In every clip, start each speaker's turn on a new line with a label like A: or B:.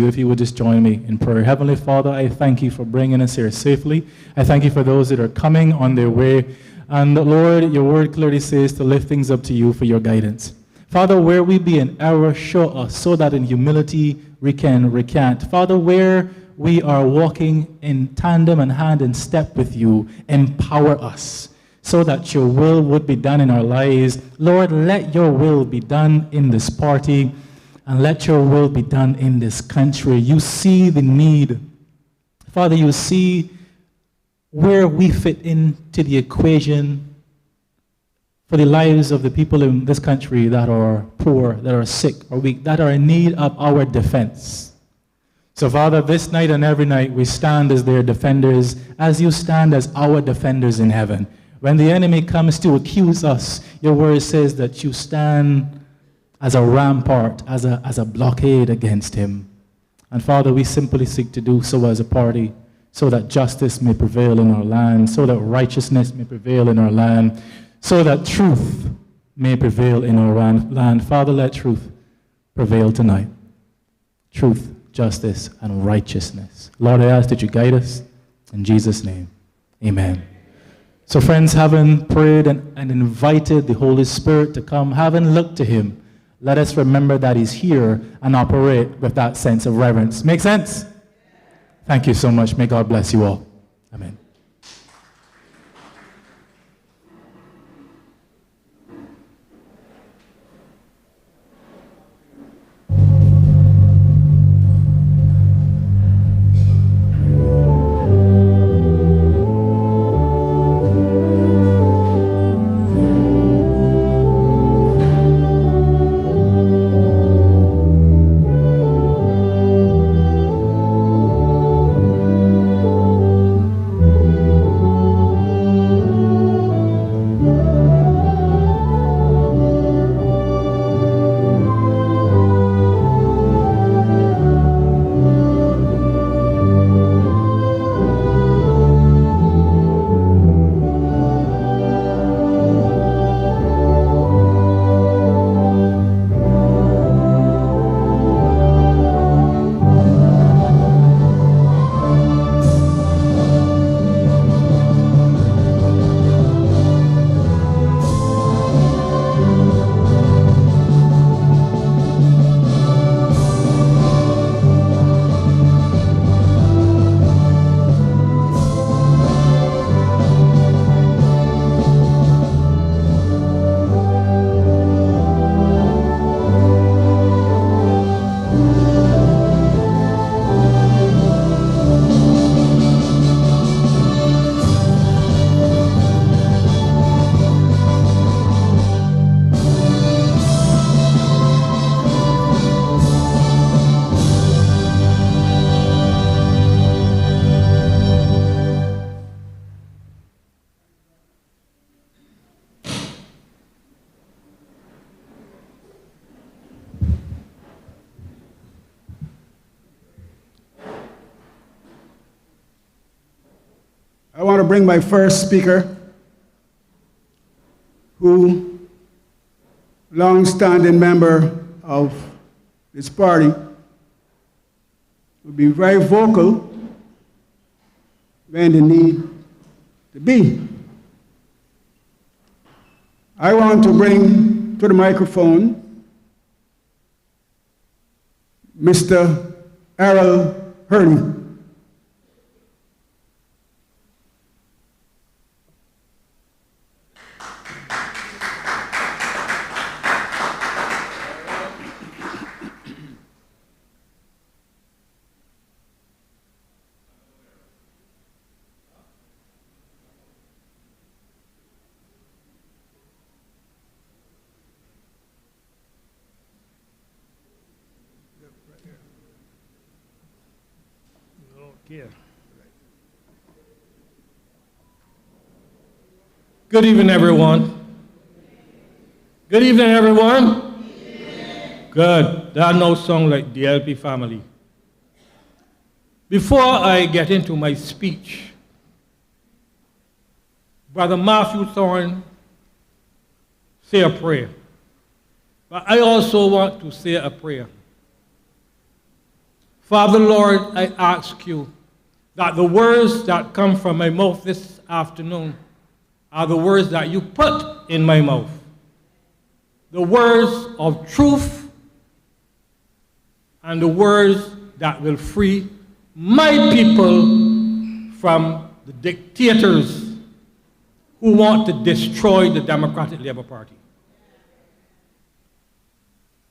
A: If you would just join me in prayer. Heavenly Father, I thank you for bringing us here safely. I thank you for those that are coming on their way. And Lord, your word clearly says to lift things up to you for your guidance. Father, where we be in error, show us so that in humility we can recant. Father, where we are walking in tandem and hand in step with you, empower us so that your will would be done in our lives. Lord, let your will be done in this party. And let your will be done in this country. You see the need. Father, you see where we fit into the equation for the lives of the people in this country that are poor, that are sick or weak, that are in need of our defense. So, Father, this night and every night we stand as their defenders, as you stand as our defenders in heaven. When the enemy comes to accuse us, your word says that you stand as a rampart, as a blockade against him. And Father, we simply seek to do so as a party, so that justice may prevail in our land, so that righteousness may prevail in our land, so that truth may prevail in our land. Father, let truth prevail tonight. Truth, justice, and righteousness. Lord, I ask that you guide us. In Jesus' name, amen. So friends, having prayed and invited the Holy Spirit to come, having looked to him, let us remember that he's here and operate with that sense of reverence. Make sense? Thank you so much. May God bless you all. Amen.
B: I want to bring my first speaker, who, long-standing member of this party, will be very vocal when they need to be. I want to bring to the microphone Mr. Errol Hurley.
C: Yeah. Good evening, everyone. Good evening, everyone. Good. That no song like DLP family. Before I get into my speech, Brother Matthew Thorne say a prayer. But I also want to say a prayer. Father, Lord, I ask you that the words that come from my mouth this afternoon are the words that you put in my mouth. The words of truth and the words that will free my people from the dictators who want to destroy the Democratic Labour Party.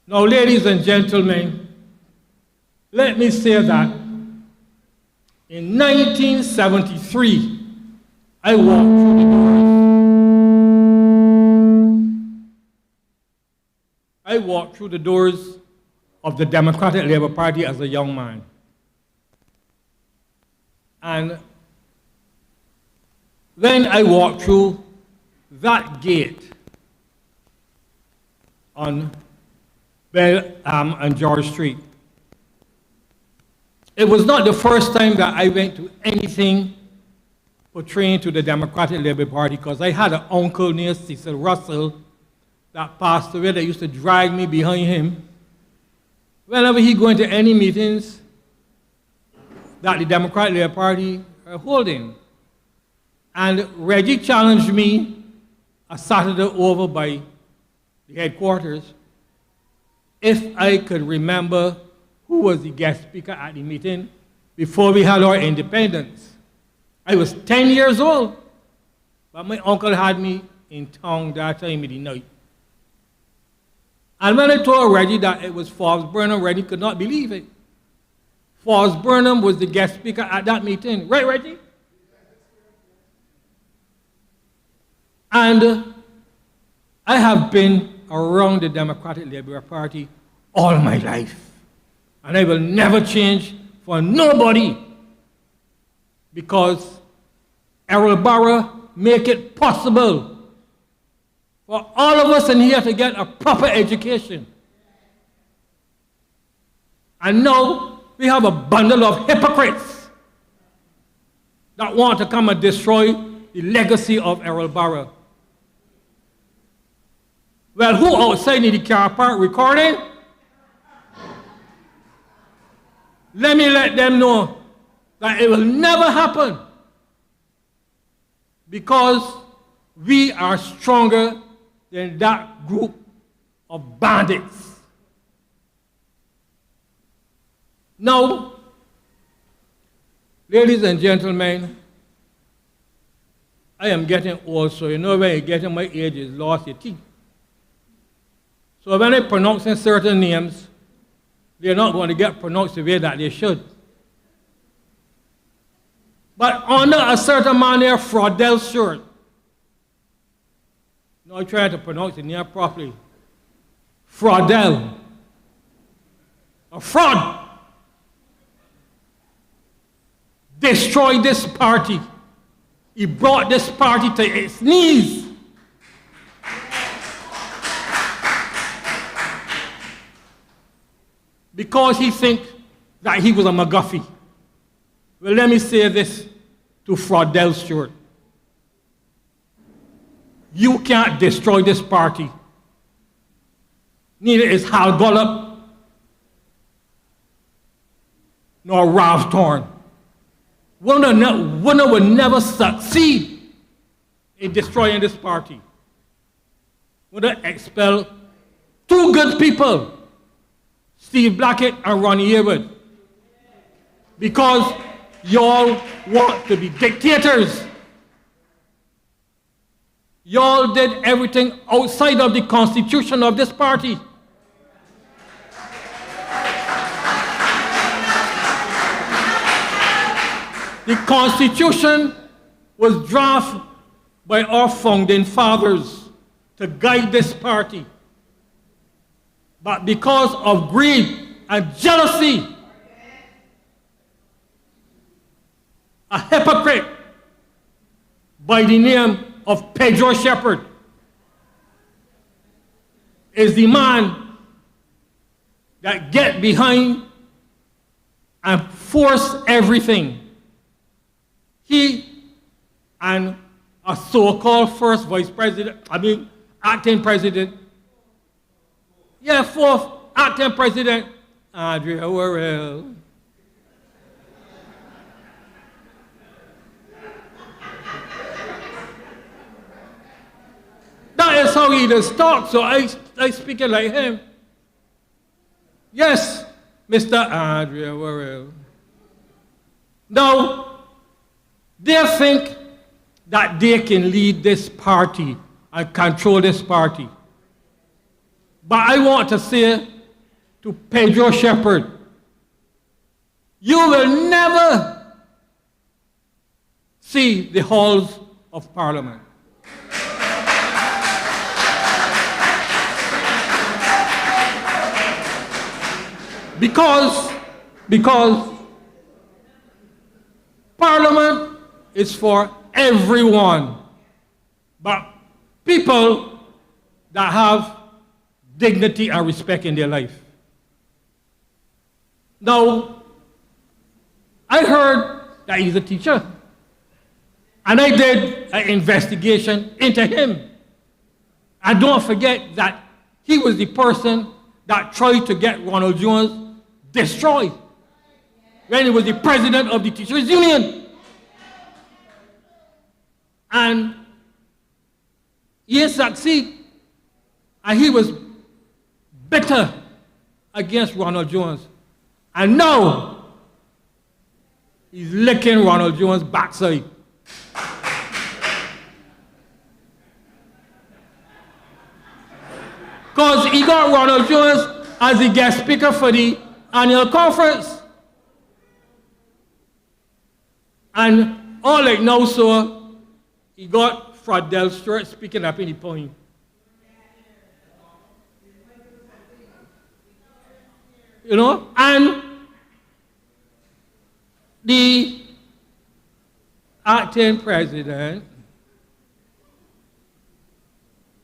C: Now, ladies and gentlemen, let me say that in 1973, I walked through the doors of the Democratic Labour Party as a young man. And when I walked through that gate on Bell and George Street, it was not the first time that I went to anything pertaining to the Democratic Labour Party, because I had an uncle named Cecil Russell that passed away that used to drag me behind him. Whenever he go into any meetings that the Democratic Labour Party are holding. And Reggie challenged me a Saturday over by the headquarters if I could remember who was the guest speaker at the meeting before we had our independence. I was 10 years old, but my uncle had me in town that time of the night. And when I told Reggie that it was Forbes Burnham, Reggie could not believe it. Forbes Burnham was the guest speaker at that meeting. Right, Reggie? And I have been around the Democratic Labour Party all my life. And I will never change for nobody, because Errol Barrow make it possible for all of us in here to get a proper education. And now we have a bundle of hypocrites that want to come and destroy the legacy of Errol Barrow. Well, who outside in the car park recording? Let me let them know that it will never happen, because we are stronger than that group of bandits. Now, ladies and gentlemen, I am getting old, so you know when you get in my age, is lost your teeth. So when I pronounce certain names, they're not going to get pronounced the way that they should. But under a certain man there, Fraudel shirt. No, I try to pronounce the name properly. Fraudel. A fraud. Destroyed this party. He brought this party to its knees. Because he thinks that he was a McGuffey. Well, let me say this to Fraudel Stewart. You can't destroy this party. Neither is Hal Gollop nor Ralph Thorne. One will never succeed in destroying this party. We're going to expel two good people, Steve Blackett and Ronnie Haywood, because y'all want to be dictators. Y'all did everything outside of the constitution of this party. The Constitution was drafted by our founding fathers to guide this party. But because of greed and jealousy, a hypocrite by the name of Pedro Shepherd is the man that get behind and force everything. He and a so-called first vice president, acting president, fourth acting president, Andrea Worrell, now he does talk, so I speak it like him. Yes, Mr. Andrea Worrell. Now, they think that they can lead this party and control this party. But I want to say to Pedro Shepherd, you will never see the halls of Parliament. Because Parliament is for everyone, but people that have dignity and respect in their life. Now, I heard that he's a teacher, and I did an investigation into him. And don't forget that he was the person that tried to get Ronald Jones destroyed when he was the president of the Teachers Union. And he succeeded, and he was bitter against Ronald Jones. And now, he's licking Ronald Jones' backside. Because he got Ronald Jones as the guest speaker for the annual conference. And all like now, so he got Fradell Stewart speaking up in the point. You know, and the acting president,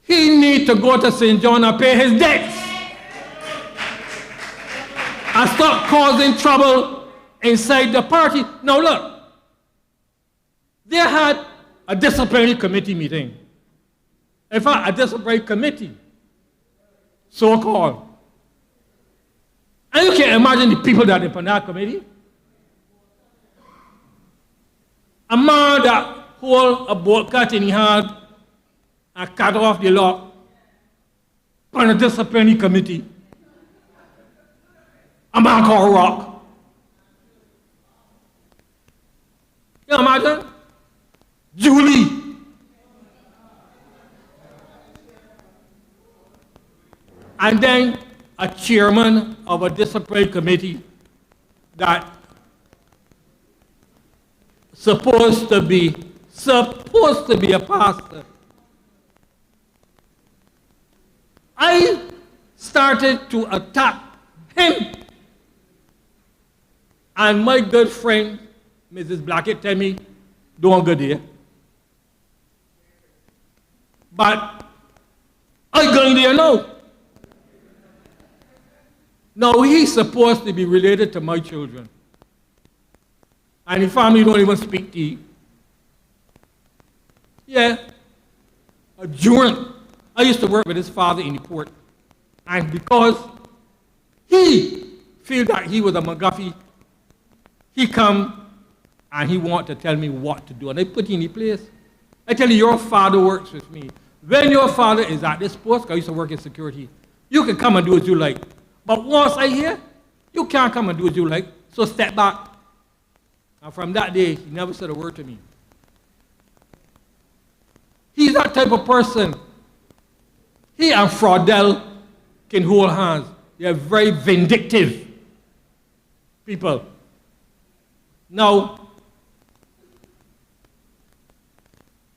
C: he need to go to St. John and pay his debts and stop causing trouble inside the party. Now look, they had a disciplinary committee meeting. In fact, a disciplinary committee, so-called. And you can imagine the people that are on that committee. A man that hold a bolt cut in his hand and cut off the lock on a disciplinary committee. A man called Rock. You imagine? Julie. And then a chairman of a disciplinary committee that supposed to be a pastor. I started to attack him. And my good friend, Mrs. Blackett, tell me, don't go there. But I going there now. Now he's supposed to be related to my children. And the family don't even speak to you. Yeah, a jurant. I used to work with his father in the port. And because he feel that he was a McGuffey, he come and he want to tell me what to do. And I put him in place. I tell you, your father works with me. When your father is at this post, 'cause I used to work in security, you can come and do as you like. But once I hear, you can't come and do as you like, so step back. And from that day, he never said a word to me. He's that type of person. He and Fraudel can hold hands. They are very vindictive people. Now,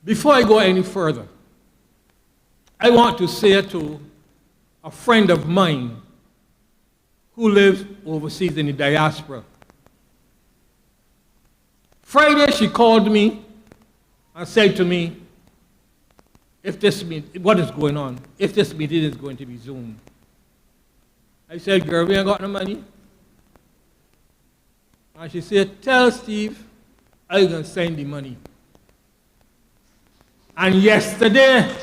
C: before I go any further, I want to say to a friend of mine who lives overseas in the diaspora. Friday, she called me and said to me, if this meeting, what is going on? If this meeting is going to be Zoom. I said, girl, we ain't got no money. And she said, tell Steve I'm going to send the money. And yesterday,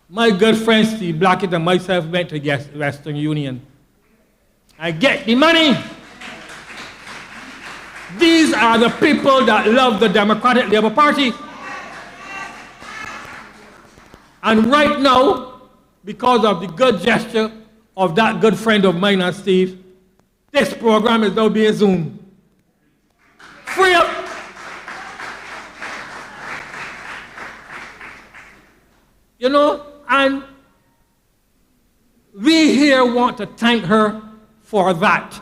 C: my good friend Steve Blackett and myself went to Western Union. I get the money. These are the people that love the Democratic Labour Party. And right now, because of the good gesture of that good friend of mine and Steve, this program is now being Zoomed. Free up. You know, and we here want to thank her for that.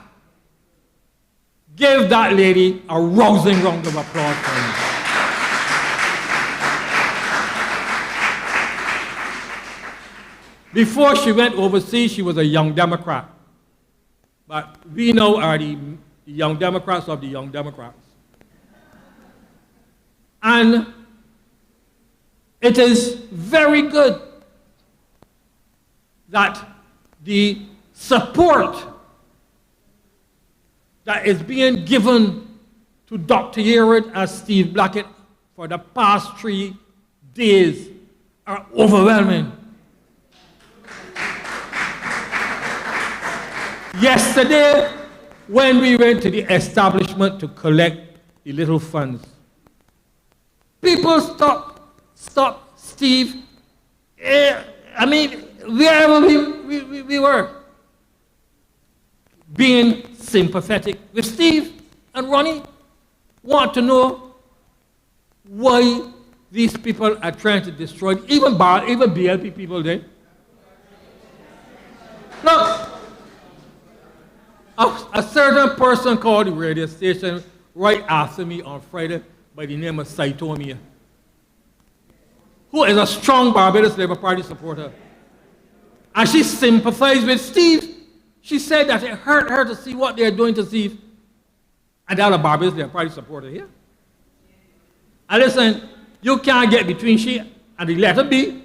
C: Give that lady a rousing round of applause for me. Before she went overseas, she was a young Democrat. But we now are the young Democrats of the young Democrats. And it is very good that the support that is being given to Dr. Yearwood and Steve Blackett for the past 3 days are overwhelming. Yesterday, when we went to the establishment to collect the little funds, people stopped Steve. I mean, wherever we were, being sympathetic with Steve and Ronnie, want to know why these people are trying to destroy, even DLP people there. Look, a certain person called the radio station right after me on Friday by the name of Saitomia, who is a strong Barbados Labour Party supporter. And she sympathized with Steve. She said that it hurt her to see what they're doing to Steve. And that a Barbados Labour Party supporter here. And listen, you can't get between she and the letter B.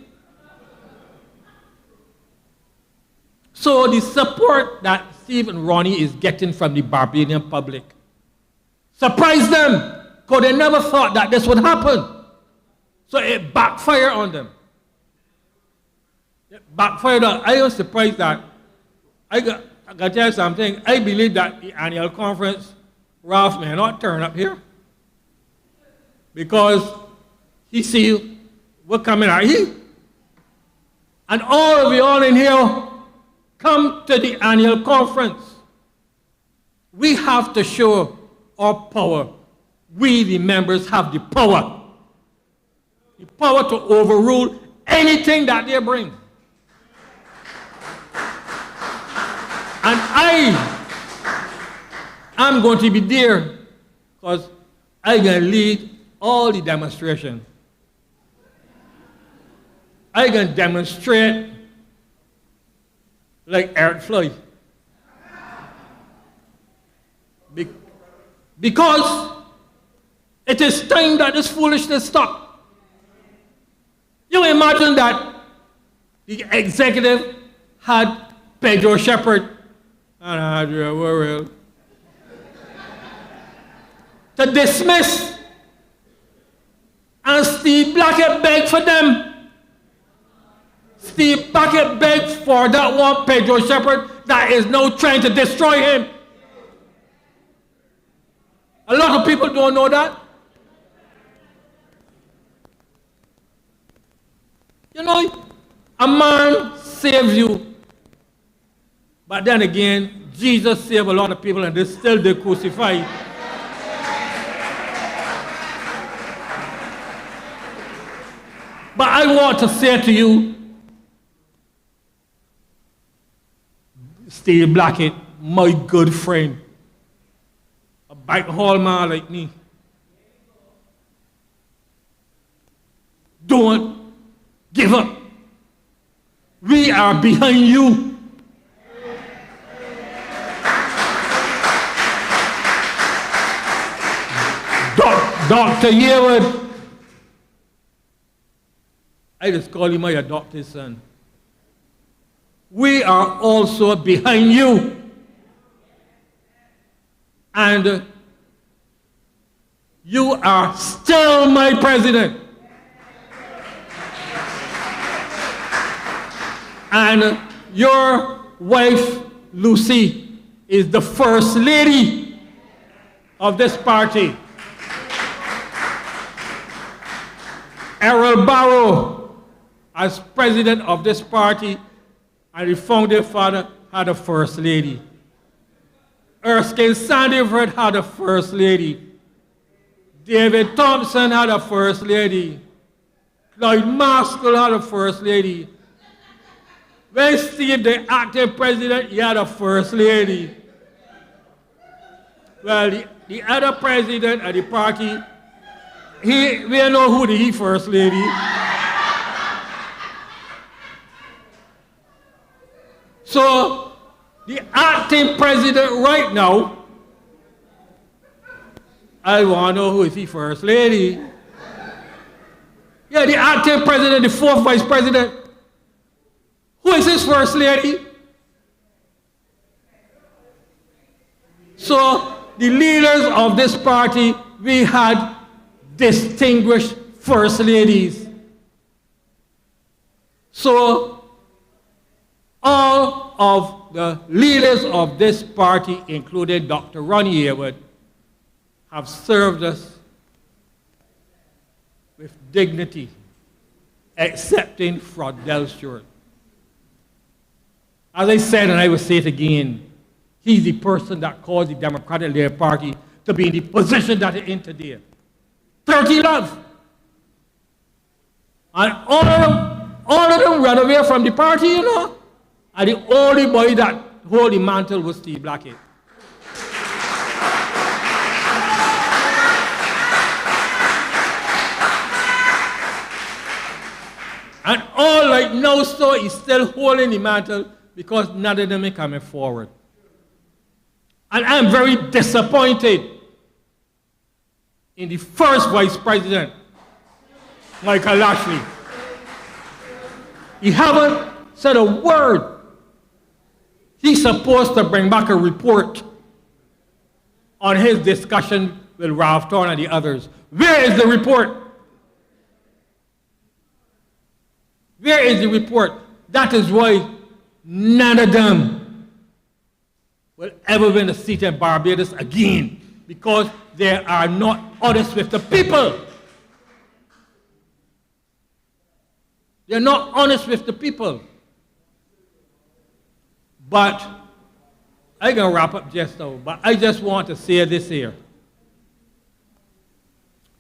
C: So the support that Steve and Ronnie is getting from the Barbadian public surprised them, because they never thought that this would happen. So it backfired on them. It backfired on. I was surprised that, I got to tell you something, I believe that the annual conference, Ralph may not turn up here, because he see we're coming out here. And all of you all in here, come to the annual conference. We have to show our power. We, the members, have the power. The power to overrule anything that they bring. And I'm going to be there because I'm going to lead all the demonstration. I'm going to demonstrate like Eric Floyd. Because it is time that this foolishness stop. You imagine that the executive had Pedro Shepard and Adria Worrell to dismiss, and Steve Blackett begged for them. Steve Blackett begged for that one Pedro Shepard that is now trying to destroy him. A lot of people don't know that. You know, a man saves you. But then again, Jesus saved a lot of people and they still they crucify. But I want to say to you, Steve Blackett, my good friend, a bike haul man like me, don't give up. We are behind you. Dr. Yearwood, I just call him my adopted son. We are also behind you. And you are still my president. And your wife, Lucy, is the first lady of this party. Errol Barrow as president of this party, and the founding father had a first lady. Erskine Sandyford had a first lady. David Thompson had a first lady. Lloyd Maskell had a first lady. When Steve, the acting president, he had a first lady. Well, the other president of the party, we don't know who the first lady. So, the acting president right now, I want to know who is the first lady. Yeah, the acting president, the fourth vice president. Who is his first lady? So, the leaders of this party, we had distinguished first ladies. So, all of the leaders of this party, including Dr. Ronnie Hayward, have served us with dignity, excepting Fraudel Stewart. As I said, and I will say it again, he's the person that caused the Democratic Labour Party to be in the position that it's in today. 30 love. And all of them ran away from the party, you know. And the only boy that hold the mantle was Steve Blackett. And all right now, so he's still holding the mantle because none of them are coming forward. And I'm very disappointed in the first vice president, Michael Lashley. He haven't said a word. He's supposed to bring back a report on his discussion with Ralph Thorne and the others. Where is the report? Where is the report? That is why none of them will ever win a seat in Barbados again, because they are not honest with the people. They're not honest with the people. But I'm going to wrap up just now, but I just want to say this here.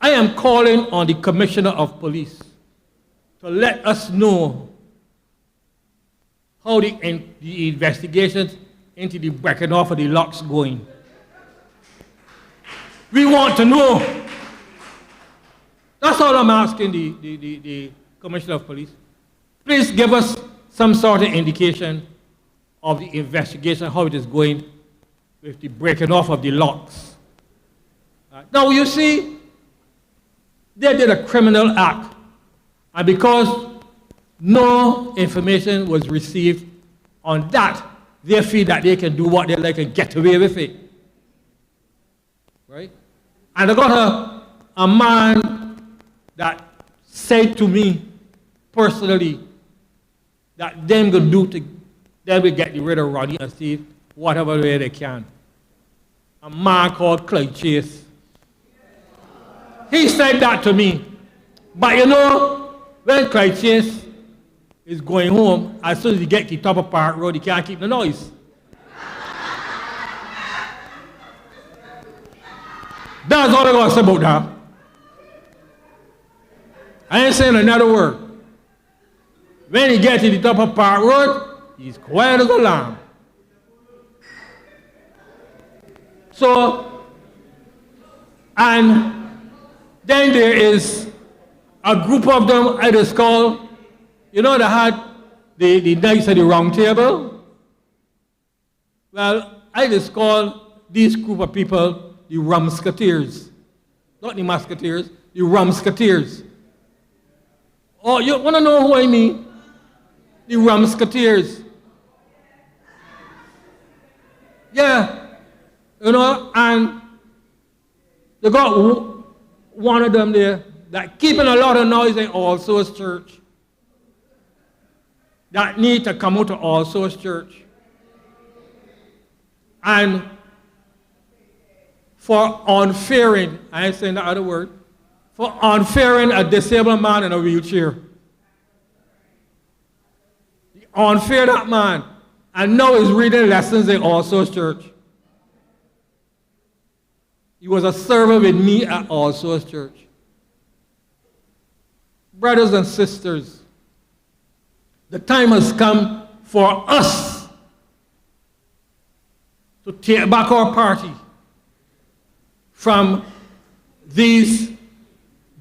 C: I am calling on the Commissioner of Police to let us know how the investigations into the breaking off of the locks going. We want to know. That's all I'm asking the Commissioner of Police. Please give us some sort of indication of the investigation, how it is going with the breaking off of the locks. Now you see, they did a criminal act, and because no information was received on that, they feel that they can do what they like and get away with it. Right? And I got a man that said to me personally that them going to do they will get rid of Ronnie and Steve whatever way they can. A man called Clyde Chase. He said that to me. But you know, when Clyde Chase is going home, as soon as he gets to the top of Park Road, he can't keep the noise. That's all I got to say about that. I ain't saying another word. When he gets to the top of Park Road, he's quiet as a lamb. So, and then there is a group of them I just call, you know, they had the knights at the round table. Well, I just call this group of people the Rumsketeers. Not the Musketeers, the Rumsketeers. Oh, you want to know who I mean? The Rumsketeers. Yeah, you know, and they got one of them there that keeping a lot of noise in All Souls Church. That need to come out to All Souls Church. And for unfairing, I ain't saying the other word, for unfairing a disabled man in a wheelchair. unfair, that man. And now he's reading lessons in All Souls Church. He was a server with me at All Souls Church. Brothers and sisters, the time has come for us to take back our party from these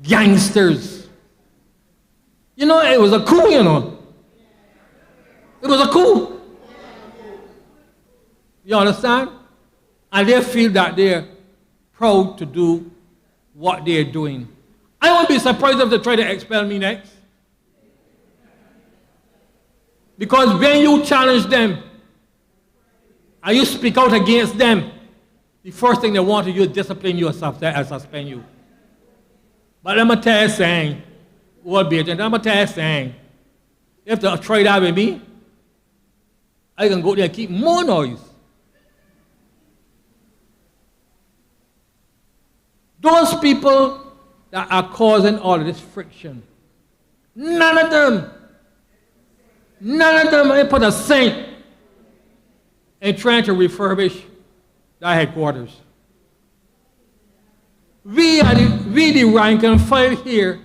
C: gangsters. You know, it was a coup, you know. It was a coup. You understand? And they feel that they're proud to do what they're doing. I won't be surprised if they try to expel me next. Because when you challenge them and you speak out against them, the first thing they want to do is discipline you and suspend you. But let me tell you something, let me tell you something, if they try that with me, I can go there and keep more noise. Those people that are causing all of this friction, none of them ain't put a cent in trying to refurbish that headquarters. We the rank and file here.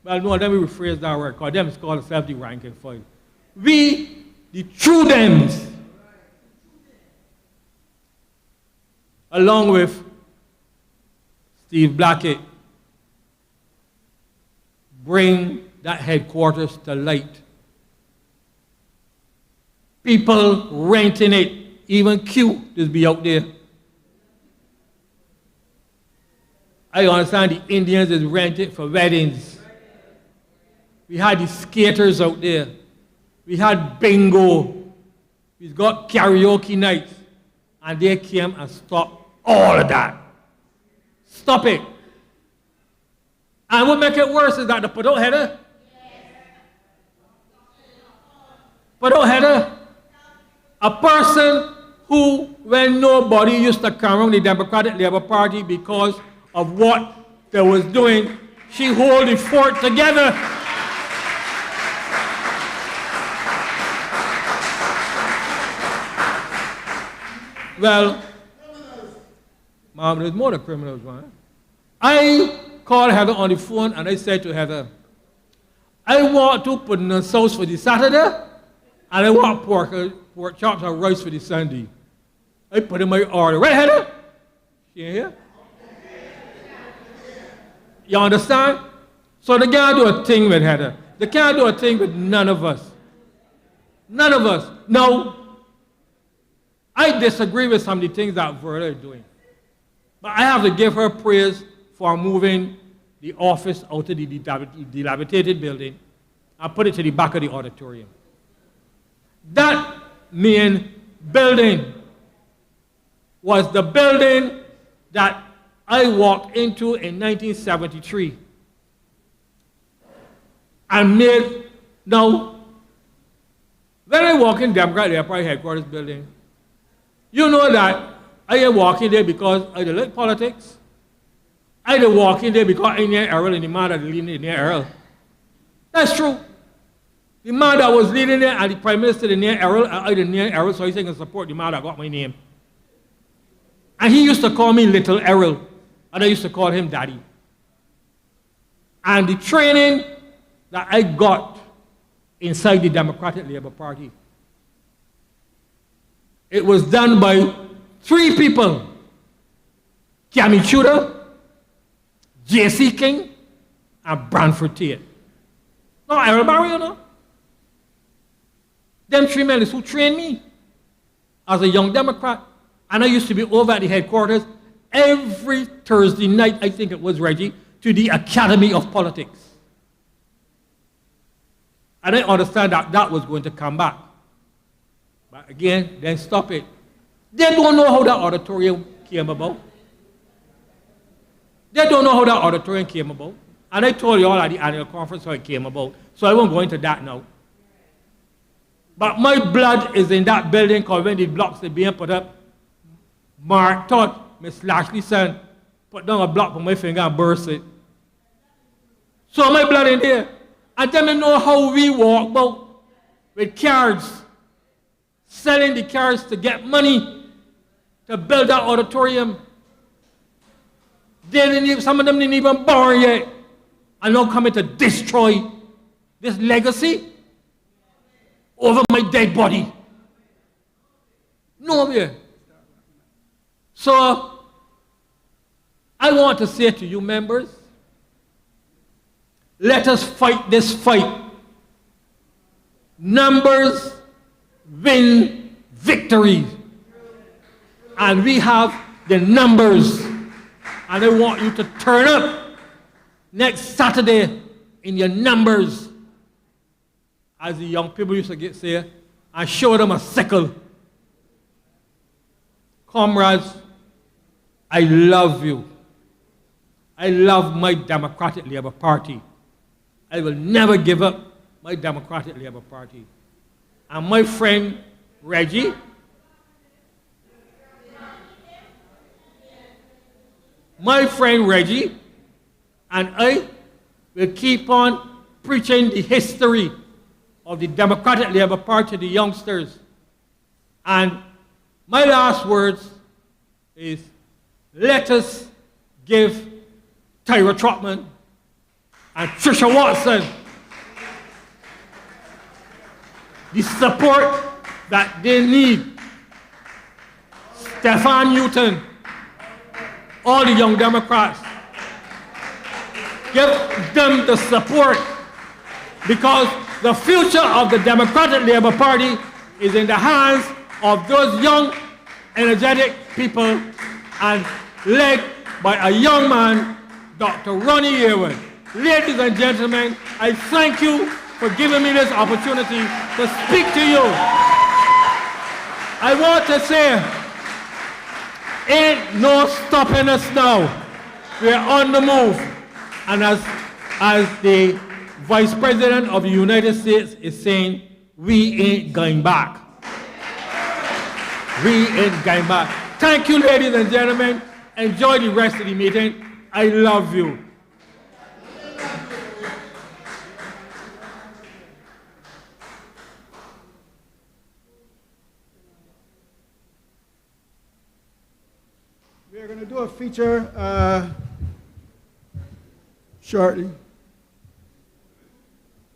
C: Well, no, let me rephrase that word, because them is called themselves the rank and file. We, the true dems, along with Steve Blackett, bring that headquarters to light. People renting it, even Q just be out there. I understand the Indians is rented for weddings. We had the skaters out there. We had bingo. We got karaoke nights. And they came and stopped all of that. Stop it. And what make it worse is that the put-out header. Put-out header. A person who, when nobody used to come around the Democratic Labour Party because of what they was doing, she hold the fort together. Well, Mom, there's more than criminals, man. I called Heather on the phone and I said to Heather, I want to put in a sauce for the Saturday and I want pork chops and rice for the Sunday. I put in my order. Right, Heather? She ain't here? You understand? So they can't do a thing with Heather. They can't do a thing with none of us. None of us. No. I disagree with some of the things that Verda is doing. But I have to give her praise for moving the office out of the dilapidated building and put it to the back of the auditorium. That main building was the building that I walked into in 1973 and made, now, when I walk in Democrat Labour Party headquarters building, you know that I ain't walking there because I don't like politics. I don't walk in there because I ain't near Errol and the man that leading near Errol. That's true. The man that was leading there and the Prime Minister near Errol, I didn't near Errol, so he said I can support the man that got my name. And he used to call me Little Errol, and I used to call him Daddy. And the training that I got inside the Democratic Labour Party, it was done by 3 people: Cammy Tudor, J.C. King, and Branford Tate. No, Errol Barry, you know. Them 3 men is who trained me as a young Democrat. And I used to be over at the headquarters every Thursday night, I think it was, Reggie, to the Academy of Politics. And I understand that that was going to come back. But again, then stop it. They don't know how that auditorium came about. They don't know how that auditorium came about. And I told you all at the annual conference how it came about. So I won't go into that now. But my blood is in that building because when the blocks are being put up, Mark thought Miss Lashley's son put down a block on my finger and burst it. So my blood in there. And tell me know how we walk about with cards, selling the cards to get money to build that auditorium. Some of them didn't even born yet, and now coming to destroy this legacy over my dead body. No way. So, I want to say to you members, let us fight this fight. Numbers win victories. And we have the numbers. And I want you to turn up next Saturday in your numbers, as the young people used to say, and show them a sickle. Comrades, I love you. I love my Democratic Labour Party. I will never give up my Democratic Labour Party. And my friend Reggie, and I will keep on preaching the history of the Democratic Labour Party to the youngsters. And my last words is, let us give Tyra Trotman and Trisha Watson the support that they need. Stefan Newton, all the young Democrats, give them the support, because the future of the Democratic Labour Party is in the hands of those young, energetic people, and led by a young man, Dr. Ronnie Yearwood. Ladies and gentlemen, I thank you for giving me this opportunity to speak to you. I want to say, ain't no stopping us now. We're on the move. And as the Vice President of the United States is saying, we ain't going back. We ain't going back. Thank you, ladies and gentlemen. Enjoy the rest of the meeting. I love you.
B: We're going to do a feature shortly.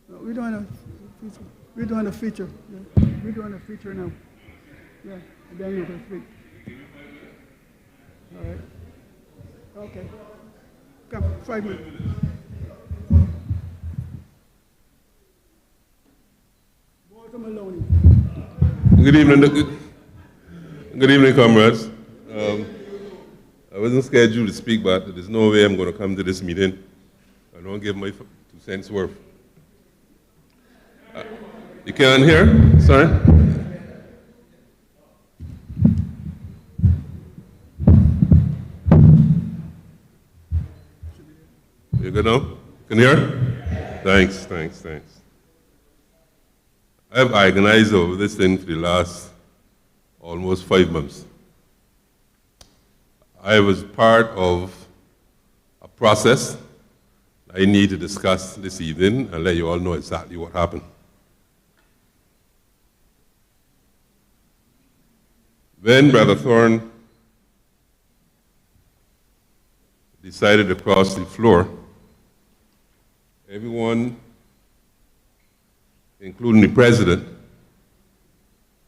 B: We're doing a feature. We're doing a feature. Yeah. We're doing a feature now. Yeah, and then you can speak. All right. Okay. Come, 5 minutes. Walter Maloney.
D: Good evening. Good evening, comrades. I wasn't scheduled to speak, but there's no way I'm going to come to this meeting. I don't give my 2 cents worth. You can't hear? Sorry? You good now? Can you hear? Thanks. I have agonized over this thing for the last almost 5 months. I was part of a process I need to discuss this evening and let you all know exactly what happened. When Brother Thorne decided to cross the floor, everyone, including the president,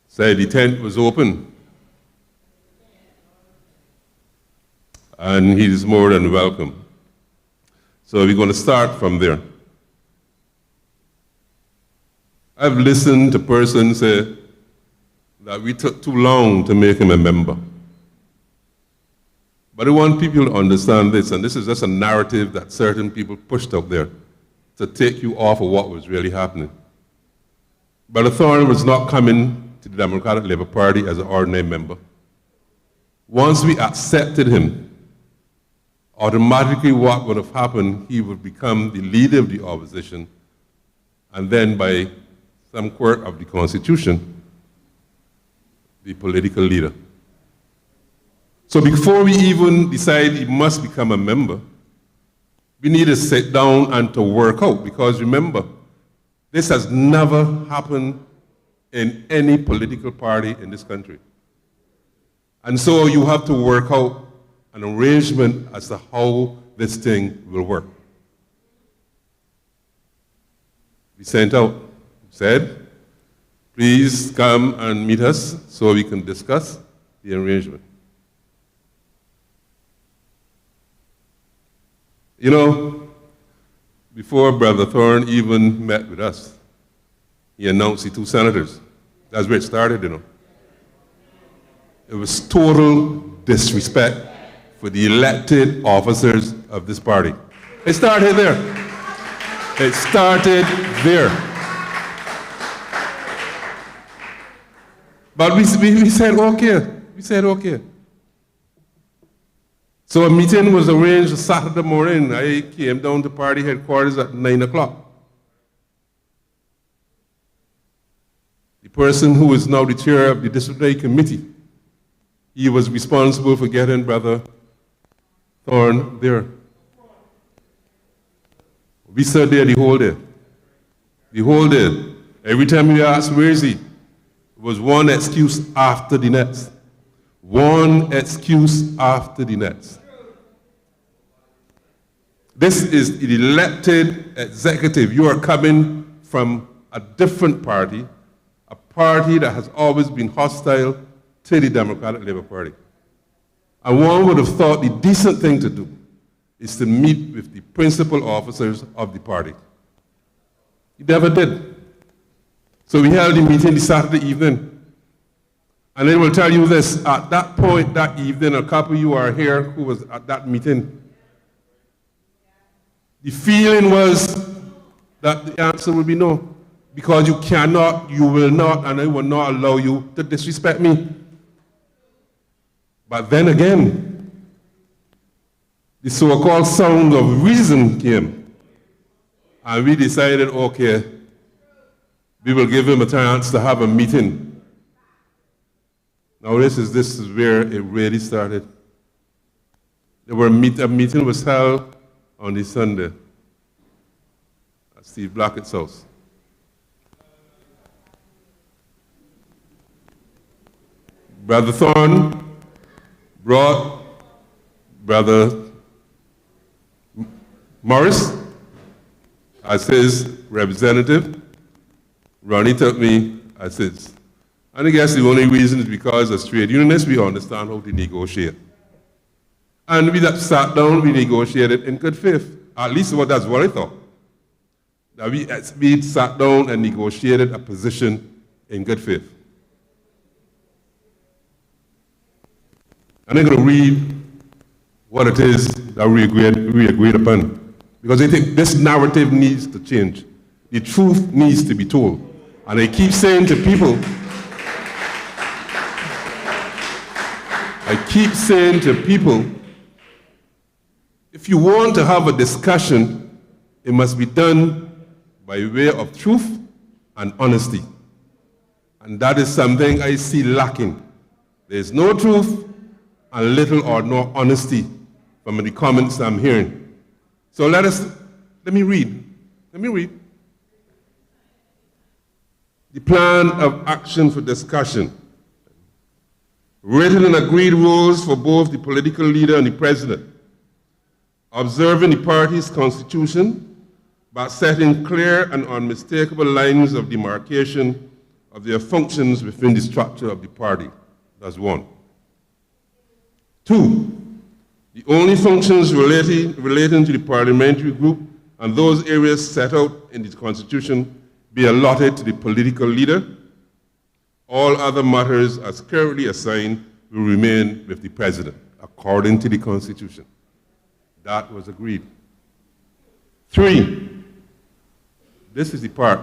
D: said the tent was open and he is more than welcome. So we're going to start from there. I've listened to persons say that we took too long to make him a member. But I want people to understand this, and this is just a narrative that certain people pushed out there to take you off of what was really happening. Brother Thorne was not coming to the Democratic Labour Party as an ordinary member. Once we accepted him, automatically what would have happened, he would become the leader of the opposition, and then by some quirk of the Constitution, the political leader. So before we even decide he must become a member, we need to sit down and to work out, because remember, this has never happened in any political party in this country. And so you have to work out an arrangement as to how this thing will work. We sent out, said, please come and meet us so we can discuss the arrangement. You know, before Brother Thorne even met with us, he announced the 2 senators. That's where it started, you know. It was total disrespect for the elected officers of this party. It started there. It started there. But we said, okay. We said, okay. So a meeting was arranged Saturday morning. I came down to party headquarters at 9 o'clock. The person who is now the chair of the disciplinary committee, he was responsible for getting Brother Thorne there. We sat there the whole day. The whole day. Every time we asked, where is he? It was one excuse after the next. One excuse after the next. This is the elected executive. You are coming from a different party, a party that has always been hostile to the Democratic Labour Party. And one would have thought the decent thing to do is to meet with the principal officers of the party. He never did. So we held the meeting the Saturday evening. And I will tell you this, at that point, that evening, a couple of you are here who was at that meeting. The feeling was that the answer would be no. Because you cannot, you will not, and I will not allow you to disrespect me. But then again, the so-called sound of reason came. And we decided, okay, we will give him a chance to have a meeting. Now this is where it really started. A meeting was held on the Sunday at Steve Blackett's house. Brother Thorne brought Brother Morris as his representative. Ronnie took me as his. And I guess the only reason is because as trade unionists, we understand how to negotiate. And we that sat down, we negotiated in good faith. At least that's what I thought. That we sat down and negotiated a position in good faith. And I'm going to read what it is that we agreed upon. Because I think this narrative needs to change. The truth needs to be told. And I keep saying to people, if you want to have a discussion, it must be done by way of truth and honesty. And that is something I see lacking. There's no truth and little or no honesty from the comments I'm hearing. So let me read. The plan of action for discussion. Written and agreed rules for both the political leader and the president. Observing the party's constitution by setting clear and unmistakable lines of demarcation of their functions within the structure of the party. That's one. 2, the only functions relating to the parliamentary group and those areas set out in the Constitution be allotted to the political leader. All other matters as currently assigned will remain with the President, according to the Constitution. That was agreed. 3, this is the part.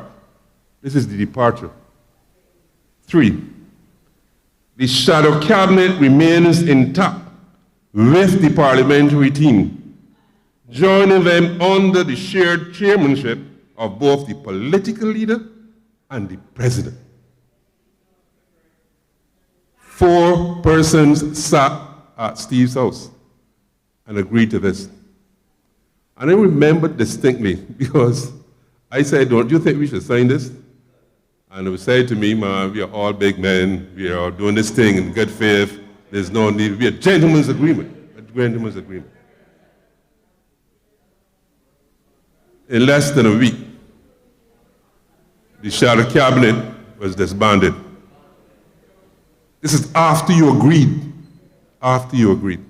D: This is the departure. 3, the shadow cabinet remains intact with the parliamentary team, joining them under the shared chairmanship of both the political leader and the president. 4 persons sat at Steve's house and agreed to this. And I remember distinctly because I said, don't you think we should sign this? And it was said to me, man, we are all big men. We are doing this thing in good faith. There's no need. We are gentlemen's agreement. A gentlemen's agreement. In less than a week, the shadow cabinet was disbanded. This is after you agreed. After you agreed.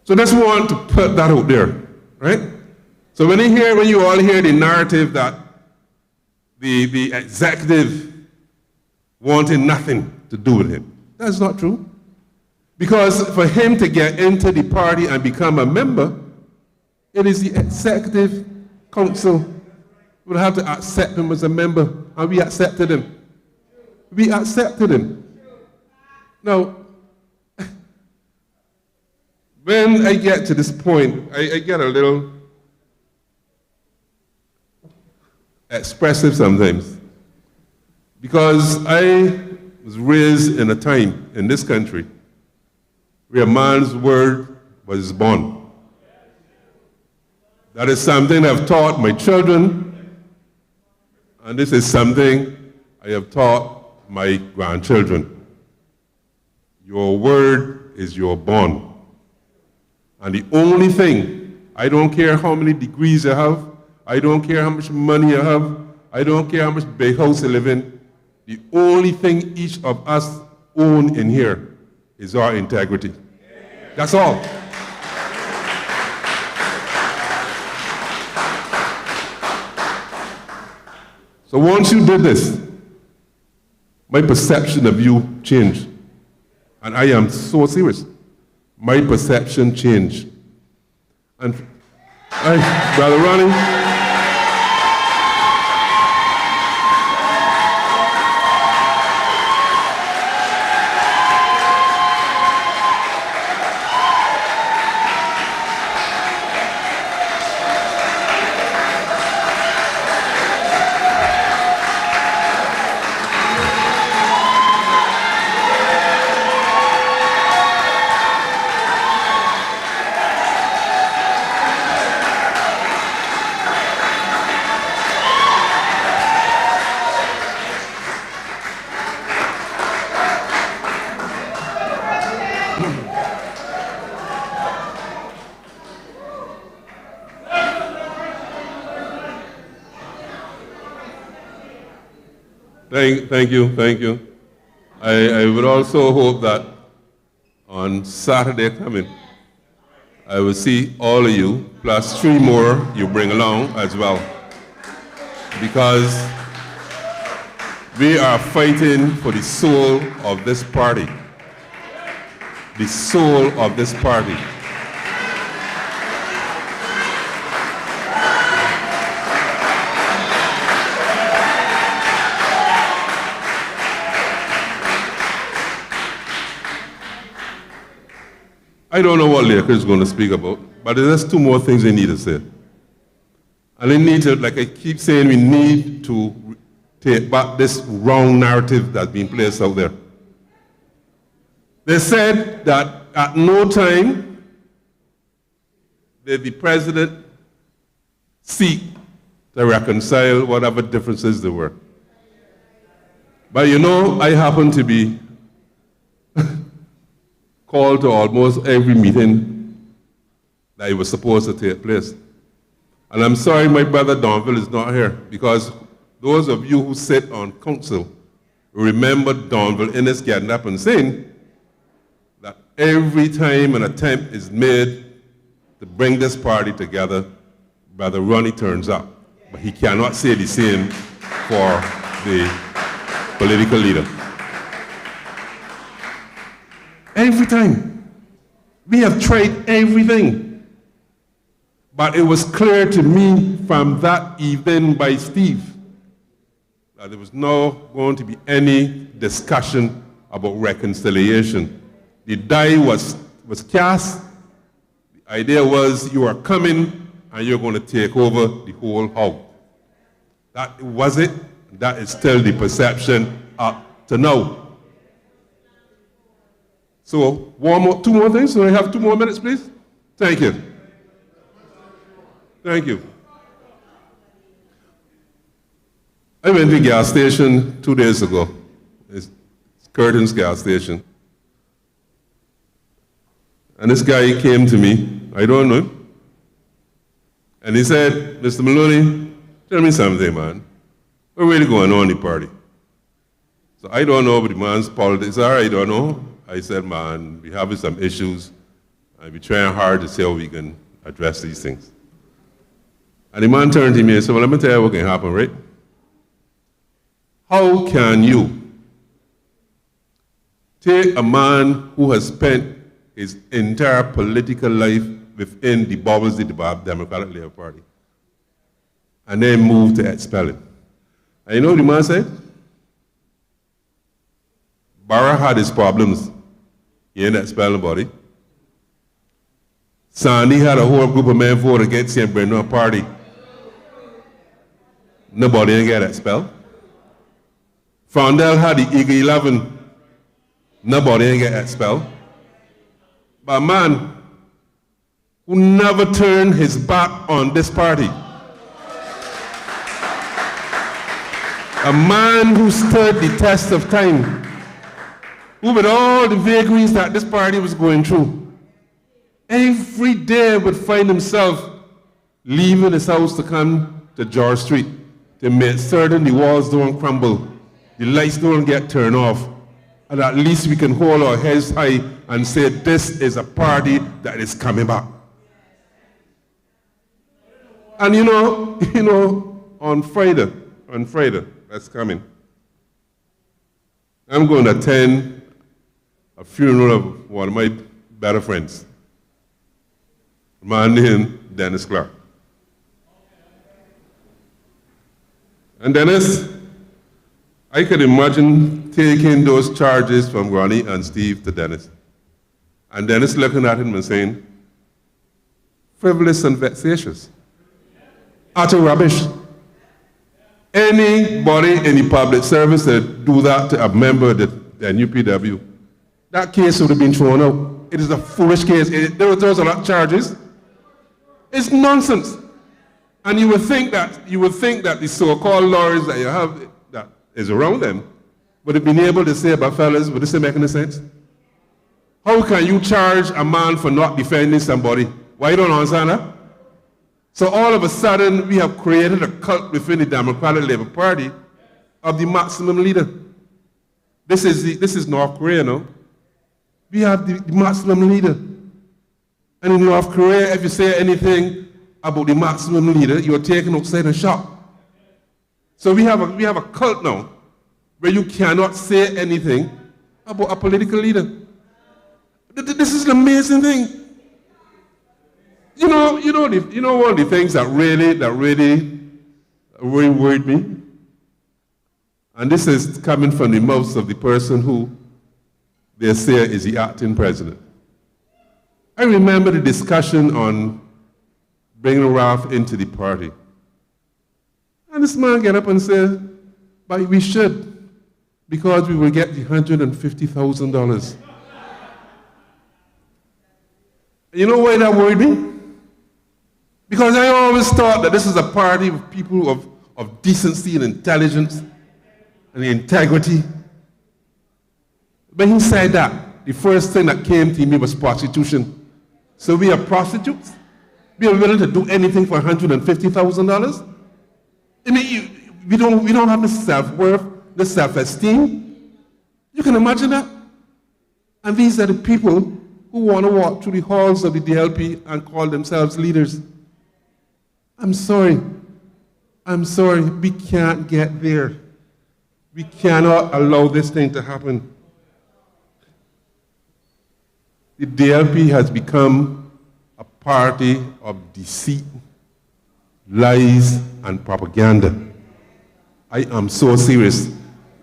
D: So just want to put that out there, right? So when you all hear the narrative that the executive wanted nothing to do with him, that's not true. Because for him to get into the party and become a member, it is the executive council would have to accept him as a member, and we accepted him. We accepted him. Now, when I get to this point, I get a little expressive sometimes, because I was raised in a time in this country where a man's word was his bond. That is something I've taught my children, and this is something I have taught my grandchildren. Your word is your bond. And the only thing, I don't care how many degrees you have, I don't care how much money you have, I don't care how much big house you live in, the only thing each of us own in here is our integrity. That's all. So once you did this, my perception of you changed. And I am so serious. My perception changed. And Brother Ronnie, Thank you. I would also hope that on Saturday coming, I will see all of you, plus 3 more you bring along as well. Because we are fighting for the soul of this party. The soul of this party. I don't know what Laker is going to speak about, but there's 2 more things they need to say. And they need to, like I keep saying, we need to take back this wrong narrative that's been placed out there. They said that at no time did the president seek to reconcile whatever differences there were. But you know, I happen to be called to almost every meeting that was supposed to take place. And I'm sorry my brother Donville is not here, because those of you who sit on council remember Donville Innes getting up and saying that every time an attempt is made to bring this party together, Brother Ronnie turns up. But he cannot say the same for the political leader. Every time. We have tried everything. But it was clear to me from that evening by Steve that there was not going to be any discussion about reconciliation. The die was cast. The idea was you are coming and you're going to take over the whole house. That was it. That is still the perception up to now. So, 2 more things. So I have 2 more minutes, please. Thank you. Thank you. I went to a gas station 2 days ago. It's Curtin's gas station. And this guy came to me, I don't know him. And he said, Mr. Maloney, tell me something, man. What's really going on in the party? So I don't know, but the man's politics are, I don't know. I said, man, we're having some issues, and we're trying hard to see how we can address these things. And the man turned to me and said, well, let me tell you what can happen, right? How can you take a man who has spent his entire political life within the bubbles of the Democratic Labour Party and then move to expel him? And you know what the man said? Barra had his problems. He ain't expel nobody. Sandy had a whole group of men vote against him, bring no party. Nobody ain't get expelled. Frondel had the Eagle 11. Nobody ain't get expelled. But a man who never turned his back on this party. A man who stood the test of time, who with all the vagaries that this party was going through, every day would find himself leaving his house to come to George Street to make certain the walls don't crumble, the lights don't get turned off, and at least we can hold our heads high and say this is a party that is coming back. And you know, on Friday, that's coming, I'm going to attend a funeral of one of my better friends, a man named Dennis Clark. And Dennis, I could imagine taking those charges from Ronnie and Steve to Dennis. And Dennis looking at him and saying, frivolous and vexatious, utter rubbish. Anybody in the public service that do that to a member of the UPW, that case would have been thrown out. It is a foolish case. Those are not charges. It's nonsense. And you would think that the so-called lawyers that you have that is around them would have been able to say, but fellas, would this make any sense? How can you charge a man for not defending somebody? Why you don't understand that? So all of a sudden, we have created a cult within the Democratic Labour Party of the maximum leader. This is North Korea, no? We have the maximum leader. And in North Korea, if you say anything about the maximum leader, you're taken outside and shot. So we have a cult now where you cannot say anything about a political leader. This is an amazing thing. You know one of the things that really worried me? And this is coming from the mouth of the person who they say is the acting president. I remember the discussion on bringing Ralph into the party. And this man get up and said, but we should, because we will get the $150,000. You know why that worried me? Because I always thought that this is a party of people of decency and intelligence and integrity. When he said that, the first thing that came to me was prostitution. So we are prostitutes? We are willing to do anything for $150,000? I mean, we don't have the self-worth, the self-esteem. You can imagine that? And these are the people who want to walk through the halls of the DLP and call themselves leaders. I'm sorry, we can't get there. We cannot allow this thing to happen. The DLP has become a party of deceit, lies, and propaganda. I am so serious.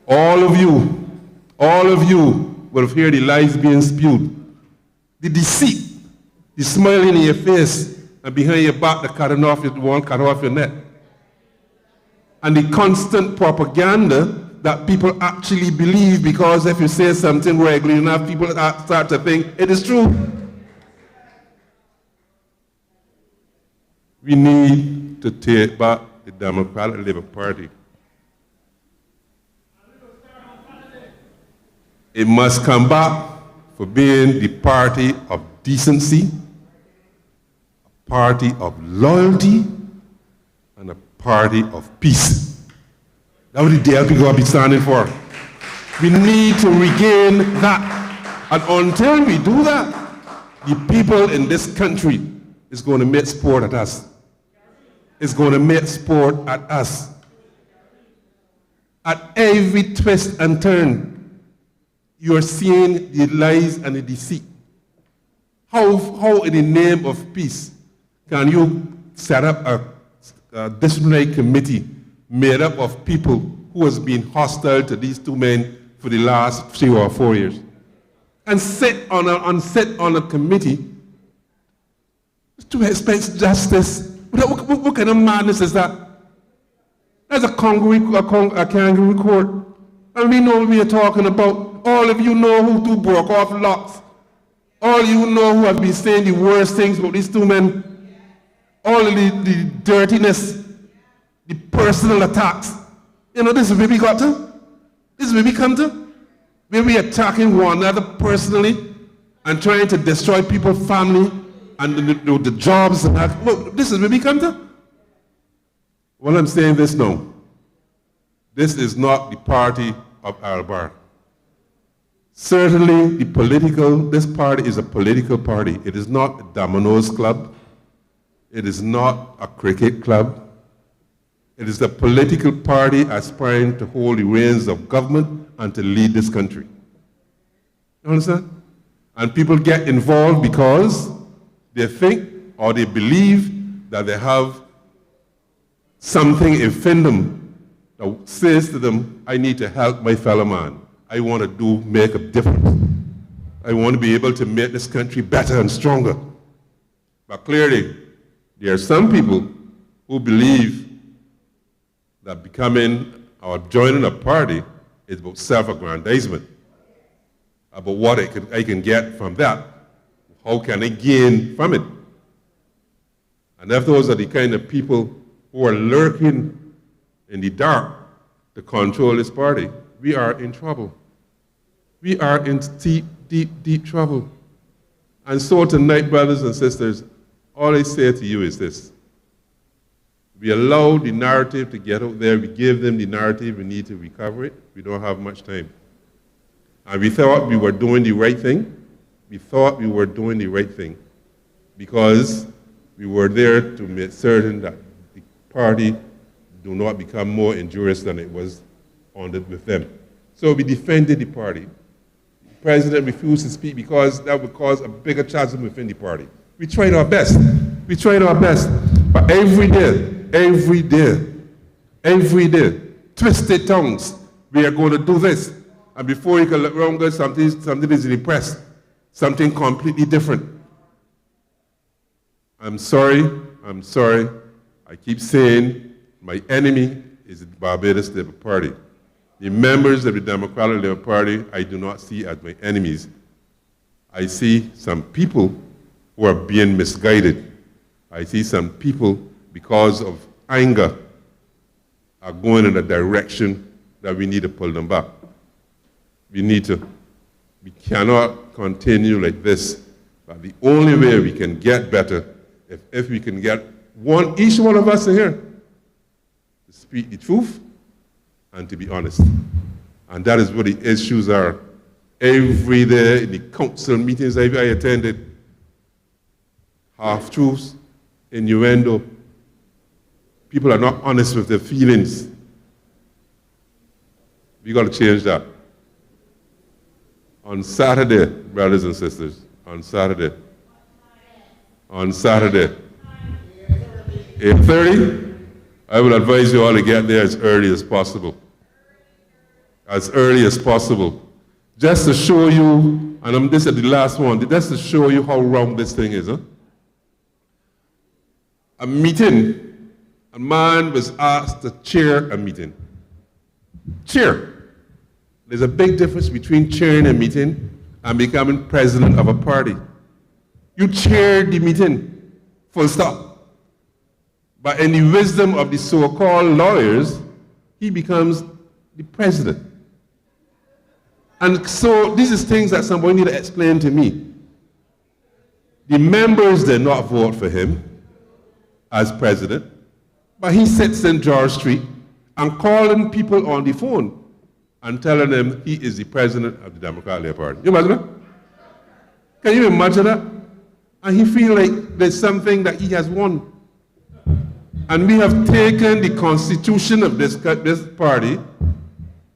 D: All of you will hear the lies being spewed. The deceit, the smiling in your face, and behind your back, the cutting off your neck. And the constant propaganda that people actually believe, because if you say something regularly enough, people start to think it is true. We need to take back the Democratic Labour Party. It must come back for being the party of decency, a party of loyalty, and a party of peace. That's what the DLP going to be standing for. We need to regain that. And until we do that, the people in this country is going to make sport at us. It's going to make sport at us. At every twist and turn, you're seeing the lies and the deceit. How in the name of peace can you set up a disciplinary committee made up of people who has been hostile to these two men for the last 3 or 4 years, and sit on a committee to expect justice? What kind of madness is that? That's a kangaroo court. And we know what we are talking about. All of you know who broke off locks. All of you know who have been saying the worst things about these two men. All of the dirtiness, the personal attacks. You know, this is where we got to. This is where we come to. Where we attacking one another personally and trying to destroy people's family and the jobs. And that. Look, this is where we come to. Well, I'm saying this now. This is not the party of Albar. Certainly, this party is a political party. It is not a Domino's club. It is not a cricket club. It is a political party aspiring to hold the reins of government and to lead this country. You understand? And people get involved because they think or they believe that they have something within them that says to them, I need to help my fellow man. I want to make a difference. I want to be able to make this country better and stronger. But clearly, there are some people who believe that becoming or joining a party is about self-aggrandizement, about what I can get from that. How can I gain from it? And if those are the kind of people who are lurking in the dark to control this party, we are in trouble. We are in deep, deep, deep trouble. And so tonight, brothers and sisters, all I say to you is this. We allow the narrative to get out there. We give them the narrative. We need to recover it. We don't have much time. And we thought we were doing the right thing. We thought we were doing the right thing because we were there to make certain that the party do not become more injurious than it was with them. So we defended the party. The president refused to speak because that would cause a bigger chasm within the party. We tried our best. We tried our best. But every day, twisted tongues, we are going to do this. And before you can look around, something is in the press. Something completely different. I'm sorry. I keep saying my enemy is the Barbados Labour Party. The members of the Democratic Labour Party I do not see as my enemies. I see some people who are being misguided. I see some people, because of anger, are going in a direction that we need to pull them back. We cannot continue like this. But the only way we can get better, if we can get each one of us in here, to speak the truth and to be honest. And that is what the issues are. Every day in the council meetings I attended, half-truths, innuendo. People are not honest with their feelings. We got to change that. On Saturday, brothers and sisters, on Saturday, 8:30, I will advise you all to get there as early as possible. As early as possible. Just to show you, and this is the last one, just to show you how wrong this thing is. A meeting, a man was asked to chair a meeting. Chair. There's a big difference between chairing a meeting and becoming president of a party. You chair the meeting, full stop. But in the wisdom of the so-called lawyers, he becomes the president. And so this is things that somebody need to explain to me. The members did not vote for him as president, but he sits in George Street and calling people on the phone and telling them he is the president of the Democratic Labour Party. You imagine that? Can you imagine that? And he feels like there's something that he has won. And we have taken the constitution of this party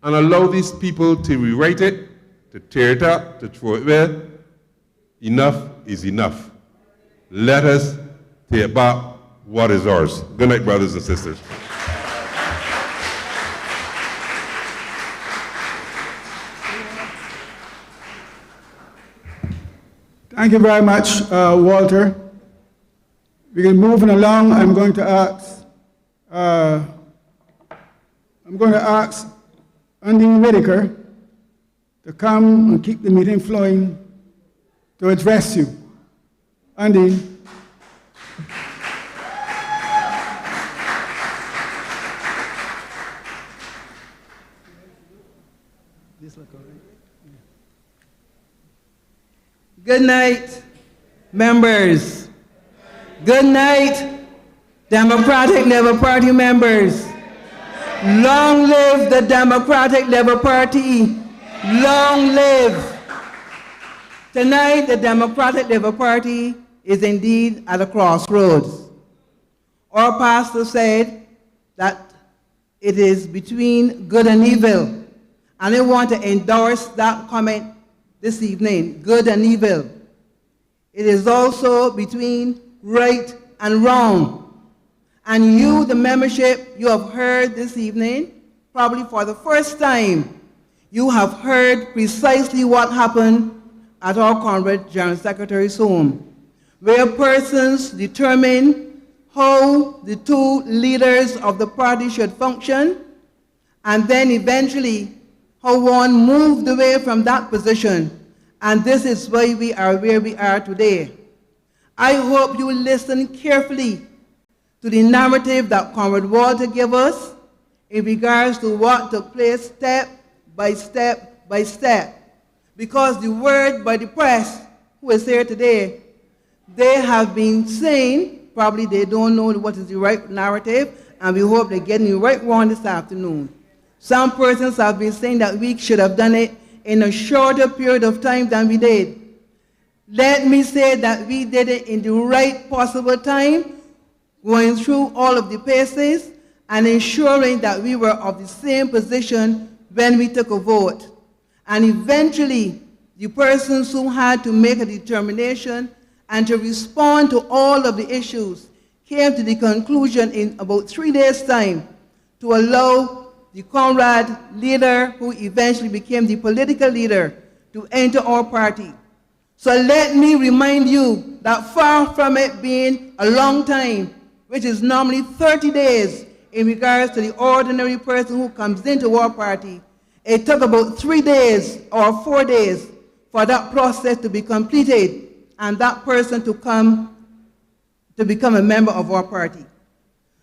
D: and allow these people to rewrite it, to tear it up, to throw it away. Enough is enough. Let us take back what is ours. Good night, brothers and sisters.
B: Thank you very much, Walter. We're moving along. I'm going to ask Andy Whitaker to come and keep the meeting flowing to address you. Andy.
E: Good night, members. Good night, Democratic Labour Party members. Long live the Democratic Labour Party. Long live. Tonight, the Democratic Labour Party is indeed at a crossroads. Our pastor said that it is between good and evil. And I want to endorse that comment this evening, good and evil. It is also between right and wrong. And you, the membership, you have heard this evening, probably for the first time, you have heard precisely what happened at our Conrad General Secretary's home, where persons determine how the two leaders of the party should function, and then eventually how one moved away from that position. And this is why we are where we are today. I hope you will listen carefully to the narrative that Comrade Walter gave us in regards to what took place step by step by step. Because the word by the press, who is here today, they have been saying, probably they don't know what is the right narrative, and we hope they're getting the right one this afternoon. Some persons have been saying that we should have done it in a shorter period of time than we did. Let me say that we did it in the right possible time, going through all of the paces and ensuring that we were of the same position when we took a vote. And eventually, the persons who had to make a determination and to respond to all of the issues came to the conclusion in about 3 days' time to allow the Conrad leader, who eventually became the political leader, to enter our party. So let me remind you that far from it being a long time, which is normally 30 days in regards to the ordinary person who comes into our party, it took about 3 days or 4 days for that process to be completed and that person to come to become a member of our party.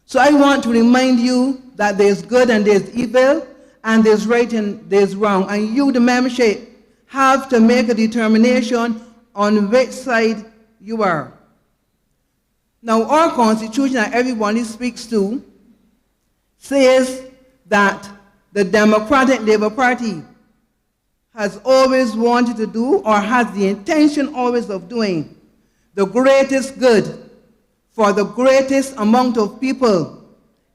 E: So I want to remind you that there's good and there's evil, and there's right and there's wrong. And you, the membership, have to make a determination on which side you are. Now, our Constitution that everybody speaks to says that the Democratic Labour Party has always wanted to do, or has the intention always of doing, the greatest good for the greatest amount of people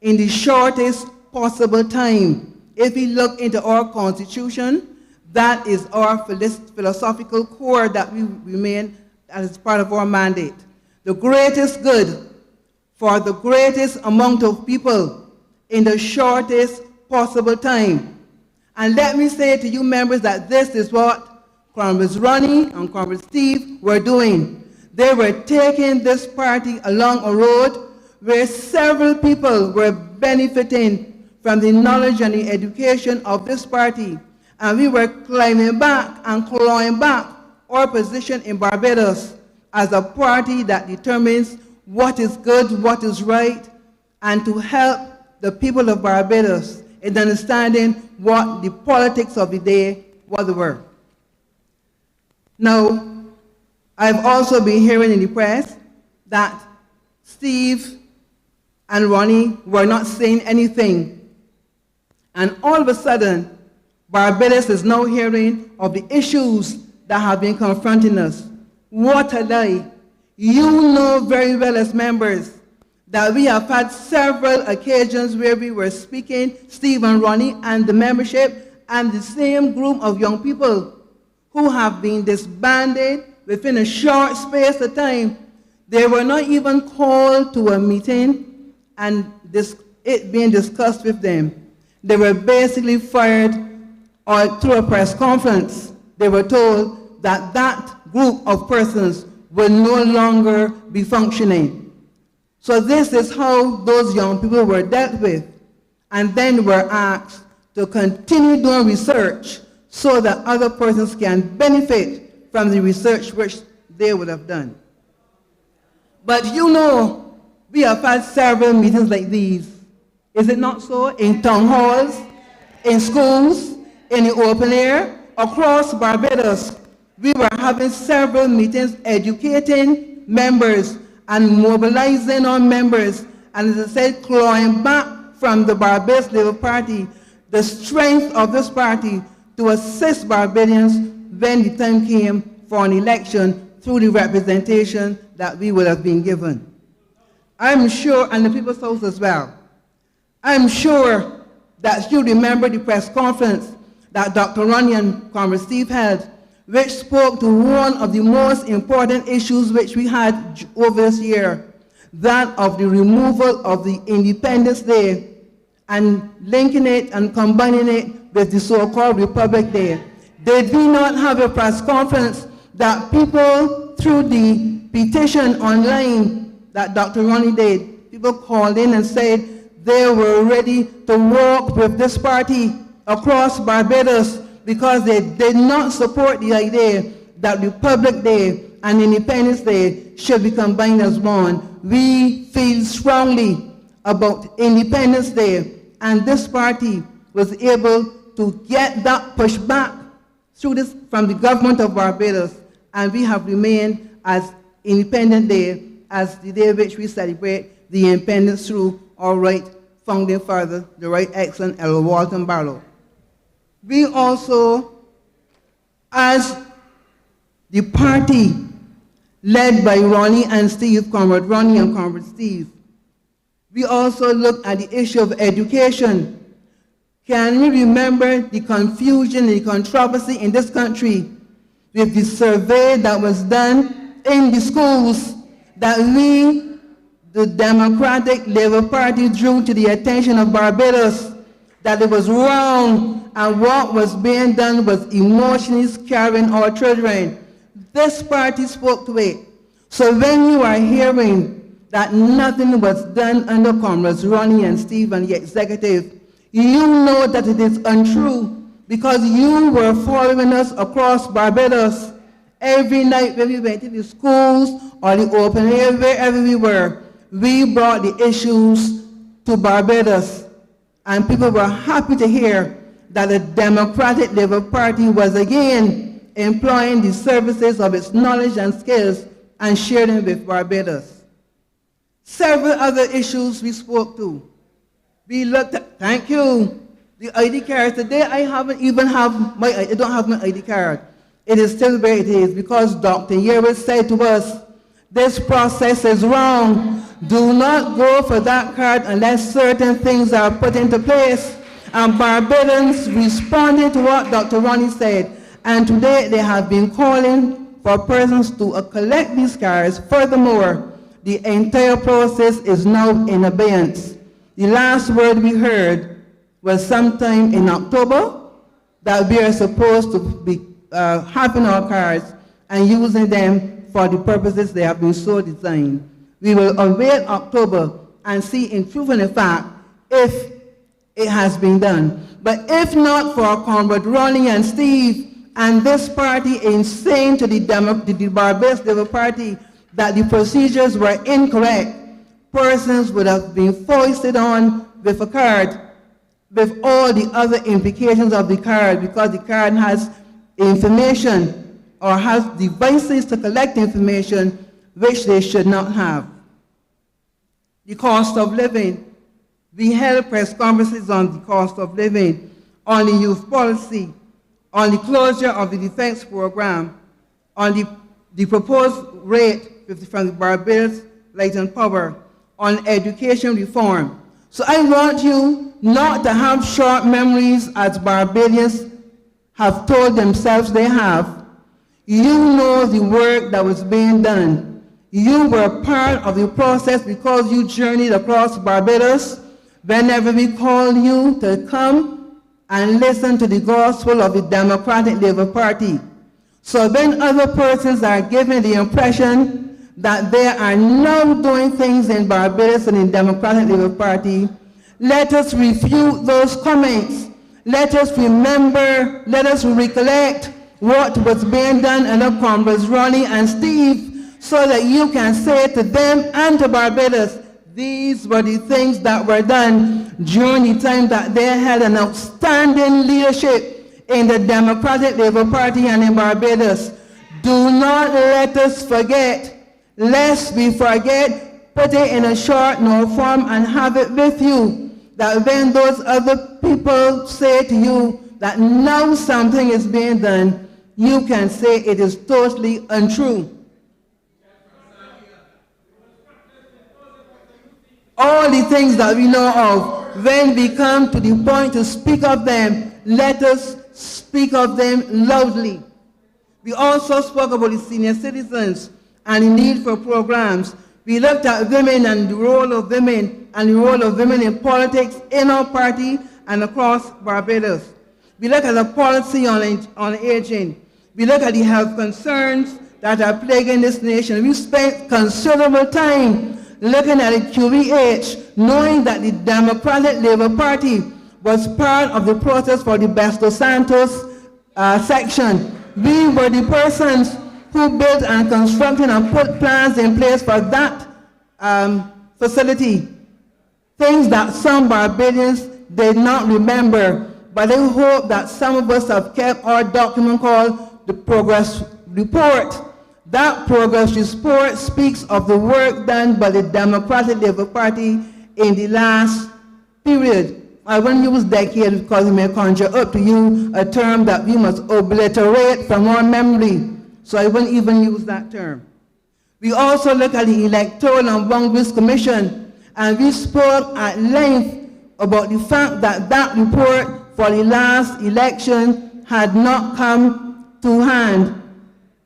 E: in the shortest possible time. If we look into our Constitution, that is our philosophical core that we remain as part of our mandate. The greatest good for the greatest amount of people in the shortest possible time. And let me say to you members that this is what Comrades Ronnie and Comrade Steve were doing. They were taking this party along a road where several people were benefiting from the knowledge and the education of this party. And we were climbing back and clawing back our position in Barbados as a party that determines what is good, what is right, and to help the people of Barbados in understanding what the politics of the day what they were. Now, I've also been hearing in the press that Steve and Ronnie were not saying anything. And all of a sudden, Barbados is now hearing of the issues that have been confronting us. What a lie. You know very well as members that we have had several occasions where we were speaking, Steve and Ronnie and the membership and the same group of young people who have been disbanded within a short space of time. They were not even called to a meeting and it being discussed with them. They were basically fired or through a press conference. They were told that that group of persons will no longer be functioning. So this is how those young people were dealt with, and then were asked to continue doing research so that other persons can benefit from the research which they would have done. But you know, we have had several meetings like these. Is it not so? In town halls, in schools, in the open air, across Barbados. We were having several meetings educating members and mobilizing our members, and as I said, clawing back from the Barbados Labour Party the strength of this party to assist Barbadians when the time came for an election through the representation that we would have been given. I'm sure, and the People's House as well, I'm sure that you remember the press conference that Dr. Ronnie and Comrade Steve held, which spoke to one of the most important issues which we had over this year, that of the removal of the Independence Day and linking it and combining it with the so-called Republic Day. Did we not have a press conference that people, through the petition online that Dr. Ronnie did, people called in and said they were ready to work with this party across Barbados because they did not support the idea that Republic Day and Independence Day should be combined as one. We feel strongly about Independence Day, and this party was able to get that pushback through this from the government of Barbados, and we have remained as Independence Day as the day which we celebrate the independence through our right founding father, the right excellent Elder Walton Barlow. We also, as the party led by Ronnie and Steve, Comrade Ronnie and Comrade Steve, we also looked at the issue of education. Can we remember the confusion and the controversy in this country with the survey that was done in the schools that we, the Democratic Labour Party, drew to the attention of Barbados, that it was wrong and what was being done was emotionally scarring our children. This party spoke to it. So when you are hearing that nothing was done under Comrades Ronnie and Steve and the executive, you know that it is untrue because you were following us across Barbados every night when we went to the schools or the open air, wherever we were. We brought the issues to Barbados, and people were happy to hear that the Democratic Labour Party was again employing the services of its knowledge and skills and sharing them with Barbados. Several other issues we spoke to. We looked at, thank you, the ID cards. Today I don't have my ID card. It is still where it is because Dr. Yeris said to us, this process is wrong. Do not go for that card unless certain things are put into place. And Barbadians responded to what Dr. Ronnie said. And today they have been calling for persons to collect these cards. Furthermore, the entire process is now in abeyance. The last word we heard was sometime in October that we are supposed to be having our cards and using them for the purposes they have been so designed. We will await October and see in truth and in fact if it has been done. But if not for Comrade Ronnie and Steve and this party in saying to the Barbados Labour Party that the procedures were incorrect, persons would have been foisted on with a card with all the other implications of the card, because the card has information or has devices to collect information which they should not have. The cost of living. We held press conferences on the cost of living, on the youth policy, on the closure of the defense program, on the proposed rate from the Barbados Light and Power, on education reform. So I want you not to have short memories as Barbadians have told themselves they have. You know the work that was being done. You were part of the process because you journeyed across Barbados whenever we called you to come and listen to the gospel of the Democratic Labour Party. So when other persons are given the impression that they are now doing things in Barbados and in Democratic Labour Party, let us refute those comments. Let us remember, let us recollect what was being done under Comrades Ronnie and Steve, so that you can say to them and to Barbados, these were the things that were done during the time that they had an outstanding leadership in the Democratic Labour Party and in Barbados. Do not let us forget. Lest we forget, put it in a short note form and have it with you, that when those other people say to you that now something is being done, you can say it is totally untrue. All the things that we know of, when we come to the point to speak of them, let us speak of them loudly. We also spoke about the senior citizens and the need for programs. We looked at women and the role of women and the role of women in politics in our party and across Barbados. We looked at the policy on aging. We looked at the health concerns that are plaguing this nation. We spent considerable time looking at the QEH, knowing that the Democratic Labour Party was part of the process for the Best dos Santos section. We were the persons who built and constructed and put plans in place for that facility. Things that some Barbadians did not remember, but I hope that some of us have kept our document called the Progress Report. That Progress Report speaks of the work done by the Democratic Labour Party in the last period. I won't use decade because it may conjure up to you a term that we must obliterate from our memory. So I won't even use that term. We also look at the Electoral and Boundaries Commission, and we spoke at length about the fact that that report for the last election had not come to hand.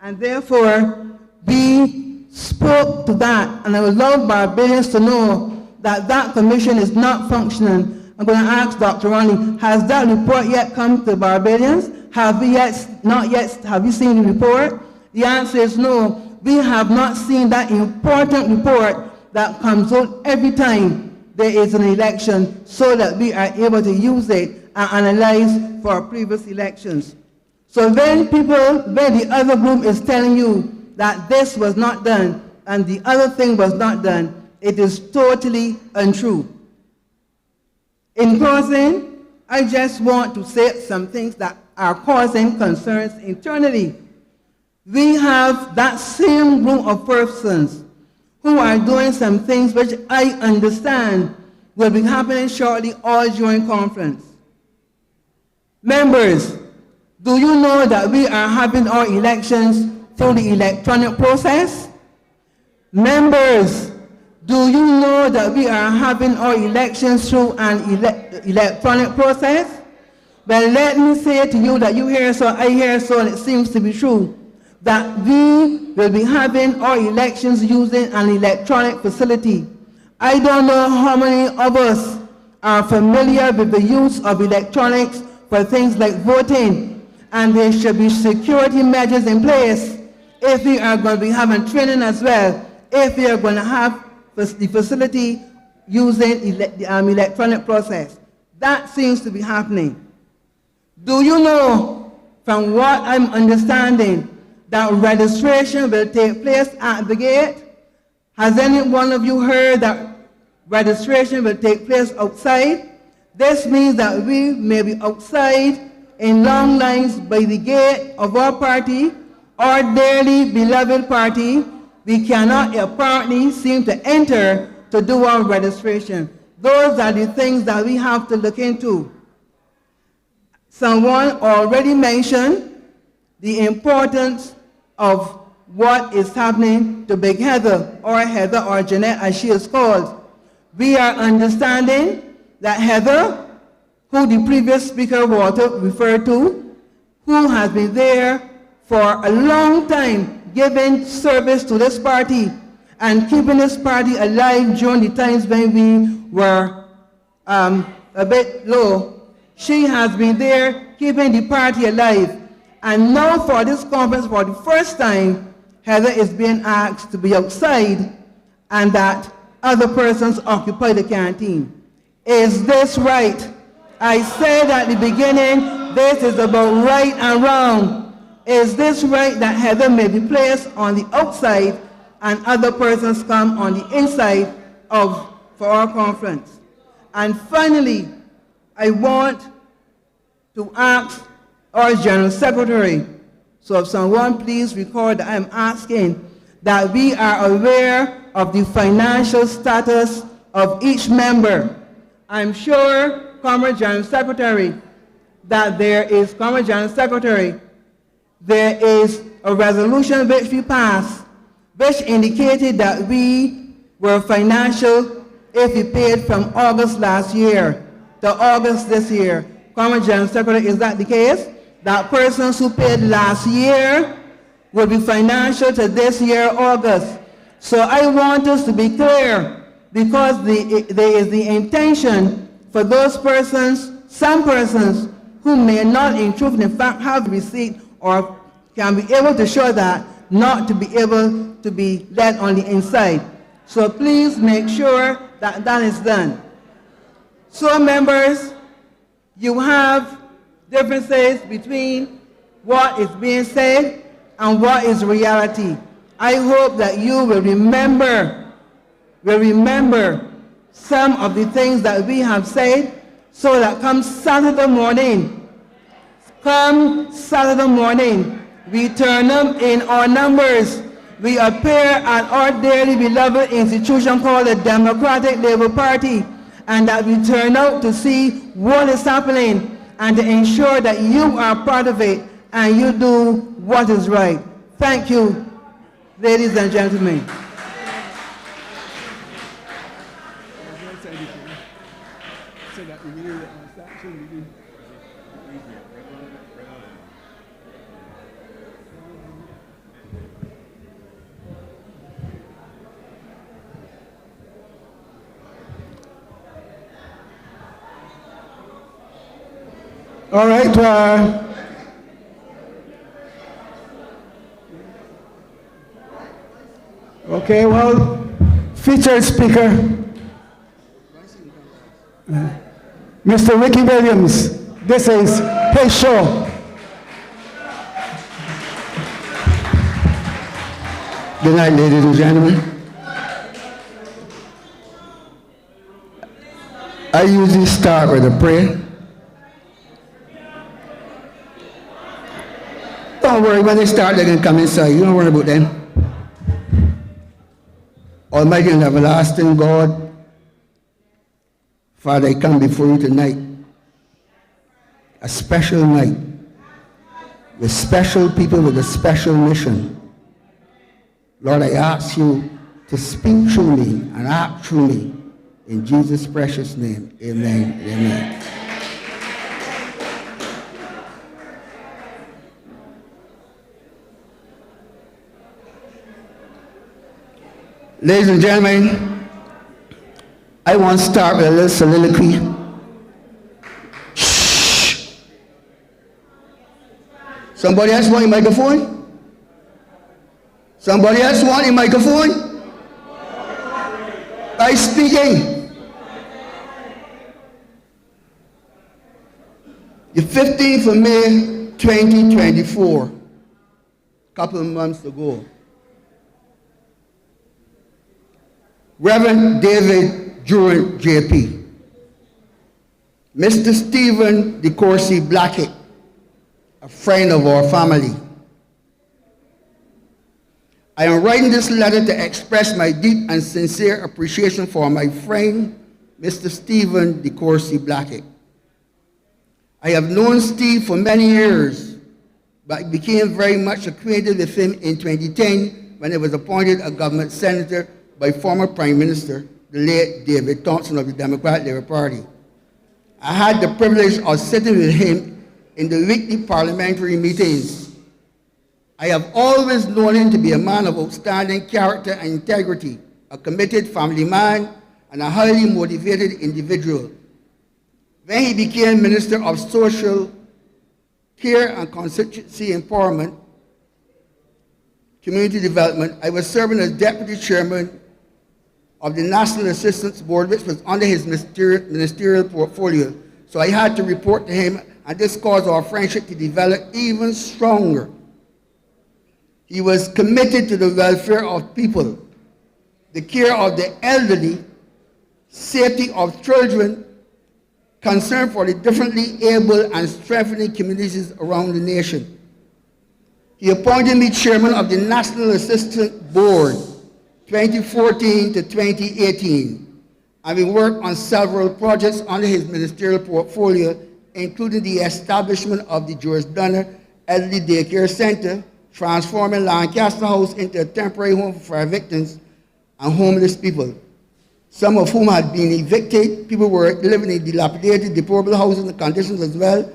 E: And therefore, we spoke to that, and I would love Barbadians to know that that commission is not functioning. I'm going to ask Dr. Ronnie, has that report yet come to Barbadians? Have we have you seen the report? The answer is no. We have not seen that important report that comes out every time there is an election, so that we are able to use it and analyze for previous elections. So when the other group is telling you that this was not done and the other thing was not done, it is totally untrue. In closing, I just want to say some things that are causing concerns internally. We have that same group of persons who are doing some things which I understand will be happening shortly all during conference. Members, do you know that we are having our elections through the electronic process? Members, do you know that we are having our elections through an electronic process? Well, let me say to you that you hear so, I hear so, and it seems to be true, that we will be having our elections using an electronic facility. I don't know how many of us are familiar with the use of electronics for things like voting, and there should be security measures in place if we are going to be having training as well, if we are going to have the facility using the electronic process. That seems to be happening. Do you know, from what I'm understanding, that registration will take place at the gate? Has any one of you heard that registration will take place outside? This means that we may be outside in long lines by the gate of our party, our dearly beloved party. We cannot apparently seem to enter to do our registration. Those are the things that we have to look into. Someone already mentioned the importance of what is happening to Big Heather or Jeanette as she is called. We are understanding that Heather, who the previous speaker Walter referred to, who has been there for a long time giving service to this party and keeping this party alive during the times when we were a bit low. She has been there keeping the party alive. And now for this conference, for the first time, Heather is being asked to be outside and that other persons occupy the canteen. Is this right? I said at the beginning, this is about right and wrong. Is this right that Heather may be placed on the outside and other persons come on the inside for our conference? And finally, I want to ask our General Secretary, so if someone please record that I'm asking that we are aware of the financial status of each member. I'm sure, Comrade General Secretary, that there is a resolution which we passed, which indicated that we were financial if we paid from August last year to August this year. Comrade General Secretary, is that the case? That persons who paid last year will be financial to this year, August. So I want us to be clear, because there is the intention for those persons, some persons who may not in truth and in fact have receipt or can be able to show that, not to be able to be led on the inside. So please make sure that that is done. So members, you have differences between what is being said and what is reality. I hope that you will remember some of the things that we have said, so that come Saturday morning, we turn up in our numbers. We appear at our dearly beloved institution called the Democratic Labour Party, and that we turn out to see what is happening and to ensure that you are part of it and you do what is right. Thank you, ladies and gentlemen.
B: All right. Okay, well, featured speaker, Mr. Ricky Williams. This is his show.
F: Good night, ladies and gentlemen. I usually start with a prayer. Don't worry, when they start, they can come inside. You don't worry about them. Almighty and everlasting God, Father, I come before you tonight, a special night, with special people with a special mission. Lord, I ask you to speak through me and act through me. In Jesus' precious name, amen, amen. Ladies and gentlemen, I want to start with a little soliloquy. Shh. Somebody else want a microphone? Somebody else want a microphone? I'm speaking. The 15th of May, 2024, a couple of months ago, Reverend David Durant, JP, Mr. Stephen DeCourcy Blackett, a friend of our family. I am writing this letter to express my deep and sincere appreciation for my friend, Mr. Stephen DeCourcy Blackett. I have known Steve for many years, but became very much acquainted with him in 2010 when he was appointed a government senator by former Prime Minister, the late David Thompson of the Democratic Labour Party. I had the privilege of sitting with him in the weekly parliamentary meetings. I have always known him to be a man of outstanding character and integrity, a committed family man, and a highly motivated individual. When he became Minister of Social Care and Constituency Empowerment, Community Development, I was serving as Deputy Chairman of the National Assistance Board, which was under his ministerial portfolio. So I had to report to him, and this caused our friendship to develop even stronger. He was committed to the welfare of people, the care of the elderly, safety of children, concern for the differently able and strengthening communities around the nation. He appointed me chairman of the National Assistance Board 2014 to 2018, and we worked on several projects under his ministerial portfolio, including the establishment of the George Dunner Elderly Daycare Center, transforming Lancaster House into a temporary home for fire victims and homeless people, some of whom had been evicted. People were living in dilapidated, deplorable houses and conditions, as well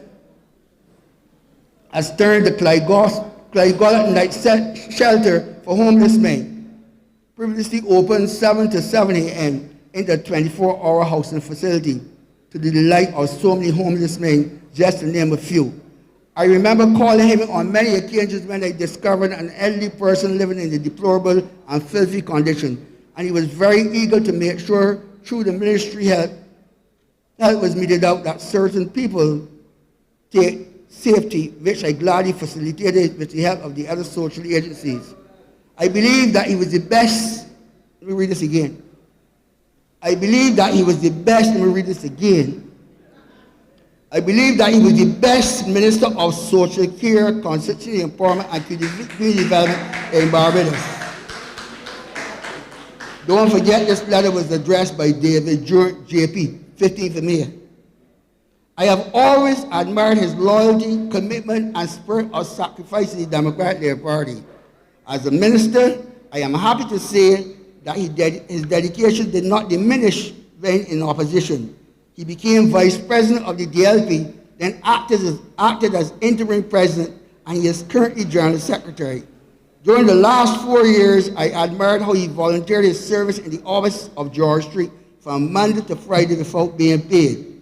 F: as turned the Clydesdale Night Shelter for homeless men, previously opened 7 to 7 a.m. into a 24-hour housing facility, to the delight of so many homeless men, just to name a few. I remember calling him on many occasions when I discovered an elderly person living in a deplorable and filthy condition, and he was very eager to make sure, through the ministry help was meted out, that certain people take safety, which I gladly facilitated with the help of the other social agencies. I believe that he was the best. Let me read this again. I believe that he was the best. Let me read this again. I believe that he was the best Minister of Social Care, Constituency Empowerment, and Community Development in Barbados. Don't forget, this letter was addressed by David JP, 15th of May. I have always admired his loyalty, commitment, and spirit of sacrifice to the Democratic Labour Party. As a minister, I am happy to say that his dedication did not diminish when in opposition. He became vice president of the DLP, then acted as interim president, and he is currently general secretary. During the last 4 years, I admired how he volunteered his service in the office of George Street from Monday to Friday without being paid.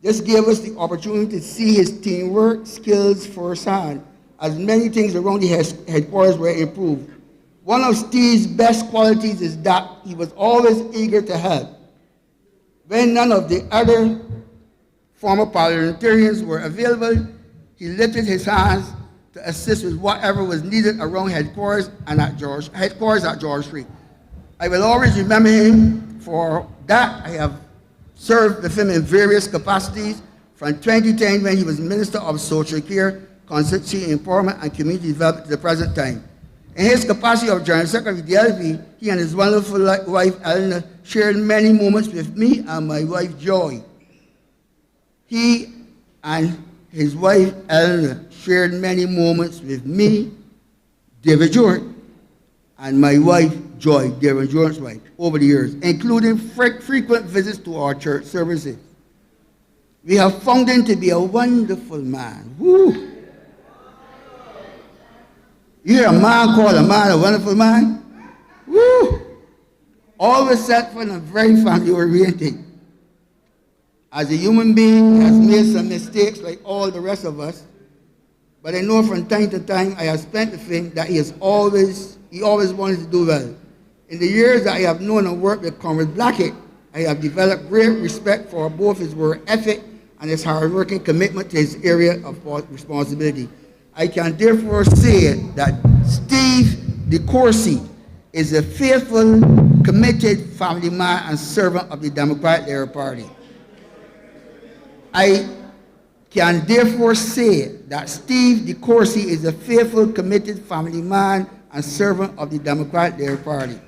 F: This gave us the opportunity to see his teamwork skills firsthand, as many things around the headquarters were improved. One of Steve's best qualities is that he was always eager to help. When none of the other former parliamentarians were available, he lifted his hands to assist with whatever was needed around headquarters at George Street. I will always remember him for that. I have served with him in various capacities from 2010, when he was Minister of Social Care, Constituency Empowerment, and Community Development, to the present time. In his capacity of General Secretary of the DLP, he and his wonderful wife, Eleanor, shared many moments with me and my wife, Joy. He and his wife, Eleanor, shared many moments with me, David Jordan, and my wife, Joy, David Jordan's wife, over the years, including frequent visits to our church services. We have found him to be a wonderful man. Woo! You hear a man call a man a wonderful man? Woo! Always thoughtful and very family oriented. As a human being, he has made some mistakes like all the rest of us, but I know from time to time I have spent with him that he always wanted to do well. In the years that I have known and worked with Comrade Blackett, I have developed great respect for both his work ethic and his hard-working commitment to his area of responsibility. I can therefore say that Steve DeCourcy is a faithful, committed family man and servant of the Democratic Labour Party. I can therefore say that Steve DeCourcy is a faithful, committed family man and servant of the Democratic Labour Party.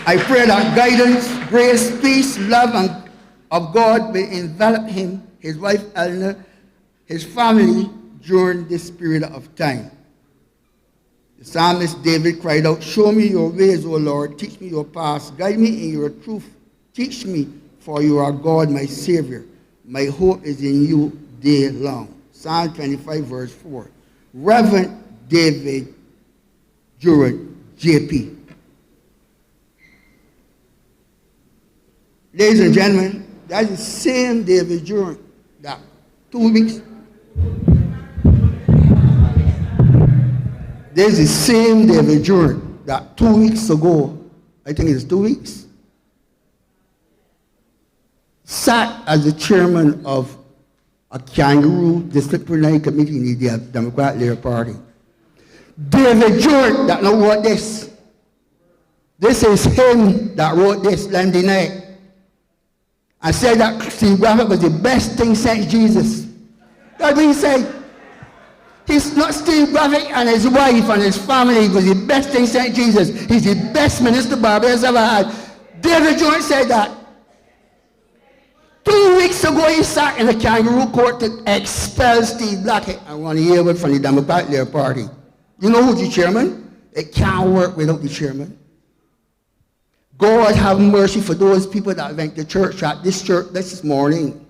F: I pray that guidance, grace, peace, love and of God will envelop him, his wife Eleanor, his family during this period of time. The psalmist David cried out, "Show me your ways, O Lord, teach me your paths, guide me in your truth, teach me, for you are God, my Savior. My hope is in you day long." Psalm 25, verse 4. Reverend David Durant, JP. Ladies and gentlemen, that's the same David Durant that 2 weeks. There's the same David Durant that 2 weeks ago, I think it's 2 weeks, sat as the chairman of a kangaroo disciplinary committee in the Democratic Labour Party. David Durant that now wrote this. This is him that wrote this, let him deny it. And said that Steve Graphic was the best thing since Jesus. That's what he said. He's not Steve Graphic and his wife and his family was the best thing since Jesus. He's the best minister Barbados ever had. David Jones said that. 2 weeks ago he sat in the kangaroo court to expel Steve Blackett and Ronnie Yearwood from the Democratic Labour Party. You know who's the chairman? It can't work without the chairman. God have mercy for those people that went to church at this church this morning.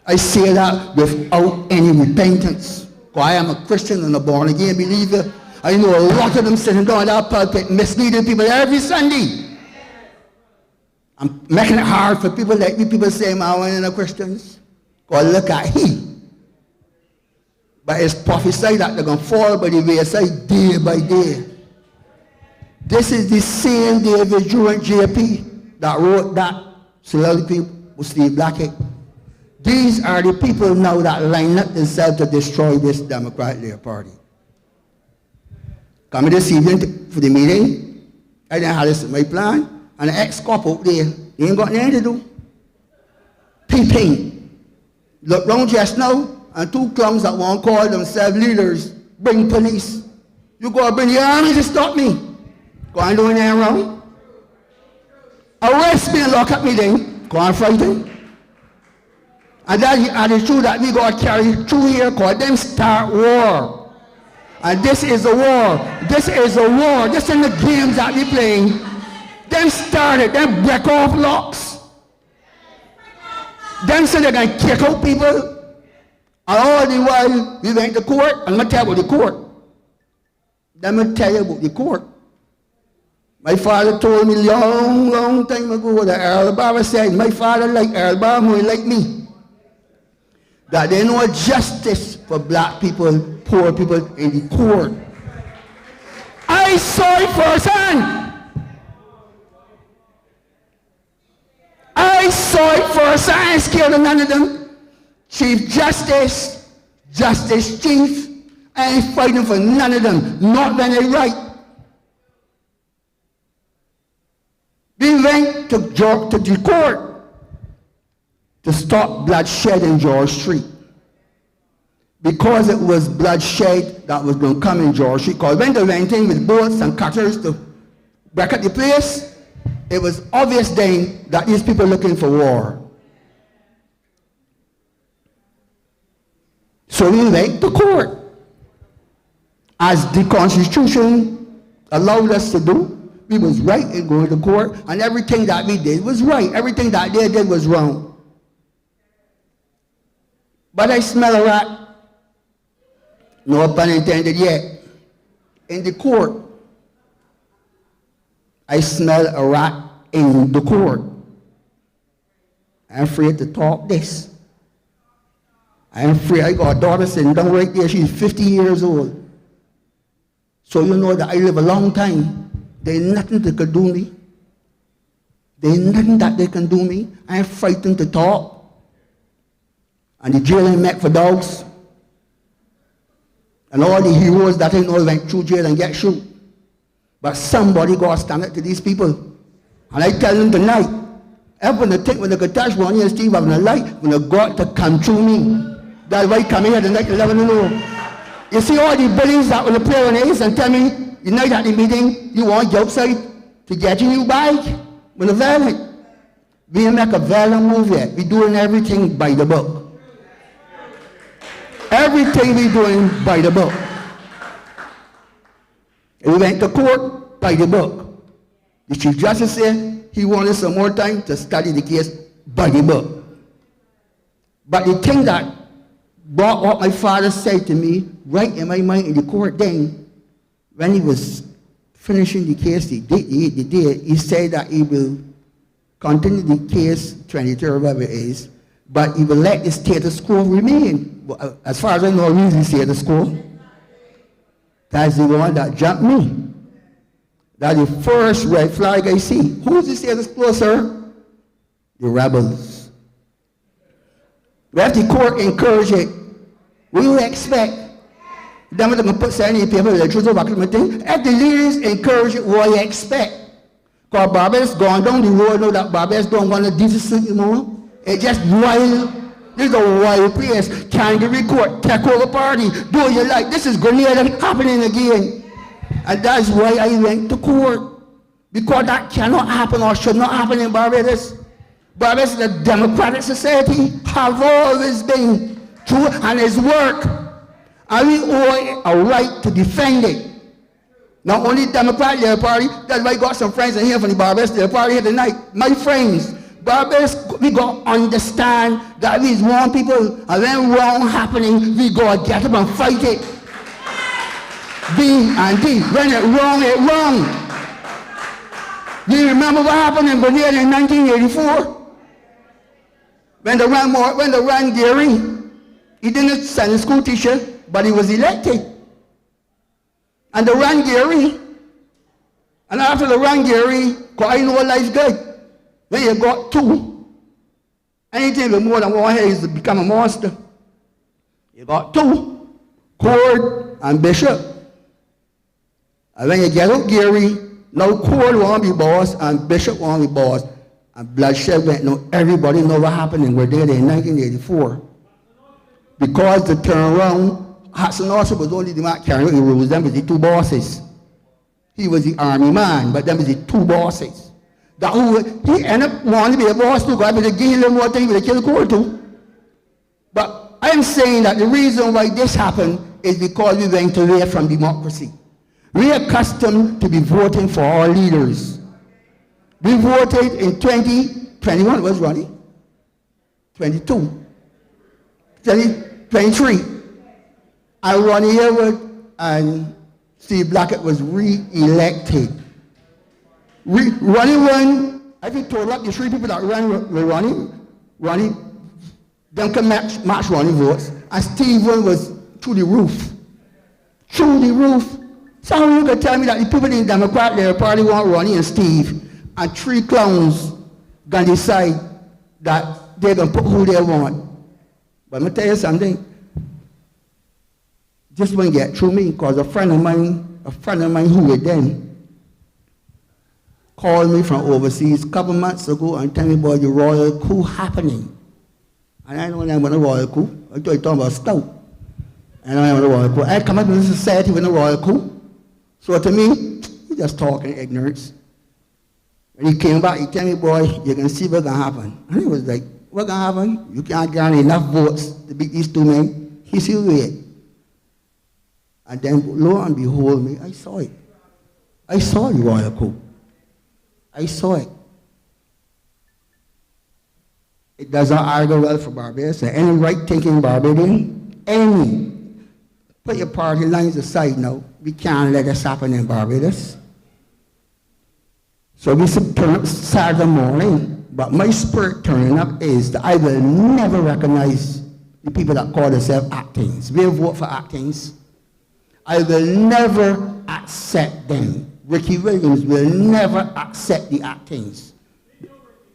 F: I say that without any repentance. Because I am a Christian and a born-again believer. I know a lot of them sitting down in that pulpit misleading people every Sunday. I'm making it hard for people like me. People say, "Man, we're not Christians." Because look at him. But it's prophesied that they're going to fall by the wayside day by day. This is the same David Durant, JP, that wrote that soliloquy with Steve Blackett. These are the people now that line up themselves to destroy this Democratic Labour Party. Coming this evening for the meeting, I didn't have this in my plan, and the ex-cop out there, he ain't got nothing to do. Peeping. Look round just now, and two clowns that won't call themselves leaders bring police. You go bring the army to stop me. Go on doing that wrong. Arrest me and lock up me then. Go on fighting. And that is true that we got to carry through here because them start war. And this is a war. This is a war. This is the games that we playing. Them started, them break off locks. Them said they're going to kick out people. And all the while we went to court, and I'm going to tell you about the court. Let me tell you about the court. My father told me long time ago that Earl Barber said, my father like Earl Barber, he like me. That there no justice for black people, poor people in the court. I saw it firsthand. I saw it firsthand. I ain't scared of none of them. Chief Justice, Justice Chief, I ain't fighting for none of them. Not when they right. We went to the court to stop bloodshed in George Street. Because it was bloodshed that was going to come in George Street. Because when they went in with boats and cutters to break up the place, it was obvious then that these people are looking for war. So we went to court. As the Constitution allowed us to do, we was right in going to court, and everything that we did was right. Everything that they did was wrong. But I smell a rat. No pun intended yet. In the court. I smell a rat in the court. I'm afraid to talk this. I'm afraid. I got a daughter sitting down right there. She's 50 years old. So you know that I live a long time. There ain't nothing that can do me. There ain't nothing that they can do me. I'm frightened to talk. And the jail ain't meant for dogs. And all the heroes that ain't all went through jail and get shot. But somebody got to stand up to these people. And I tell them tonight, Everyone to think when they could touch Ronnie and Steve having a light, when they got to come through me. That's why coming here tonight 11 and 0. You see all the bullies that will play on ace and tell me, the night at the meeting, you want to outside to get you new bike with a violent. We make a violent move yet. We're doing everything by the book. Everything we're doing by the book. And we went to court by the book. The Chief Justice said he wanted some more time to study the case by the book. But the thing that brought what my father said to me right in my mind in the court then, when he was finishing the case, he said that he will continue the case 23rd, whatever it is, but he will let the status quo remain. As far as I know, he's the status quo. That's the one that jumped me. That's the first red flag I see. Who's the status quo, sir? The rebels. If the court encourage it, we will expect them to put any paper with the truth of acclimating. If the leaders encourage it, what you expect? Because Barbados gone down the road, know that Barbados don't want to decency anymore. It's just wild. This is a wild place. Kangaroo court, take over party, do what you like. This is Grenada happening again. And that's why I went to court. Because that cannot happen or should not happen in Barbados. Barbados is a democratic society, have always been true, and its work. And we owe a right to defend it. Not only Democrat Labour Party, that's why I got some friends in here from the Barbados Labour Party here tonight. My friends, Barbados, we got to understand that we one people, and when wrong happening, we got to get up and fight it. B and D, when it wrong. Do you remember what happened in Grenada in 1984? When they ran Gary, he didn't send a school teacher, but he was elected. And they ran Gary. And after they ran Gary, because I know life's good. When you got two, anything with more than one head is to become a monster. You got two, Cord and Bishop. And when you get out Gary, now Cord want to be boss and Bishop want to be boss. And bloodshed went. Now everybody know what happened in Grenada in 1984. Because the turnaround, Hudson also was only the man carrying the rules. Them was the two bosses. He was the army man, but them was the two bosses. He ended up wanting to be a boss too, because I would give him more things, he would kill Cord too. But I am saying that the reason why this happened is because we went away from democracy. We are accustomed to be voting for our leaders. We voted in 2021, was Ronnie? 22. 23. And Ronnie Hayward and Steve Blackett was re-elected. Ronnie won. I think total up the three people that ran with Ronnie, them can match Ronnie votes. And Steve won was through the roof. Through the roof. So you can tell me that the people in the Democrat Labour Party want Ronnie and Steve, and three clowns can decide that they can put who they want. But let me tell you something. This one get through me because a friend of mine who was then called me from overseas a couple months ago and told me about the royal coup happening. And I don't know about the royal coup. I thought you talking about stout. I don't know about the royal coup. I come up in this society with a royal coup. So to me, he just talking ignorance. When he came back, he told me, boy, you can see what's going to happen. And he was like, what's going to happen? You can't guarantee enough votes to beat these two men. He said, wait. And then, lo and behold, I saw it. I saw the royal coup. I saw it. It does not argue well for Barbados. Any right-thinking Barbadian, any. Put your party lines aside now. We can't let this happen in Barbados. So we turn up Saturday morning, but my spirit turning up is that I will never recognize the people that call themselves Actings. We vote for Actings. I will never accept them. Ricky Williams will never accept the Actings.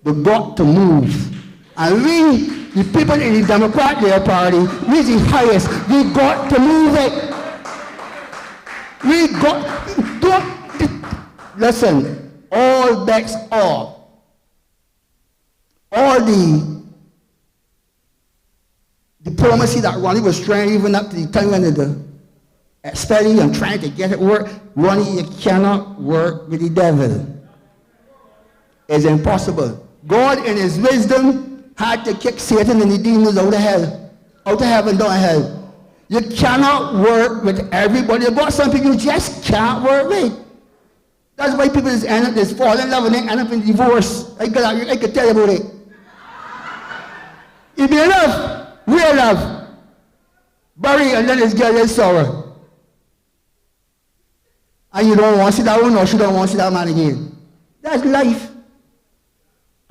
F: They've got to move. And we, the people in the Democrat Labour Party, we the highest, we got to move it. Listen, all bets off. all the diplomacy that Ronnie was trying, even up to the time when the expelling and trying to get it work, Ronnie, you cannot work with the devil. It's impossible. God, in his wisdom, had to kick Satan and the demons out of hell, out of heaven, down hell. You cannot work with everybody. But some people you just can't work with. That's why people just end up, just fall in love and then end up in divorce. I could tell you about it. It be love, real love. Bury and then this girl is sorrow. And you don't want to see that one or she don't want to see that man again. That's life.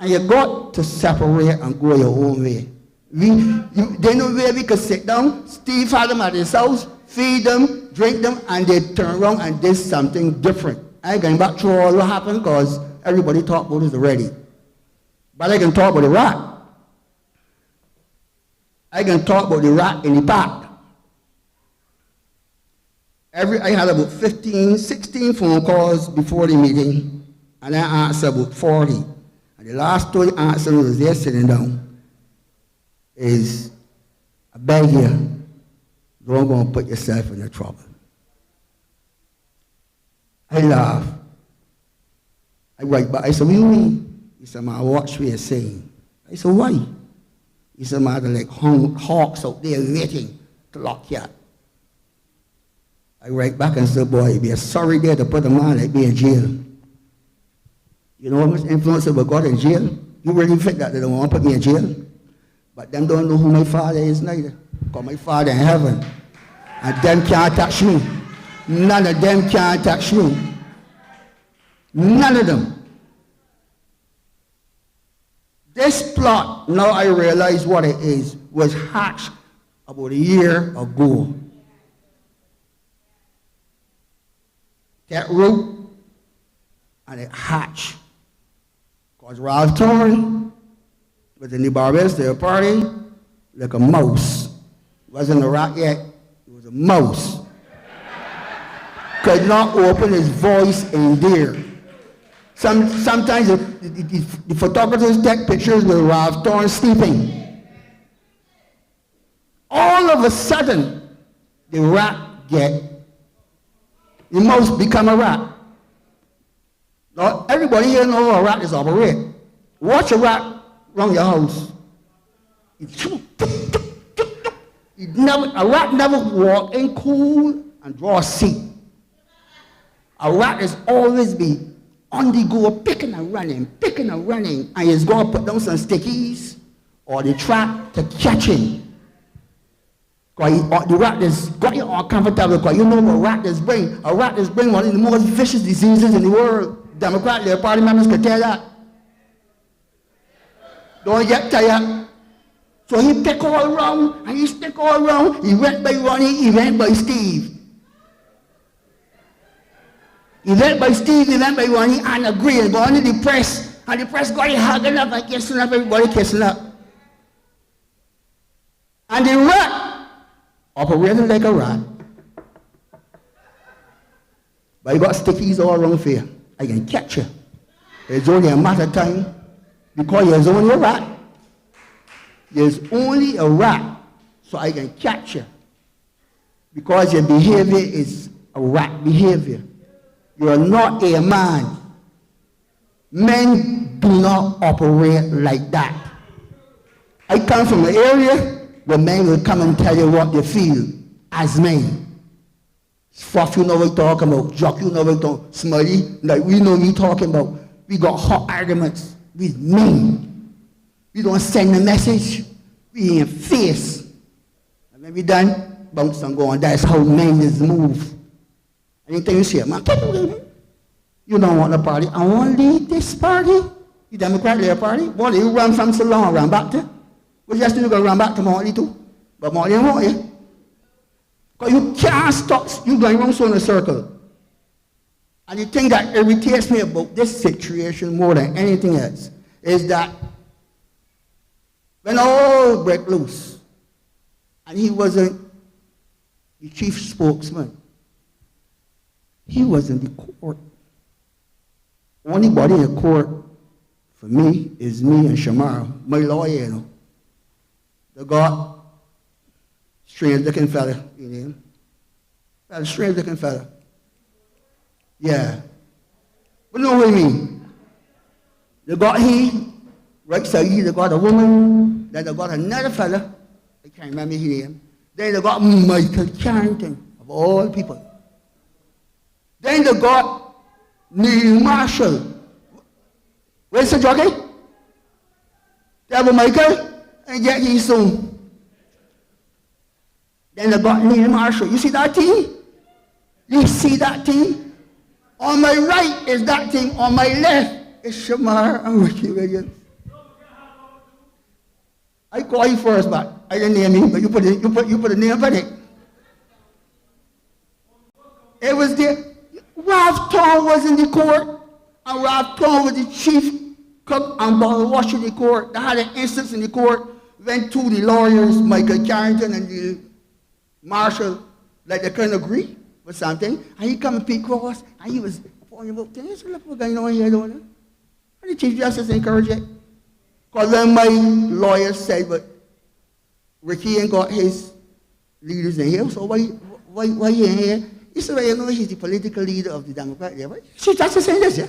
F: And you got to separate and go your own way. They know where we could sit down. Steve had them at his house, feed them, drink them, and they turn around and did something different. I ain't going back to all what happened because everybody talked about it already. But I can talk about the rat. I can talk about the rat in the park. I had about 15, 16 phone calls before the meeting, and I answered about 40. And the last 2 answers was there sitting down. Is, I beg you, don't go and put yourself in trouble. I laugh. I write back. I said, what do you mean? He said, man, watch what you're saying. I said, why? He said, man, they're like hawks out there waiting to lock you up. I write back and said, boy, you'd be a sorry day to put a man like me in jail. You know how much influence I got in jail? You really think that they don't want to put me in jail? But them don't know who my father is neither. Because my father in heaven. And them can't touch me. None of them can't touch me. None of them. This plot, now I realize what it is, was hatched about a year ago. That root, and it hatched. Because Ralph Torrey was in the Barbados Day party like a mouse. Wasn't a rat yet, it was a mouse. Could not open his voice in there. Sometimes the photographers take pictures with Ralph Torrey sleeping. All of a sudden, the mouse become a rat. Now, everybody here knows how a rat is operated. Watch a rat around your house. A rat never walk in cool and draw a seat. A rat is always be on the go, picking and running, and he's going to put down some stickies or the trap to catch him. Because the rat has got you uncomfortable because you know what rat is bring. A rat is bring one of the most vicious diseases in the world. Democratic Party members can tell that. Don't get tired. So he pick all around, and he stick all around. He went by Ronnie, he went by Steve. He went by Steve, he went by Ronnie, and agreed, and going to the press. And the press got him hugging up and kissing up, everybody kissing up. And the rat operated like a rat. But he got stickies all around here. I can catch you. It's only a matter of time. Because you're only a rat. There's only a rat. So I can catch you. Because your behavior is a rat behavior. You are not a man. Men do not operate like that. I come from an area where men will come and tell you what they feel as men. Fluff, you know what we're talking about. Jock, you know what we're talking about. Smutty, like we know what we're talking about. We got hot arguments. We mean. We don't send a message. We in face. And when we done, bounce and go on. That's how men is move. Anything you say, man, you don't want a party. I want to lead this party. The Democratic Party. What you run from so long, run back to? Well, just going to run back to Morley too. But Morley won't you? Because you can't stop, you're going around so in a circle. And the thing that irritates me about this situation more than anything else is that when all break loose, and he wasn't the chief spokesman, he was in the court. Only body in the court for me is me and Shamar, my lawyer, you know. They got strange looking fella, you know. Well, strange looking fella. Yeah. But know what I mean? They got he, right side, they got a woman, then they got another fella, I can't remember his name. Then they got Michael Carrington, of all people. Then they got Neil Marshall. Where's the jockey? They have a Michael, and yet he's soon. Then they got Neil Marshall. You see that team? You see that team? On my right is that team. On my left is Shamar and Ricky Williams. I call you first, but I didn't name you, but you put a name on it. It was there. Ralph Tom was in the court, and Ralph Tom was the chief cook and bottle washer in the court. They had an instance in the court, went to the lawyers, Michael Carrington and the marshal, like they couldn't agree with something, and he come and pick cross, and he was pointing about things. Look what's going on here, don't you? And the Chief Justice encouraged it. Because when my lawyer said, but Ricky ain't got his leaders in here, so why he in here? He said, well, you know, he's the political leader of the Democrat. Yeah, right? Chief Justice saying this, yeah?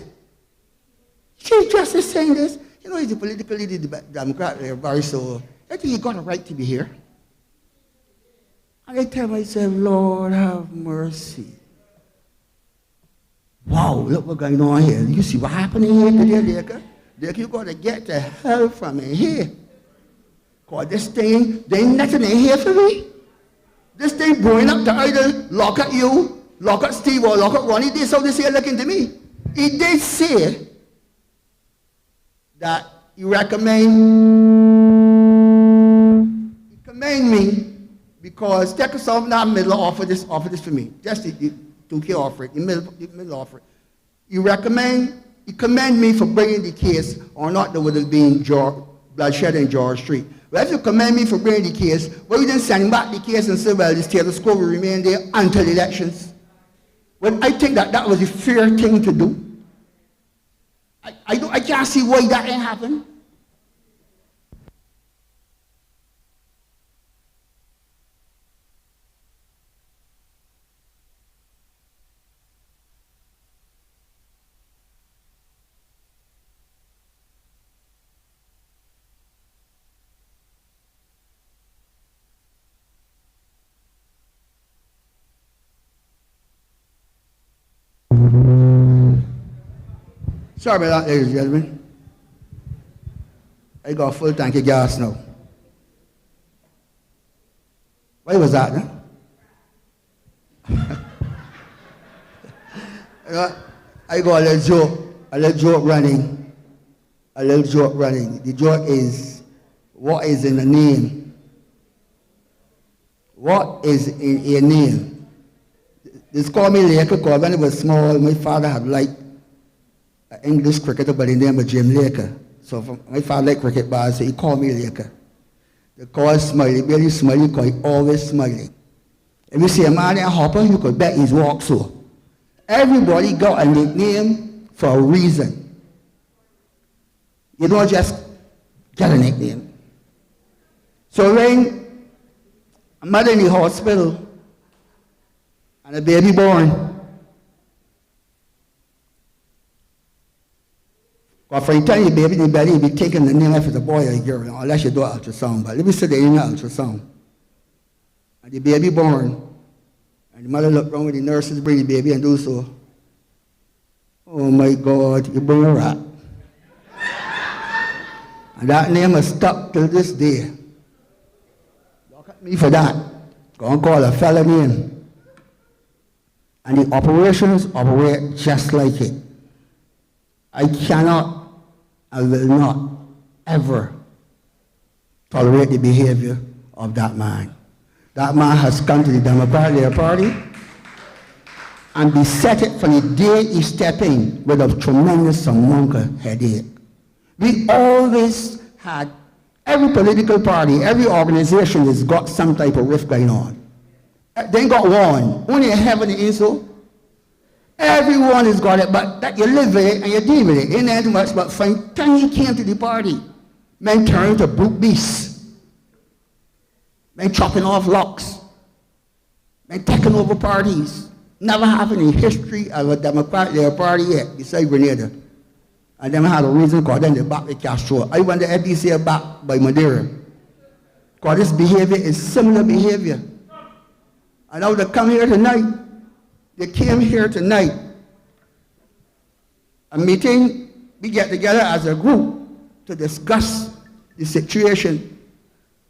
F: Chief Justice saying this. You know, he's the political leader of the Democrat. Yeah, so I think he got a right to be here. And I tell myself, Lord have mercy. Wow, look what's going on here. You see what happening here today, Decker? Decker, you got to get the hell from in here. Because this thing, there ain't nothing in here for me. This thing blowing up to either lock up you, lock up Steve, or lock up Ronnie. This is how this here looking to me. He did say that he commend me because take us off now middle offer this for me. Just the 2K offer it, the middle offer it. He commend me for bringing the case, or not there would have been bloodshed in George Street. Well, if you commend me for bringing the case, well, you didn't send back the case and say, well, the status quo will remain there until elections. Well, I think that was a fair thing to do. I can't see why that ain't happen. Sorry about that, ladies and gentlemen. I got a full tank of gas now. Why was that, huh? I got a little joke running. The joke is, what is in the name? What is in a name? This called me Laker, because when I was small, my father had liked an English cricketer by the name of Jim Laker. So my father liked cricket ball, so he called me Laker. They call him Smiley, Billy Smiley, because he always smiling. If you see a man in a hopper, you could bet he's walk so. Everybody got a nickname for a reason. You don't just get a nickname. So when a mother in the hospital and a baby born, well, for the time the baby in the belly, you'll be taking the name if it's a boy or a girl, unless you do an ultrasound. But let me say they ain't an ultrasound. And the baby born, and the mother look around with the nurses bring the baby and do so. Oh my God, you bring a rat. And that name has stuck till this day. Look at me for that. Go and call a fella name. And the operations operate just like it. I cannot, I will not ever tolerate the behavior of that man. That man has come to the Democratic Party and beset it from the day he stepped in with a tremendous amount of headache. We always had, every political party, every organization has got some type of rift going on. They ain't got one. Only in heaven and so. Everyone has got it, but that you live with it and you deal with it. Ain't nothing much, but from the time he came to the party, men turned to brute beasts. Men chopping off locks. Men taking over parties. Never happened in history of a Democratic Labour Party yet, besides Grenada. And then had a reason because then they back with Castro. I went to FDC back by Madeira. Because this behavior is similar behavior. And now they come here tonight. They came here tonight. A meeting, we get together as a group to discuss the situation.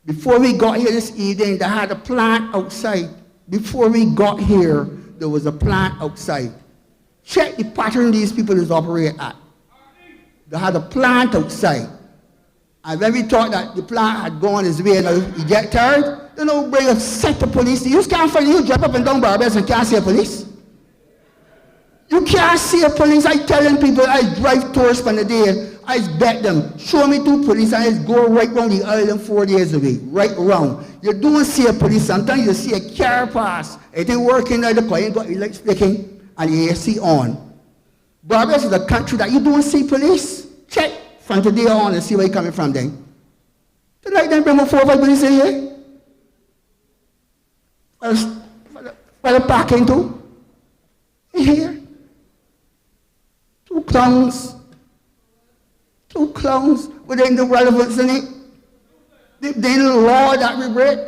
F: Before we got here this evening, they had a plant outside. Before we got here, there was a plant outside. Check the pattern these people is operating at. They had a plant outside. And when we thought that the plant had gone his way, now you get tired, they don't bring a set of police. You can't find you drive up and down Barbados and can't see a police. You can't see a police. I telling people, I drive tourists for the day. I bet them, show me 2 police and I go right around the island 4 days a week, right around. You don't see a police. Sometimes you see a car pass. It ain't working out the car. You got the lights flicking and the AC on. Barbados is a country that you don't see police. Check from today on and see where you're coming from then. Tonight then bring 4 or 5 police in here. For the parking too. In here. 2 clowns. 2 clowns within the relevance in it. They the law that we break.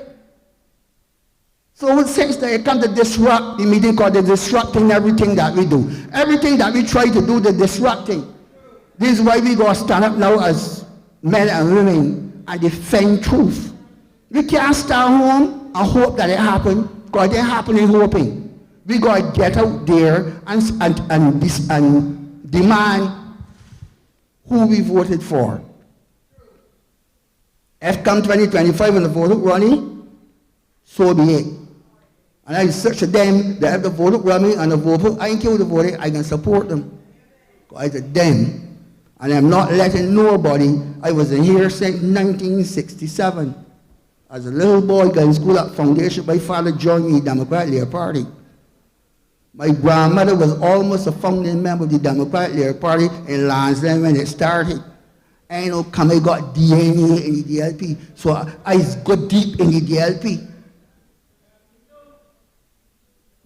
F: So since they come to disrupt the meeting, because they're disrupting everything that we do. Everything that we try to do, they're disrupting. This is why we got to stand up now as men and women and defend truth. We can't stand home and hope that it happens, because it ain't happening hoping. We got to get out there and demand who we voted for. If come 2025 when the vote running, so be it. And I search them that have the vote running and the vote, I ain't care who the vote, I can support them. Because it's them. And I'm not letting nobody. I was in here since 1967. As a little boy, got in school at Foundation, my father joined me in the Democratic Labour Party. My grandmother was almost a founding member of the Democratic Labour Party in Lansdowne when it started. I know come I got DNA in the DLP, so I got deep in the DLP.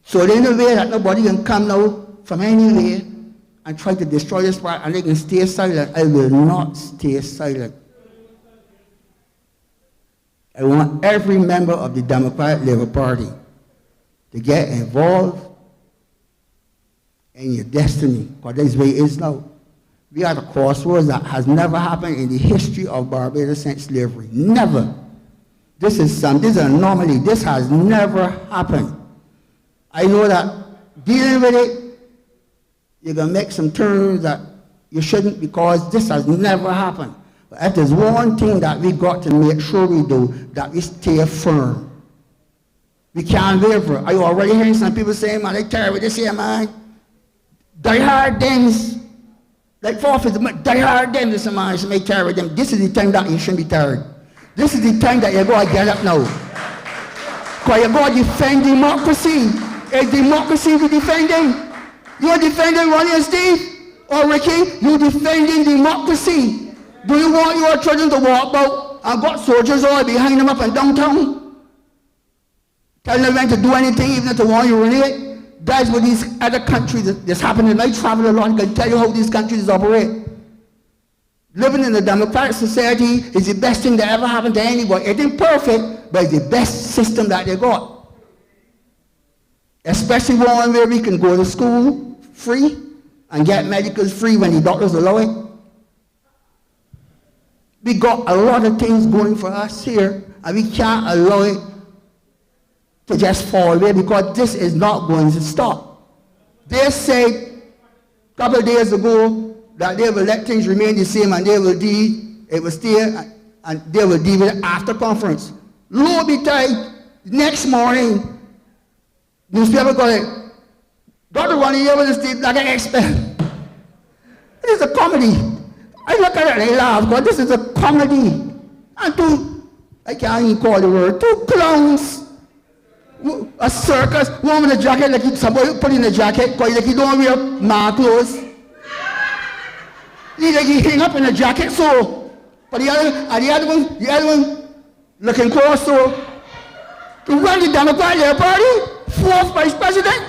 F: So there's no way that nobody can come now from anywhere and try to destroy this part and they can stay silent. I will not stay silent. I want every member of the Democratic Labour Party to get involved in your destiny, because that's where it is now. We are at a crossroads that has never happened in the history of Barbados since slavery. Never. This is an anomaly. This has never happened. I know that dealing with it, you're going to make some turns that you shouldn't, because this has never happened. But if there's one thing that we got to make sure we do, that we stay firm. We can't waver. Are you already hearing some people saying, man, they tired with this here, man? Die hard things. Like forfeit, die hard them, this man, you may tired with them. This is the time that you shouldn't be tired. This is the time that you got to get up now. Because you got to defend democracy. A democracy we're defending. You're defending Ronnie and Steve or Ricky. You're defending democracy. Do you want your children to walk out and got soldiers all behind them up in downtown? Telling them when to do anything, even if they want you to relate? That's what these other countries that's happening. I travel a lot and can tell you how these countries operate. Living in a democratic society is the best thing that ever happened to anybody. It ain't perfect, but it's the best system that they got. Especially one where we can go to school free and get medicals free when the doctors allow it. We got a lot of things going for us here, and we can't allow it to just fall away, because this is not going to stop. They said a couple of days ago that they will let things remain the same and they will stay and they will deal with it after conference. Lo betide, next morning, newspaper got it. Dr. Ronnie here will stay like an expert. It is a comedy. I look at it and I laugh, because this is a comedy. And I can't even call the word, 2 clowns a circus, one with a jacket, like somebody put in a jacket, because like he don't wear man clothes. He like he hang up in a jacket, so, but the other one looking close, so, to run the Democratic Party, fourth vice president.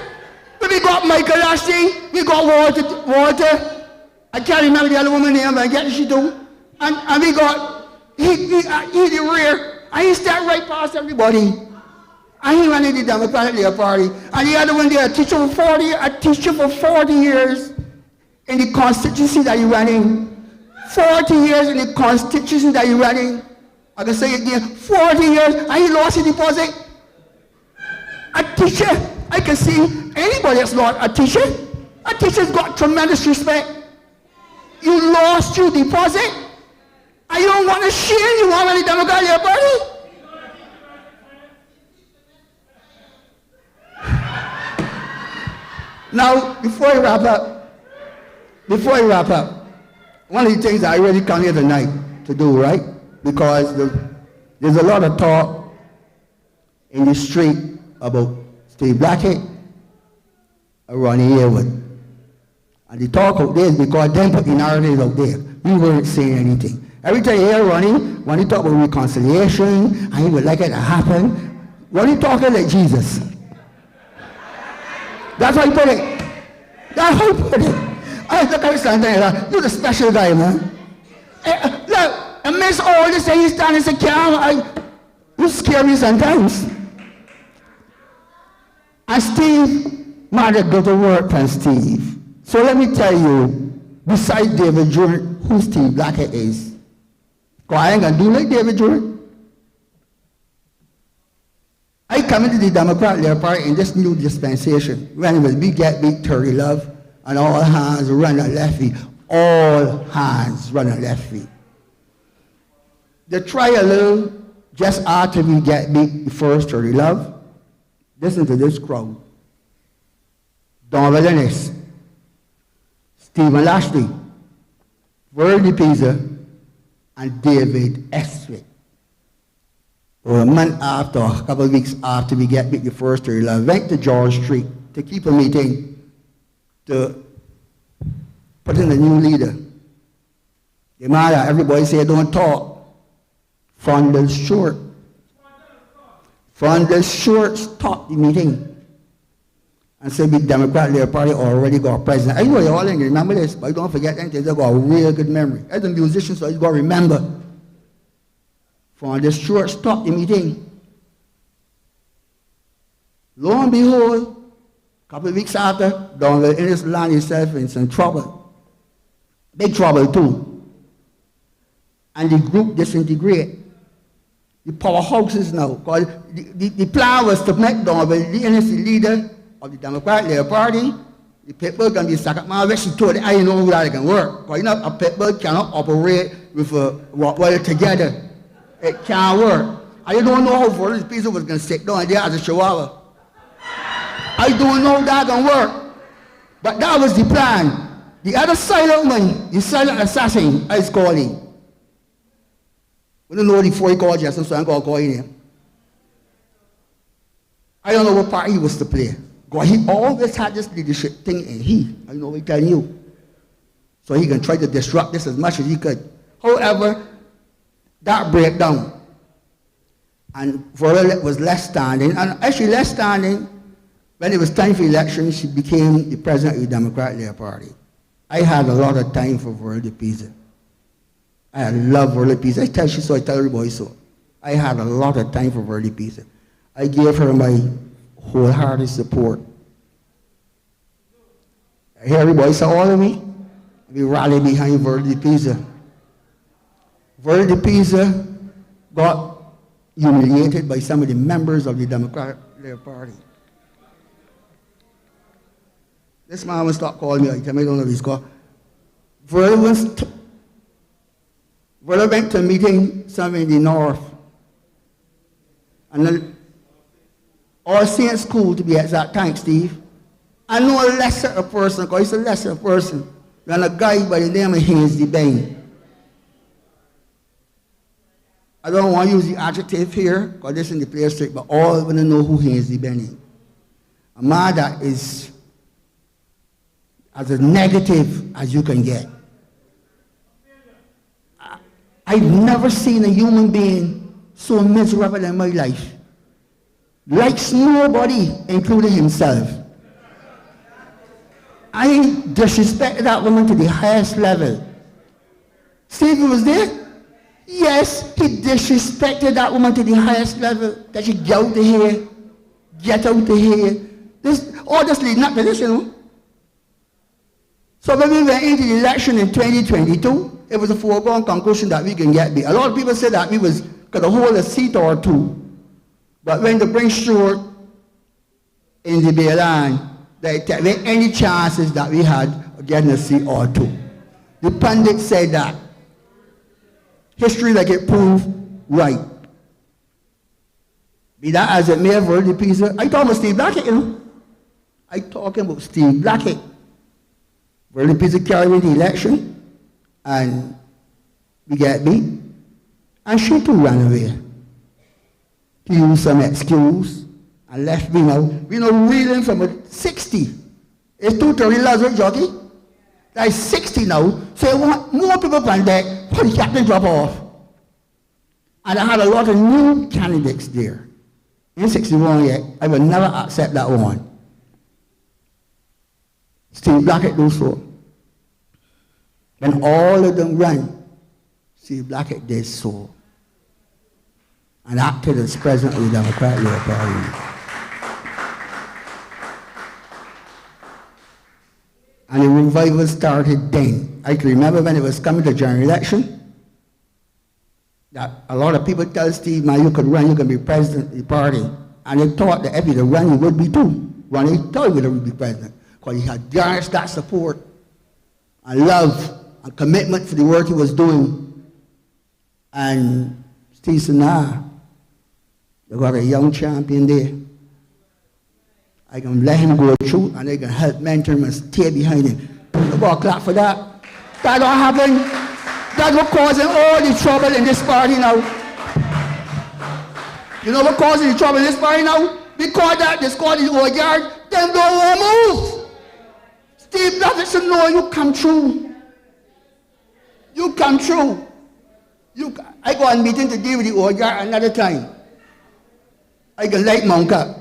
F: But we got Michael Ashley, we got Walter, I can't remember the other woman's name, but I get she too. And we got, he the rear, and he stepped right past everybody. And he ran in the Democratic Party. And the other one there, a teacher for 40 years in the constituency that he ran in. 40 years in the constituency that he ran in. I can say it again, 40 years, and he lost his deposit. A teacher, I can see anybody that's not a teacher. A teacher's got tremendous respect. You lost your deposit, and you don't want to share, you want to the Democratic Party? Now, before I wrap up, one of the things I really come here tonight to do, right? Because there's a lot of talk in the street about Steve Blackett and Ronnie Yearwood. And the talk out there is because them put the narrative out there. We weren't saying anything. Every time you hear Ronnie, when he talk about reconciliation, and he would like it to happen, when he talking like Jesus. That's how he put it. That's how he put it. I look at something, you're the special guy, man. Look, amidst all this, he's standing so calm. You scare me sometimes. And Steve, mother go to work for Steve. So let me tell you, besides David Jordan, who Steve Blackett is. Because I ain't gonna do like David Jordan. I come into the Democratic Party in this new dispensation when it was big get big 30 love and all hands run a left feet. All hands run a left feet. They try a little just after we get big the first 30 love. Listen to this crowd. Don Vallenis, Stephen Lashley, Verdi Pisa, and David Estwick. Or a month after, a couple of weeks after we get big the first 30 love, went to George Street to keep a meeting to put in a new leader. The matter, everybody say don't talk. Frondel Short. Frondel Short stopped the meeting and said the Democratic Party already got a president. I know you all ain't remember this, but don't forget anything. They got a real good memory. As a musician, so you got to remember. Frondel Short stopped the meeting. Lo and behold, a couple of weeks after, Donald Ennis landed himself in some trouble. Big trouble too. And the group disintegrated. The powerhouses now. Because the plan was to make Donald Ennis the leader of the Democratic Party. The people can be second man, which she told I didn't know who that can work. Because you know, a people cannot operate with well together. It can't work. I don't know how for this piece was going to sit down there as a chihuahua. I don't know that can work. But that was the plan. The other silent man, the silent assassin, I was calling. We don't know before he called Justin, so I'm going to call him. I don't know what part he was to play. Because he always had this leadership thing in I know he telling you. So he can try to disrupt this as much as he could. However, that break down. And Verla was left standing. And actually left standing, when it was time for election, she became the president of the Democratic Party. I had a lot of time for Verla Pisa. I love Verla Pisa. I tell everybody so. I had a lot of time for Verla Pisa. I gave her my wholehearted support. I hear everybody say all of me. We rallied behind Verla Pisa. Verla Pisa got humiliated by some of the members of the Democratic Party. This man will stop calling me. I don't know if he's called. Verla went to a meeting somewhere in the north. And then All Saints School to be exact. Thanks, Steve. I know a lesser person, because he's a lesser person than a guy by the name of Hayes Bain. I don't want to use the adjective here, because this is the place straight, but all want to know who Hazy Benny. A man that is as negative as you can get. I've never seen a human being so miserable in my life. Likes nobody, including himself. I disrespected that woman to the highest level. Stevie was there? Yes, he disrespected that woman to the highest level. That she get out of here, get out of here. All this leading up to this, you know. So when we went into the election in 2022, it was a foregone conclusion that we can get beat. A lot of people said that we could hold a seat or two. But when they bring Stewart in the Bayline, they take away any chances that we had of getting a seat or two. The pundits said that. History like it proved right. Be that as it may have heard the piece of, I talking about Steve Blackett, you know. I talking about Steve Blackett. Where the piece of carried in the election, and we get beat, and she too ran away. He used some excuse and left me now. We know reeling from a 60. It's 230 Lazarus jockey. That's 60 now. So you want more people on deck for the captain drop off. And I had a lot of new candidates there. In 61 yet, I will never accept that one. Steve Blackett do so. When all of them ran, Steve Blackett did so. And acted as president of the Democratic Party. And the revival started then. I can remember when it was coming to general election, that a lot of people tell Steve, man, you could run, you can be president of the party. And they thought that if you could run, you would be too. When they thought you would be president. Because he had garnished that support and love and commitment for the work he was doing. And Steve said, nah, you got a young champion there. I can let him go through and I can help mentor him and stay behind him. You got to clap for that. That don't happen. That's what causing all the trouble in this party now. You know what causing the trouble in this party now? Because that they call the old guard, them don't want to move. Steve Blackett said, no, you come through. You come through. I go on meeting to deal with the old guard another time. I can light Mount up.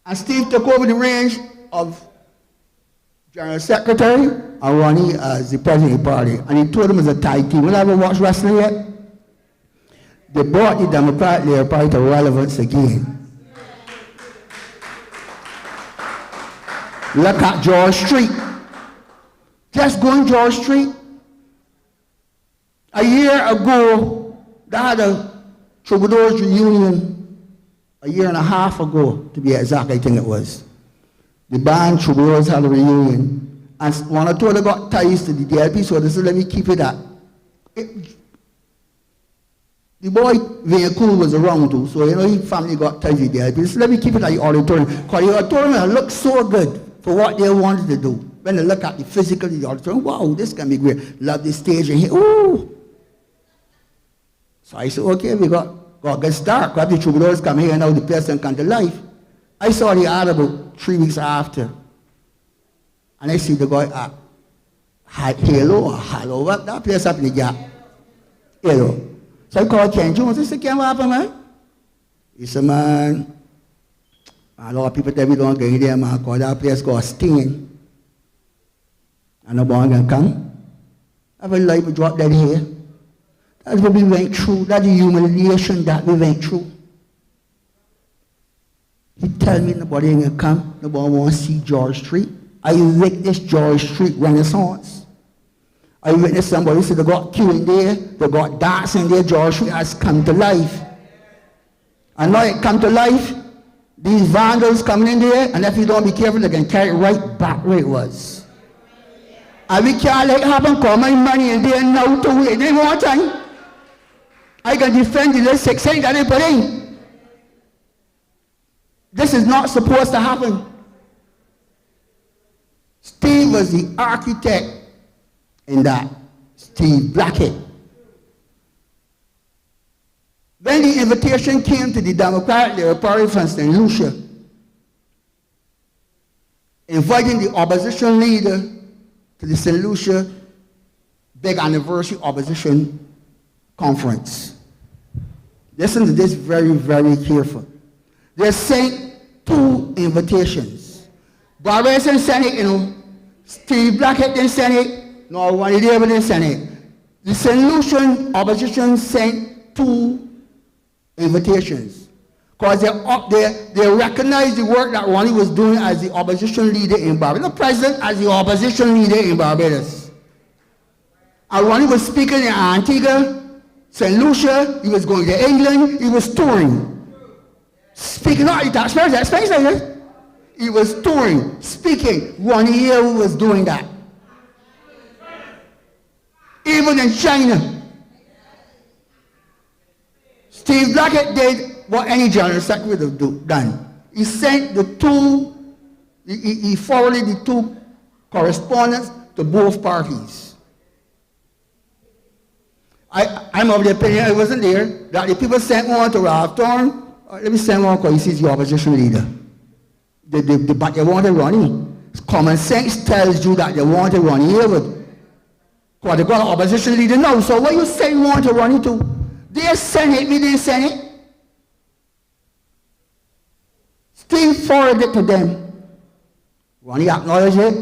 F: And Steve took over the reins of General Secretary and Ronnie as the president of the party. And he told him as a tag team. When I ever watched wrestling yet? They brought the Democratic Labour Party to relevance again. Look at George Street. Just going George Street. A year ago, they had a Troubadours reunion. A year and a half ago, to be exact, I think it was. The band Troubadours had a reunion. And one or two of them got ties to the DLP, so they said, let me keep it up. The boy vehicle was around too, so his family got ties to the DLP. They said, let me keep it at the auditorium. Because the auditorium looked so good for what they wanted to do. When they look at the physical of the auditorium, wow, this can be great. Love the stage and here, ooh. So I said, okay, we got good start. Because the Troubadours come here and now the place can come to life. I saw the ad about 3 weeks after. And I see the guy at Halo or Halo, that place up in the gap. Halo. So I called Ken Jones. I said, Ken, what happened, man? He said, man, a lot of people tell me don't get in there, man, because that place got stinging. And nobody can come. I have life drop dead here. That's what we went through. That's the humiliation that we went through. He tell me nobody ain't gonna come. Nobody want to see George Street. I witnessed George Street Renaissance. I witnessed somebody said they got queuing there, they got dancing there. George Street has come to life. And now it come to life, these vandals coming in there, and if you don't be careful, they can carry it right back where it was. And we can't let it happen, call my money in there now to wait. They want time. I can defend the little 6 cents that they put in. This is not supposed to happen. Steve was the architect in that. Steve Blackett. the invitation came to the Democratic Labour Party from St. Lucia, inviting the opposition leader to the St. Lucia Big Anniversary Opposition Conference. Listen to this very, very careful. They sent 2 invitations. Barbados in Senate, Steve Blackett didn't send it, nor Ronnie David didn't send it. The St. Lucian opposition sent 2 invitations because they recognized the work that Ronnie was doing as the opposition leader in Barbados, the president as the opposition leader in Barbados. And Ronnie was speaking in Antigua, St. Lucia, he was going to England, he was touring. Speaking out the taxpayers' expenses. He was touring, speaking. Ronnie here was doing that. Even in China. Steve Blackett did what any general secretary would have done. He sent the 2, he forwarded the 2 correspondence to both parties. I'm of the opinion, I wasn't there, that the people sent one to Ralph Thorne. Let me send one because he's the opposition leader. But they wanted Ronnie. Common sense tells you that they wanted Ronnie Haywood. Because they got an opposition leader now. So what you say you want to Ronnie to? They sent it, we didn't send it. Steve forwarded it to them. Ronnie acknowledged it.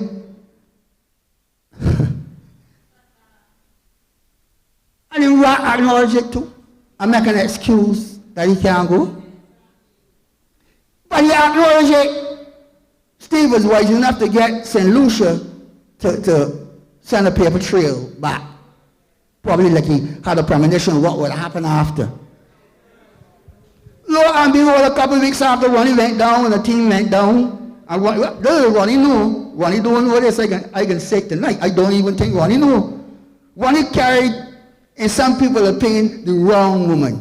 F: And he acknowledged it too. I make an excuse that he can't go. But he acknowledged it. Steve was wise enough to get St. Lucia to send a paper trail back. Probably like he had a premonition of what would happen after. Lo and behold, a couple of weeks after Ronnie went down and the team went down, and Ronnie knew. Ronnie don't know this, I can say tonight. I don't even think Ronnie knew. Ronnie carried, in some people's opinion, the wrong woman.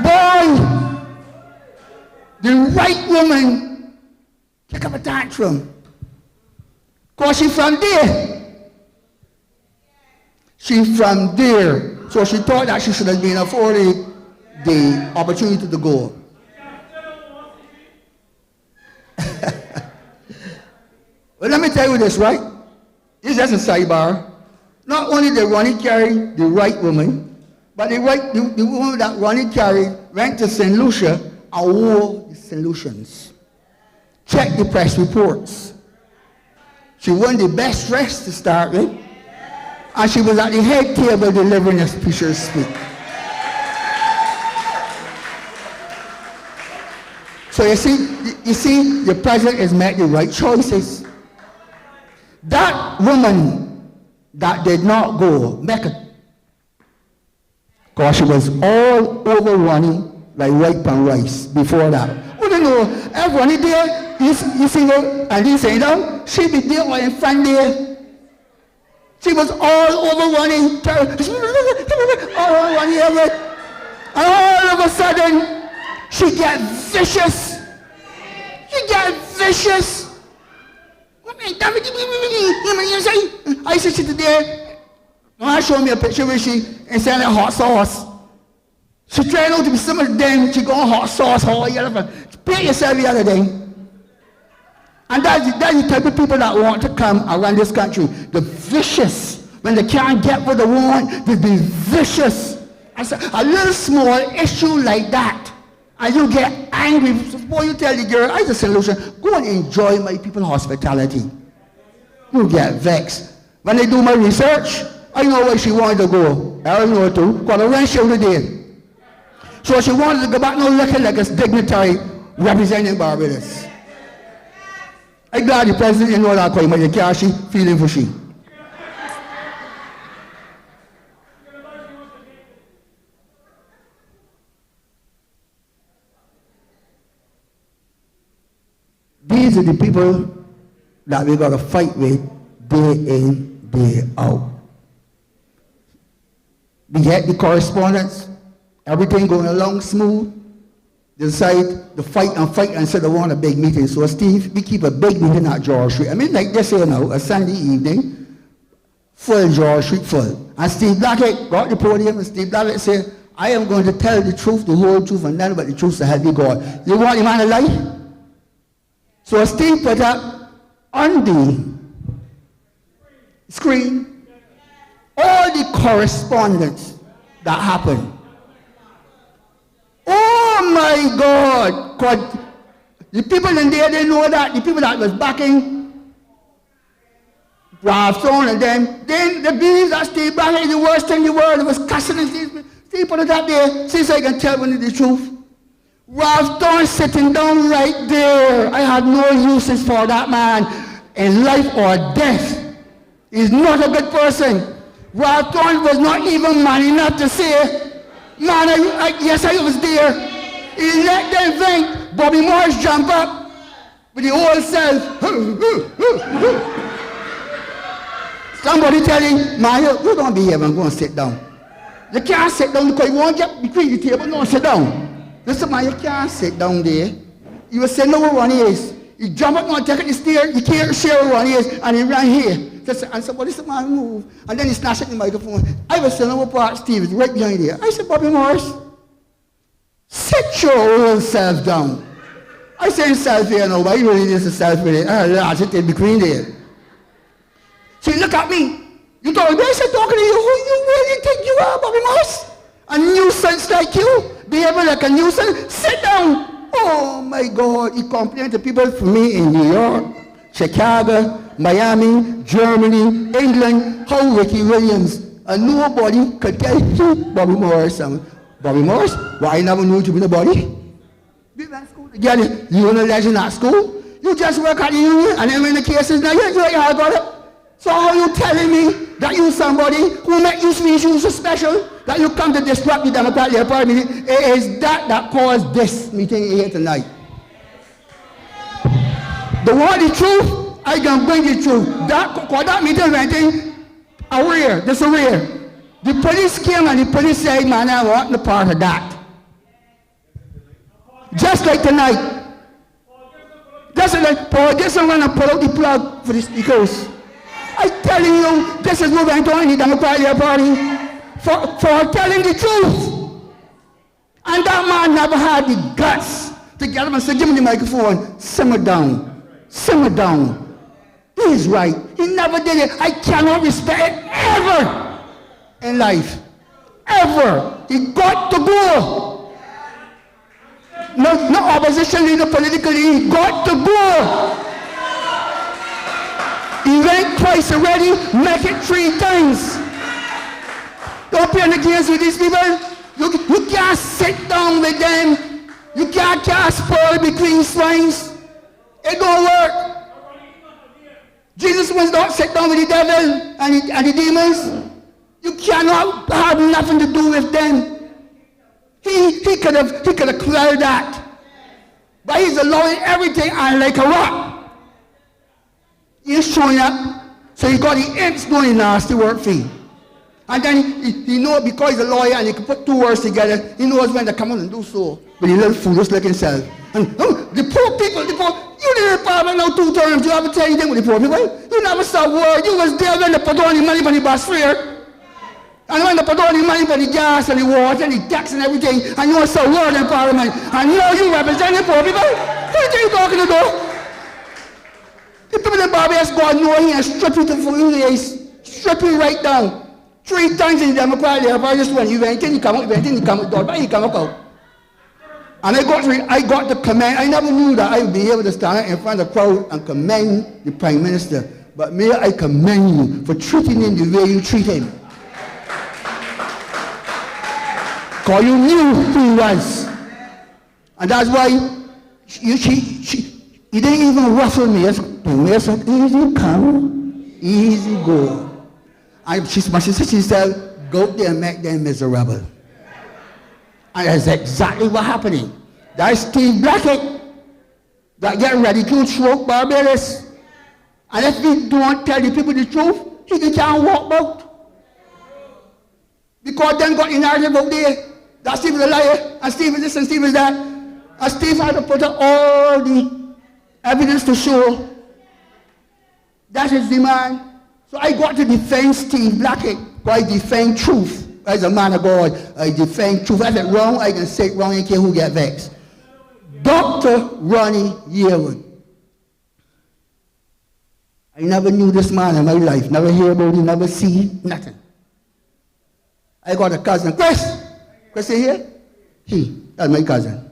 F: Boy, the right woman took up a tantrum. Because she's from there. She's from there. So she thought that she should have been afforded the opportunity to go. Well, let me tell you this, right? This is just a sidebar. Not only did Ronnie carry the right woman, but the woman that Ronnie carried went to St. Lucia and wore the St. Lucians. Check the press reports. She won the best dress to start with, and she was at the head table delivering a speaker's speech. So you see, the president has made the right choices. That woman that did not go, Mecca, because she was all over Ronnie like ripe and rice before that. We don't know, if Ronnie there, you see her, and he say down, she be there or in front there. She was all over Ronnie, all over Ronnie, and all of a sudden, she get vicious. She get vicious. I said she there. I showed me a picture where she instead of hot sauce. She trying out to be so much damn, she going hot sauce, all yellow. Play yourself the other day. And that's the type of people that want to come around this country. The vicious. When they can't get what they want, they be vicious. I said, a little small issue like that, and you get angry. Boy, you tell the girl, I have a solution. Go and enjoy my people's hospitality. You get vexed. When they do my research, I know where she wanted to go. I don't know too, because I went she already did. So she wanted to go back now looking like a dignitary representing Barbados. I'm glad the president didn't know that quite much. You can't she feeling for she. These are the people that we got to fight with day in, day out. We get the correspondence, everything going along smooth. They decide to fight and say they want a big meeting. So Steve, we keep a big meeting at George Street. I mean, like this here now, a Sunday evening, full George Street full. And Steve Blackett got the podium, and Steve Blackett said, I am going to tell the truth, the whole truth, and nothing but the truth to help you God. You want the man to lie? So Steve put up on the screen all the correspondence that happened. Oh my God! God, the people in there, they know that. The people that was backing Ralph Stone and them, they believe that Steve Blackett is the worst thing in the world. It was cussing and Steve put it up there, since I can tell when it's the truth. Ralph Stone sitting down right there. I had no uses for that man in life or death. He's not a good person. Ralph Stone was not even man enough to say, man, yes, I was there. He let them think. Bobby Morris jump up with the old self. Somebody tell him, man, you don't behave and go and sit down. You can't sit down because you won't get between the table. No, sit down. Listen, man, you can't sit down there. You will say, no, where one is. You jump up and take the stairs. You can't share where one is, and he ran here. And somebody said, man, move. And then he snatched at the microphone. I was saying, over part, Steve is right behind here. I said, Bobby Morris, sit your old self down. I say self here now, but you really need to self with it. I sit in between there. So you look at me. You told me, I said, talking to you, who you really think you are, Bobby Morris? A nuisance like you, behaving like a nuisance, sit down. Oh my God, he complained to people from me in New York, Chicago, Miami, Germany, England, how Ricky Williams, and nobody could tell you Bobby Morris. Bobby Morris, why I never knew you be nobody? We went to school together. You were a legend at school. You just work at the union, and then when the cases now, you got it. So how you telling me that you somebody who make you feel you so special, that you come to disrupt the Democratic Party meeting? It is that caused this meeting here tonight. The want the truth, I can bring the truth. That meeting went in arrear, disarray. The police came and the police said, man, I want the part of that. Just like tonight. Just like Paul Gibson going to pull out the plug for the speakers. I'm telling you, this is what went on in the Democratic Party for telling the truth. And that man never had the guts to get up and say, give me the microphone, simmer down, simmer down. He's right. He never did it. I cannot respect it ever in life. Ever. He got to go. No opposition leader politically, he got to go. He went twice already, make it 3 times. Don't play the games with these people. You can't sit down with them. You can't cast pearl between swines. It don't work. Jesus was not sit down with the devil and the demons. You cannot have nothing to do with them. He could have cleared that. But he's allowing everything and like a rock. He's showing up, so he got the imps doing nasty work for him. And then he knows, because he's a lawyer and he can put 2 words together, he knows when to come on and do so. But he little foolish like himself. And the poor people, you didn't parliament now 2 terms, you ever tell anything with the poor people? You never saw a word. You was there when they put on the money for the bus fare. And when they put on the money for the gas and the water and the tax and everything, and you saw a word in parliament. And now you represent the poor people? What are you talking about? The people in Barbados, God know he and strip you to full, strip you right down. 3 times in the Democratic Party, just when you went in, you come out, you went in, you come out, but you come out. And I got to commend, I never knew that I would be able to stand in front of the crowd and commend the Prime Minister. But may I commend you for treating him the way you treat him. Because you knew who he was. And that's why he didn't even ruffle me. He said, easy come, easy go. And she said, go there and make them miserable. And that's exactly what happening. That's Steve Blackett that get ridiculed throughout Barbados. And if we don't tell the people the truth, he can't walk out. Because then got the narrative out there that Steve is a liar, and Steve is this and Steve is that. And Steve had to put up all the evidence to show that is the man. So I got to defend Steve Blackett. I defend truth. As a man of God, I defend truth. If it's wrong, I can say it wrong and care who get vexed. Dr. Ronnie Yearwood. I never knew this man in my life. Never hear about him, never see him, nothing. I got a cousin. Chris! Chris, you here? That's my cousin.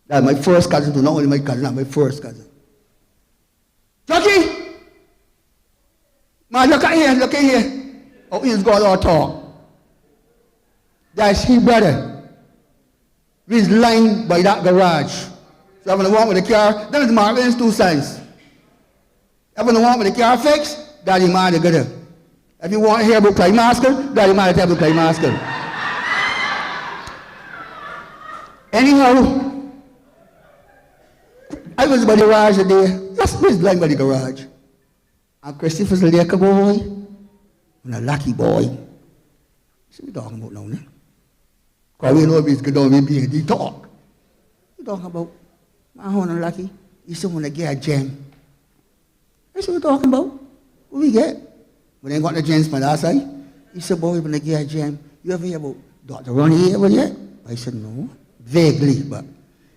F: That's my first cousin, too. Not only my cousin, that's my first cousin. Jockey! Man, look at here, look at here. Oh, he's got all talk. That's his brother. He's lying by that garage. So I'm going to walk with the car, then it's Marvin's 2 cents. If you want with the car fixed, Daddy man to get it. If you want to hear about Clay Masker, Daddy man to tell about Clay Masker. Anyhow, I was by the garage today. Just was lying by the garage. And Christopher's a little boy and a lucky boy. What are you talking about now? Because we know if he's good on me being the talk. What are you talking about? My honor lucky. You still want to get a gem. That's what we're talking about. What we get? We ain't got the gems from that side. He said, boy, when they get a gem, you ever hear about Dr. Ronnie Yearwood yet? I said, no. Vaguely, but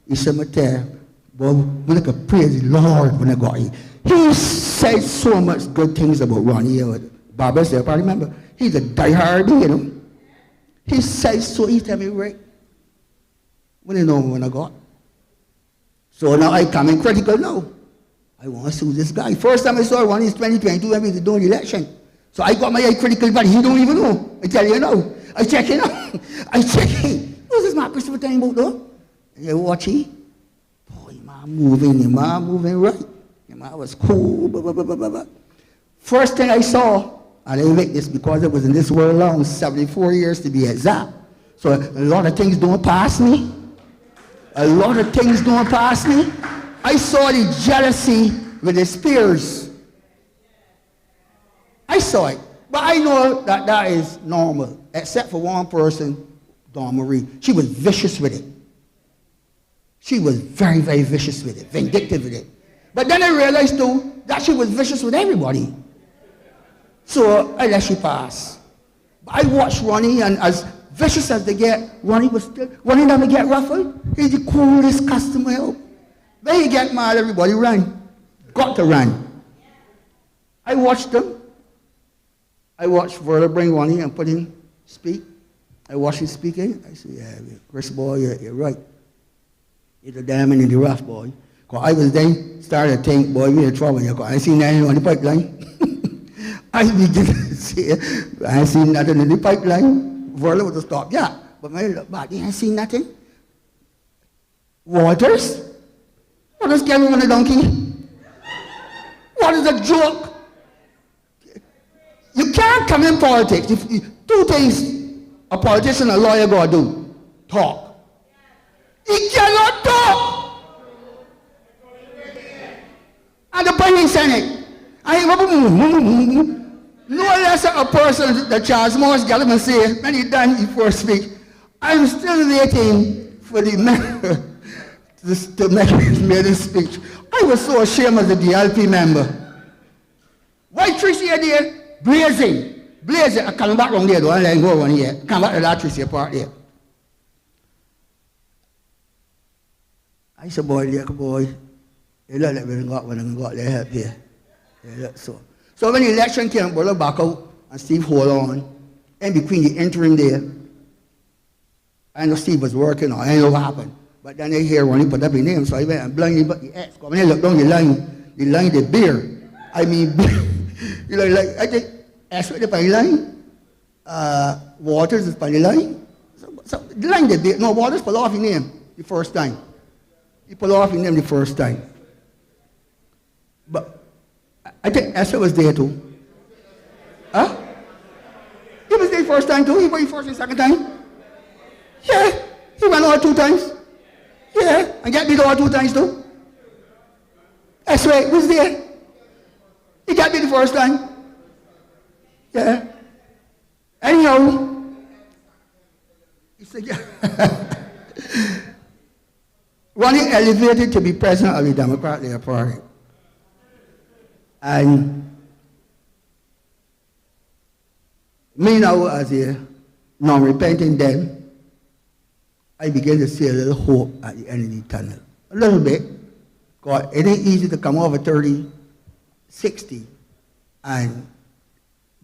F: he said, my dear, boy, we could praise the Lord when I got here. He said so much good things about Ronnie Yearwood. Barbara said, I remember, he's a diehard, you know. He said so, he tell me, right, when you know when I got. So now I come in critical now. I want to sue this guy. First time I saw one is 2022 when we were doing election. So I got my eye critical, but he don't even know. I tell you now. I check it out. I check it. What's this man Christopher talking about though? You watch it? Boy, man moving right. The man was cool. Blah, blah, blah, blah, blah. First thing I saw, and I make this because I was in this world long, 74 years to be exact. So a lot of things don't pass me. A lot of things don't pass me. I saw the jealousy with the spears. I saw it. But I know that that is normal, except for one person, Dawn Marie. She was vicious with it. She was very, very vicious with it, vindictive with it. But then I realized, too, that she was vicious with everybody. So I let she pass. But I watched Ronnie, and as vicious as they get, Ronnie never get ruffled. He's the coolest customer ever. Then he get mad, everybody run. Got to run. I watched them. I watched Verla bring Ronnie and put him speak. I watched him speaking. I said, yeah, Chris boy, you're right. You're the diamond in the rough, boy. Because I was then started to think, boy, we're in trouble here. I seen nothing on the pipeline. I began to say, I ain't seen nothing in the pipeline. Verla would have stopped, yeah. But when I look back, I ain't seen nothing. Waters? What is going on a donkey? What is a joke? You can't come in politics. Two things a politician and a lawyer got to do. Talk. He cannot talk. And the Penny Senate. No less a person that Charles Morris Gallagher say when he done his first speech. I'm still waiting for the member to make his maiden speech. I was so ashamed as a DLP member. White Tracy there, blazing. I come back from there, don't let him go on here. Come back to that Tracy part there. I said, boy, you look like we got their help here. So when the election came, Brother back out and Steve hold on. In between the interim there, I know Steve was working on, I know what happened. But then they hear when he put up his name, so I went and blindly but the X. When I look down the line, the beer. I mean, you know, like, I think X with the funny line, Waters is funny line. So the line the beer, no, Waters pull off his name the first time. He pulled off his name the first time. But I think Esther was there too. Huh? He was there the first time too. He went first and second time. Yeah, he went all 2 times. Yeah, and get beat all 2 times too. That's right, who's there? He got beat the first time. Yeah. Anyhow, he said, yeah. Ronnie elevated to be president of the Democratic Party. And me now, as a non-repentant then, I began to see a little hope at the end of the tunnel. A little bit. Because it ain't easy to come over 30, 60 and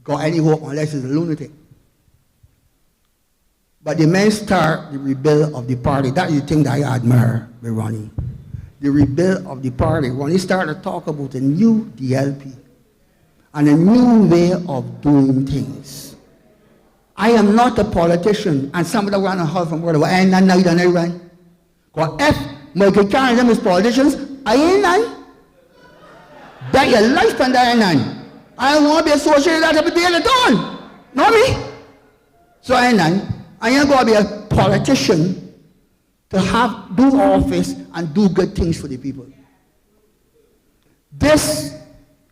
F: got any hope unless it's a lunatic. But the men start the rebuild of the party. That is the thing that I admire with Ronnie. The rebuild of the party. When he started to talk about a new DLP and a new way of doing things. I am not a politician, and somebody run a house from where I ain't none night and I run. Because if Michael Carey and them is politicians, I ain't none. Bet your life and I ain't none. I don't want to be associated with that every day at all. Not me. So I ain't none. I ain't going to be a politician to do office and do good things for the people. This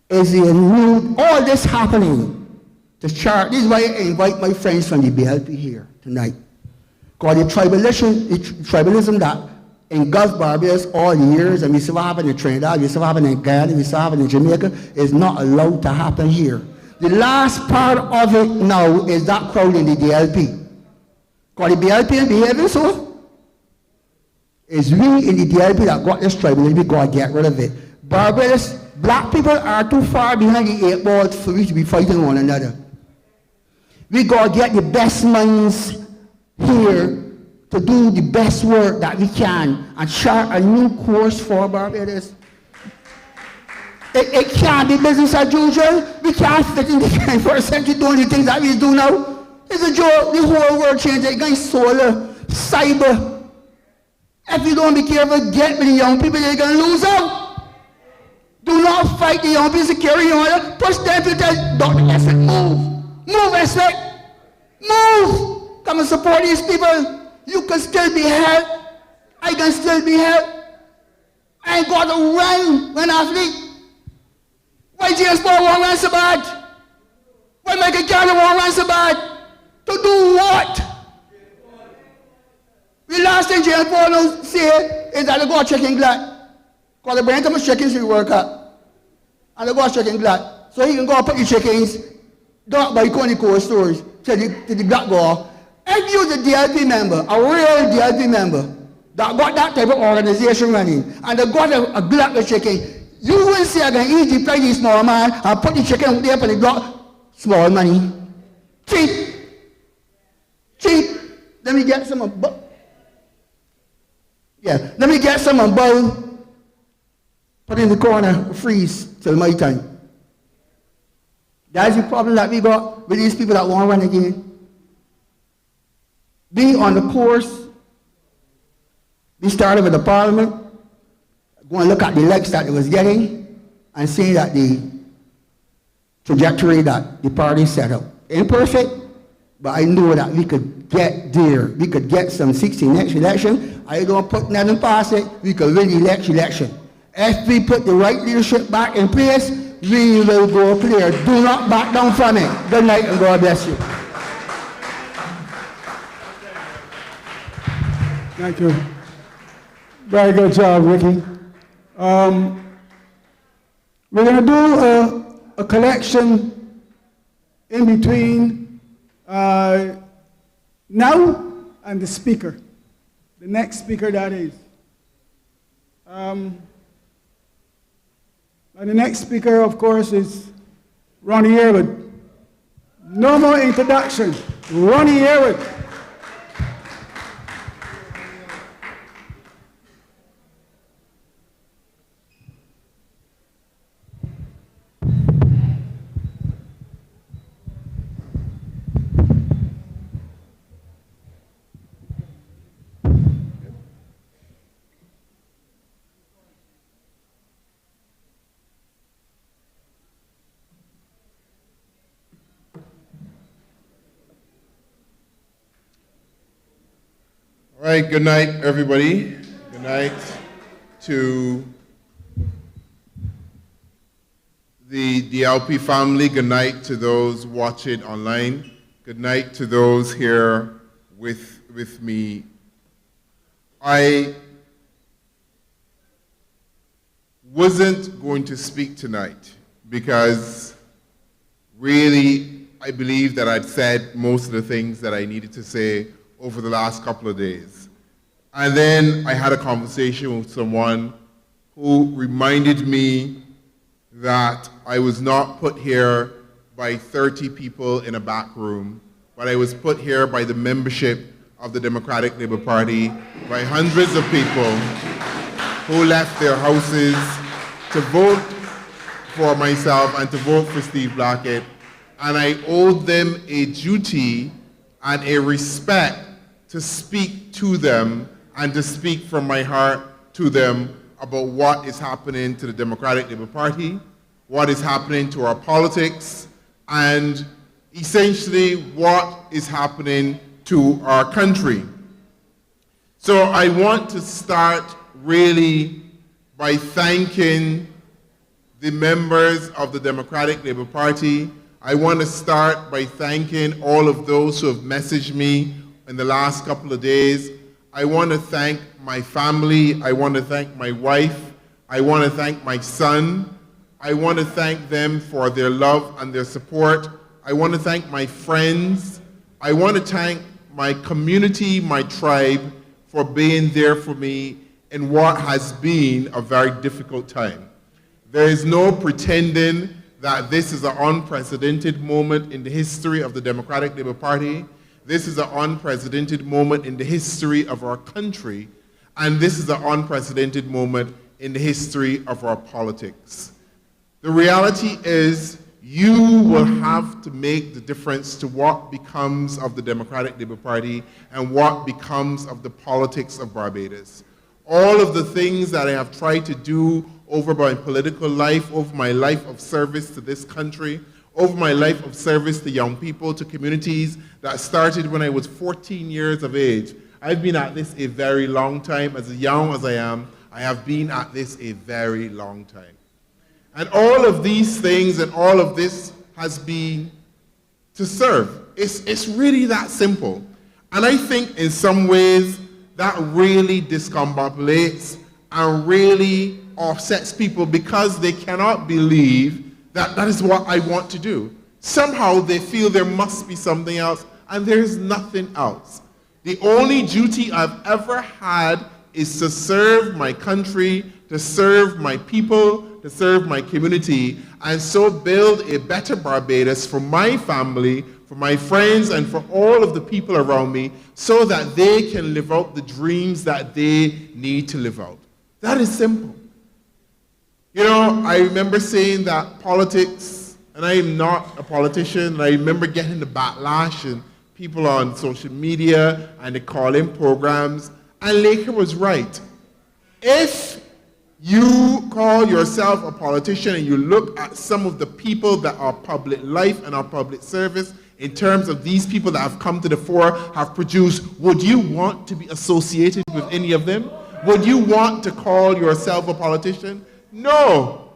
F: is a new, all this happening. This is why I invite my friends from the BLP here tonight. Because the tribalism that engulfed Barbados all the years, and we saw what happened in Trinidad, we saw what happened in Guyana, we saw what happened in Jamaica, is not allowed to happen here. The last part of it now is that crowd in the DLP. Because the BLP is behaving so, it's we in the DLP that got this tribalism, we got to get rid of it. Barbados, black people are too far behind the 8 balls for we to be fighting one another. We got to get the best minds here to do the best work that we can and chart a new course for Barbados. It can't be business as usual. We can't fit in the 21st century doing the things that we do now. It's a joke. The whole world changed. Against solar, cyber. If you don't be careful, get with the young people, they're going to lose out. Do not fight the young people to carry on. Push them to tell Dr. Essex, move. Move, Essex. Move. Come and support these people. You can still be helped. I can still be helped. I ain't got to run when I flee. Why James Paul won't run so bad? Why Michael Carey won't run so bad? To do what? The last thing James Paul will say is that they go checking glad. Because the brain must chickens will work out. And they go checking glad. So he can go put the chickens, don't buy Coney Cold stores to the black girl. If you're the DLP member, a real DLP member, that got that type of organization running, and they got a black chicken, you will say I can easily play this small man and put the chicken there for the block. Small money. Cheap. Cheap. Let me get some of let me get some of bowl. Put in the corner, freeze till my time. That's the problem that we got with these people that won't run again. Be on the course. We started with the parliament. Go and look at the legs that it was getting and see that the trajectory that the party set up. Imperfect, but I know that we could get there. We could get some 16 next election. I don't put nothing past it. We could win the next election. If we put the right leadership back in place, we will go clear. Do not back down from it. Good night and God bless you.
B: Thank you. Very good job, Ricky. We're going to do a collection in between now and the speaker, the next speaker that is. And the next speaker, of course, is Ronnie Airwood. No more introduction. Ronnie Airwood.
G: All right, good night, everybody. Good night to the DLP family. Good night to those watching online. Good night to those here with me. I wasn't going to speak tonight because really I believe that I'd said most of the things that I needed to say over the last couple of days. And then I had a conversation with someone who reminded me that I was not put here by 30 people in a back room, but I was put here by the membership of the Democratic Labour Party, by hundreds of people who left their houses to vote for myself and to vote for Steve Blackett. And I owed them a duty and a respect to speak to them and to speak from my heart to them about what is happening to the Democratic Labour Party, what is happening to our politics, and essentially what is happening to our country. So I want to start really by thanking the members of the Democratic Labour Party. I want to start by thanking all of those who have messaged me in the last couple of days. I want to thank my family. I want to thank my wife. I want to thank my son. I want to thank them for their love and their support. I want to thank my friends. I want to thank my community, my tribe, for being there for me in what has been a very difficult time. There is no pretending that this is an unprecedented moment in the history of the Democratic Labour Party. This is an unprecedented moment in the history of our country, and this is an unprecedented moment in the history of our politics. The reality is you will have to make the difference to what becomes of the Democratic Labour Party and what becomes of the politics of Barbados. All of the things that I have tried to do over my political life, over my life of service to this country, over my life of service to young people, to communities that started when I was 14 years of age. I've been at this a very long time. As young as I am, I have been at this a very long time. And all of these things and all of this has been to serve. It's really that simple. And I think in some ways that really discombobulates and really offsets people because they cannot believe that that is what I want to do. Somehow they feel there must be something else, and there's nothing else. The only duty I've ever had is to serve my country, to serve my people, to serve my community, and so build a better Barbados for my family, for my friends, and for all of the people around me, so that they can live out the dreams that they need to live out. That is simple. You know, I remember saying that politics, and I am not a politician, and I remember getting the backlash and people on social media and the call-in programs, and Laker was right. If you call yourself a politician and you look at some of the people that are public life and are public service, in terms of these people that have come to the fore, have produced, would you want to be associated with any of them? Would you want to call yourself a politician? No.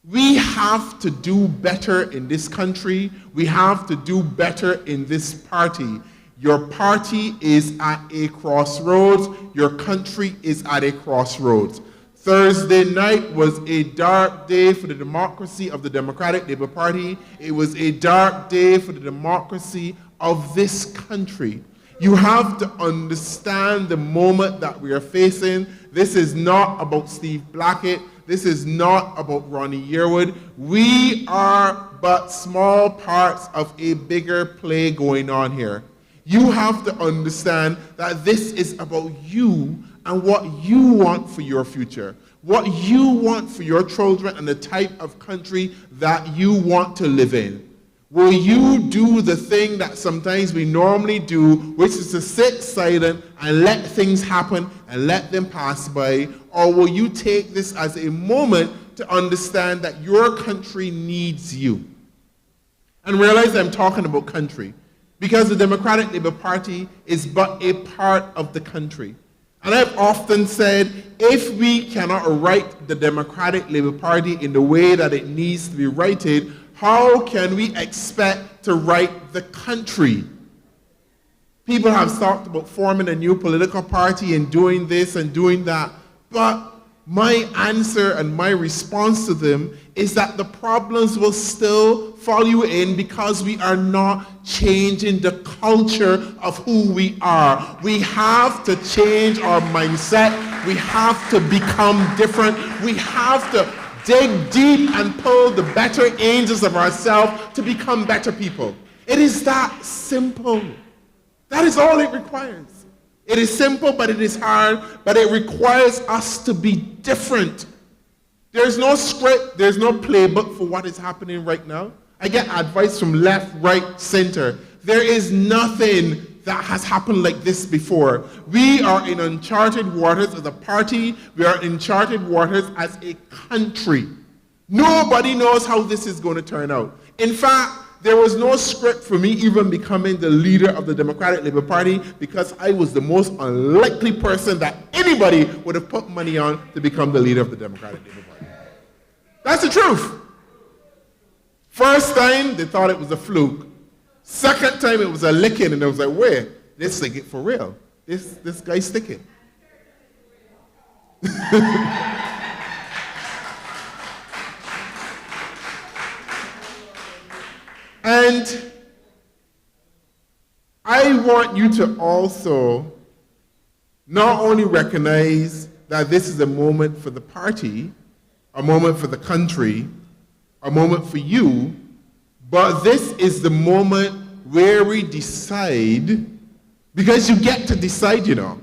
G: We have to do better in this country. We have to do better in this party. Your party is at a crossroads. Your country is at a crossroads. Thursday night was a dark day for the democracy of the Democratic Labour Party. It was a dark day for the democracy of this country. You have to understand the moment that we are facing. This is not about Steve Blackett. This is not about Ronnie Yearwood. We are but small parts of a bigger play going on here. You have to understand that this is about you and what you want for your future, what you want for your children and the type of country that you want to live in. Will you do the thing that sometimes we normally do, which is to sit silent and let things happen and let them pass by? Or will you take this as a moment to understand that your country needs you? And realize I'm talking about country, because the Democratic Labour Party is but a part of the country. And I've often said, if we cannot write the Democratic Labour Party in the way that it needs to be righted, how can we expect to write the country? People have talked about forming a new political party and doing this and doing that, but my answer and my response to them is that the problems will still follow you in because we are not changing the culture of who we are. We have to change our mindset. We have to become different. We have to dig deep and pull the better angels of ourselves to become better people. It is that simple. That is all it requires. It is simple, but it is hard, but it requires us to be different. There's no script, there's no playbook for what is happening right now. I get advice from left, right, center. There is nothing that has happened like this before. We are in uncharted waters as a party. We are in uncharted waters as a country. Nobody knows how this is going to turn out. In fact, there was no script for me even becoming the leader of the Democratic Labour Party because I was the most unlikely person that anybody would have put money on to become the leader of the Democratic Labour Party. That's the truth. First time, they thought it was a fluke. Second time, it was a licking, and I was like, wait, this thing it for real. This guy's sticking. And I want you to also not only recognize that this is a moment for the party, a moment for the country, a moment for you, but this is the moment where we decide, because you get to decide, you know.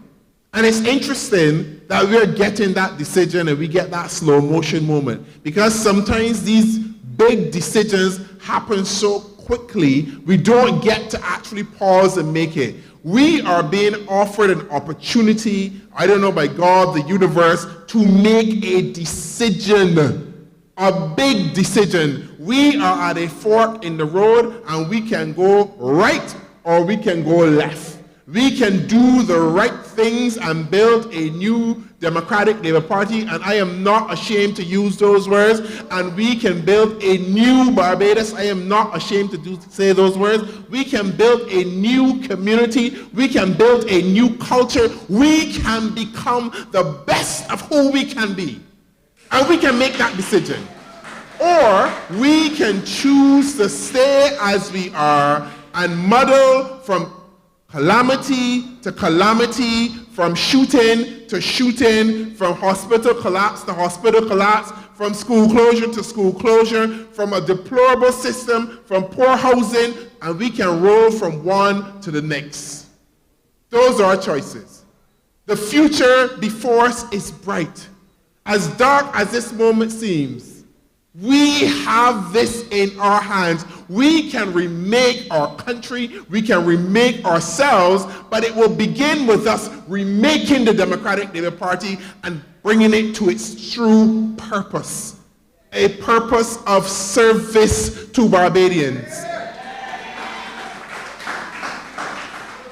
G: And it's interesting that we're getting that decision and we get that slow motion moment, because sometimes these big decisions happen so quickly, we don't get to actually pause and make it. We are being offered an opportunity, I don't know, by God, the universe, to make a decision, a big decision. We are at a fork in the road and we can go right or we can go left. We can do the right things and build a new Democratic Labour Party, and I am not ashamed to use those words, and we can build a new Barbados. I am not ashamed to say those words. We can build a new community. We can build a new culture. We can become the best of who we can be, and we can make that decision. Or we can choose to stay as we are and muddle from calamity to calamity, from shooting to shooting, from hospital collapse to hospital collapse, from school closure to school closure, from a deplorable system, from poor housing, and we can roll from one to the next. Those are our choices. The future before us is bright. As dark as this moment seems, we have this in our hands. We can remake our country, we can remake ourselves, but it will begin with us remaking the Democratic Labour Party and bringing it to its true purpose, a purpose of service to Barbadians.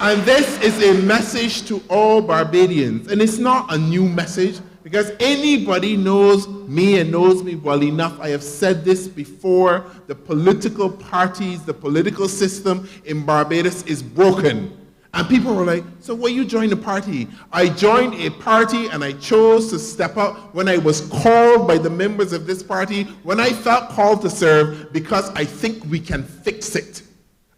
G: And this is a message to all Barbadians, and it's not a new message, because anybody knows me and knows me well enough. I have said this before. The political parties, the political system in Barbados is broken. And people were like, so why you join the party? I joined a party and I chose to step up when I was called by the members of this party, when I felt called to serve, because I think we can fix it.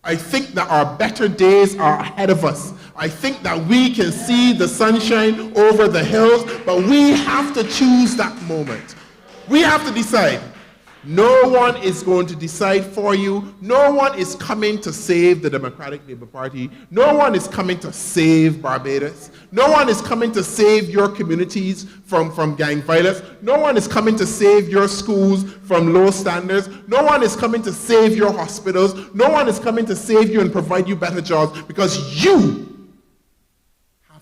G: I think that our better days are ahead of us. I think that we can see the sunshine over the hills, but we have to choose that moment. We have to decide. No one is going to decide for you. No one is coming to save the Democratic Labour Party. No one is coming to save Barbados. No one is coming to save your communities from gang violence. No one is coming to save your schools from low standards. No one is coming to save your hospitals. No one is coming to save you and provide you better jobs, because you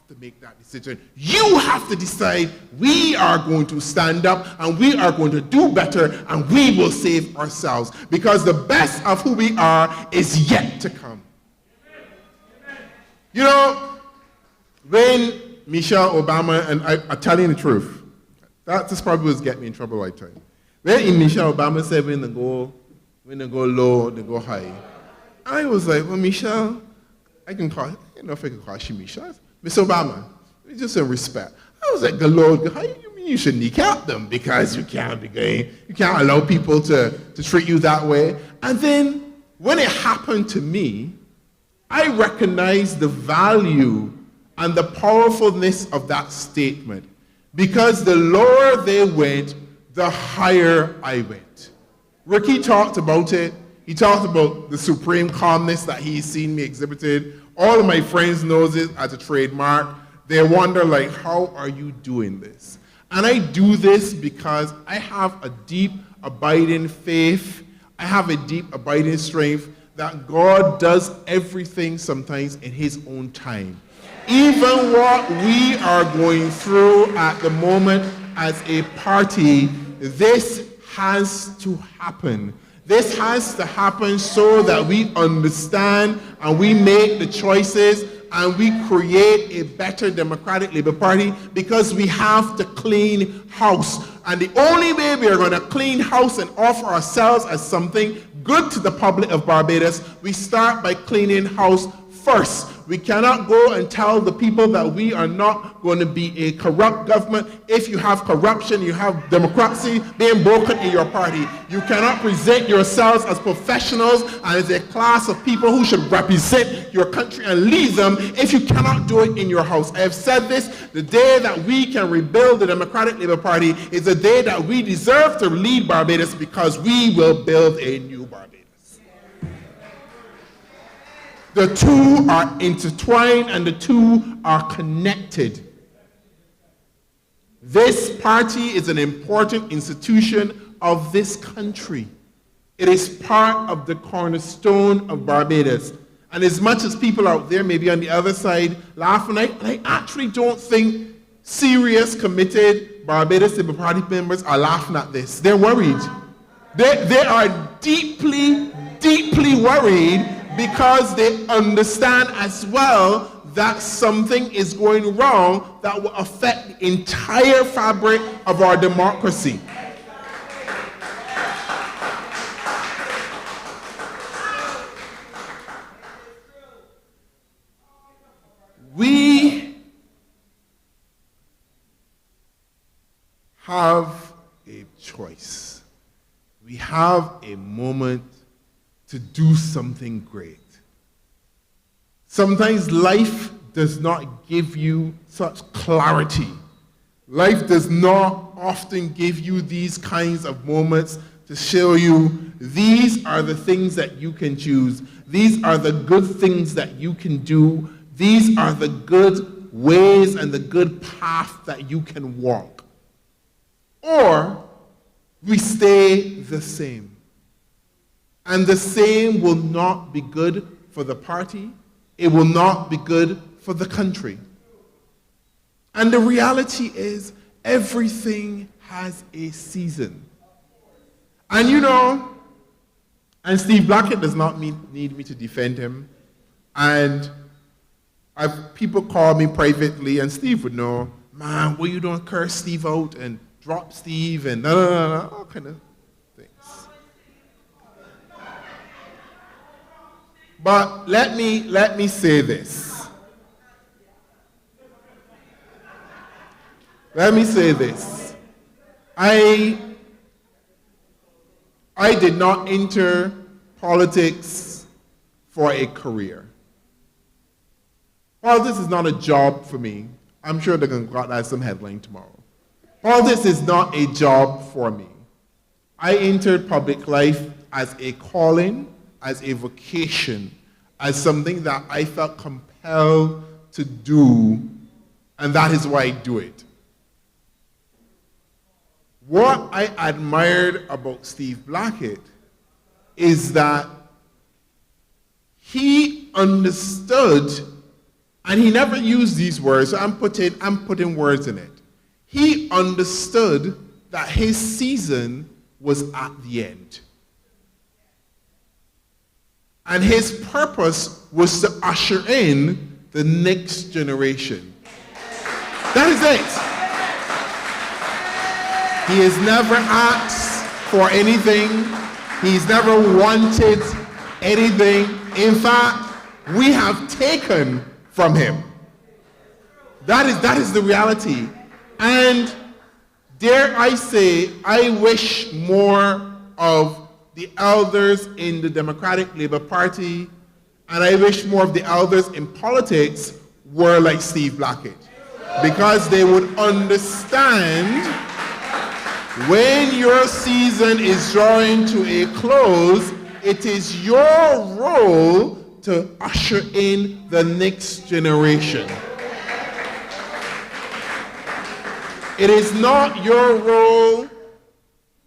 G: to make that decision. You have to decide, we are going to stand up and we are going to do better and we will save ourselves, because the best of who we are is yet to come. You know, when Michelle Obama, and I'm telling the truth, that's probably what's get me in trouble right time. When Michelle Obama said when they go low, they go high, I was like, well, Michelle, I don't know if I can call she Michelle. Miss Obama, just in respect. I was like, the Lord, how you you should kneecap them because you can't allow people to treat you that way. And then when it happened to me, I recognized the value and the powerfulness of that statement, because the lower they went, the higher I went. Ricky talked about it. He talked about the supreme calmness that he's seen me exhibited. All of my friends knows it as a trademark. They wonder, like, how are you doing this? And I do this because I have a deep, abiding faith. I have a deep, abiding strength that God does everything sometimes in his own time. Even what we are going through at the moment as a party, this has to happen. This has to happen so that we understand and we make the choices and we create a better Democratic Labour Party, because we have to clean house. And the only way we are going to clean house and offer ourselves as something good to the public of Barbados, we start by cleaning house first. We cannot go and tell the people that we are not going to be a corrupt government. If you have corruption, you have democracy being broken in your party. You cannot present yourselves as professionals and as a class of people who should represent your country and lead them if you cannot do it in your house. I have said this, the day that we can rebuild the Democratic Labour Party is the day that we deserve to lead Barbados, because we will build a new Barbados. The two are intertwined and the two are connected. This party is an important institution of this country. It is part of the cornerstone of Barbados. And as much as people out there, maybe on the other side, laughing, I actually don't think serious, committed Barbados Labour Party members are laughing at this. They're worried. They are deeply, deeply worried, because they understand as well that something is going wrong that will affect the entire fabric of our democracy. We have a choice. We have a moment to do something great. Sometimes life does not give you such clarity. Life does not often give you these kinds of moments to show you these are the things that you can choose. These are the good things that you can do. These are the good ways and the good path that you can walk. Or we stay the same. And the same will not be good for the party. It will not be good for the country. And the reality is, everything has a season. And you know, and Steve Blackett does not need me to defend him. And people call me privately, and Steve would know, man, well, you don't curse Steve out and drop Steve and all kind of things. But let me say this. Let me say this. I did not enter politics for a career. Politics is not a job for me. I'm sure they're going to got that some headline tomorrow. Politics is not a job for me. I entered public life as a calling, as a vocation, as something that I felt compelled to do, and that is why I do it. What I admired about Steve Blackett is that he understood, and he never used these words, so I'm putting words in it. He understood that his season was at the end. And his purpose was to usher in the next generation. That is it. He has never asked for anything. He's never wanted anything. In fact, we have taken from him. That is the reality. And dare I say, I wish more of the elders in the Democratic Labour Party, and I wish more of the elders in politics were like Steve Blackett, because they would understand when your season is drawing to a close, it is your role to usher in the next generation. It is not your role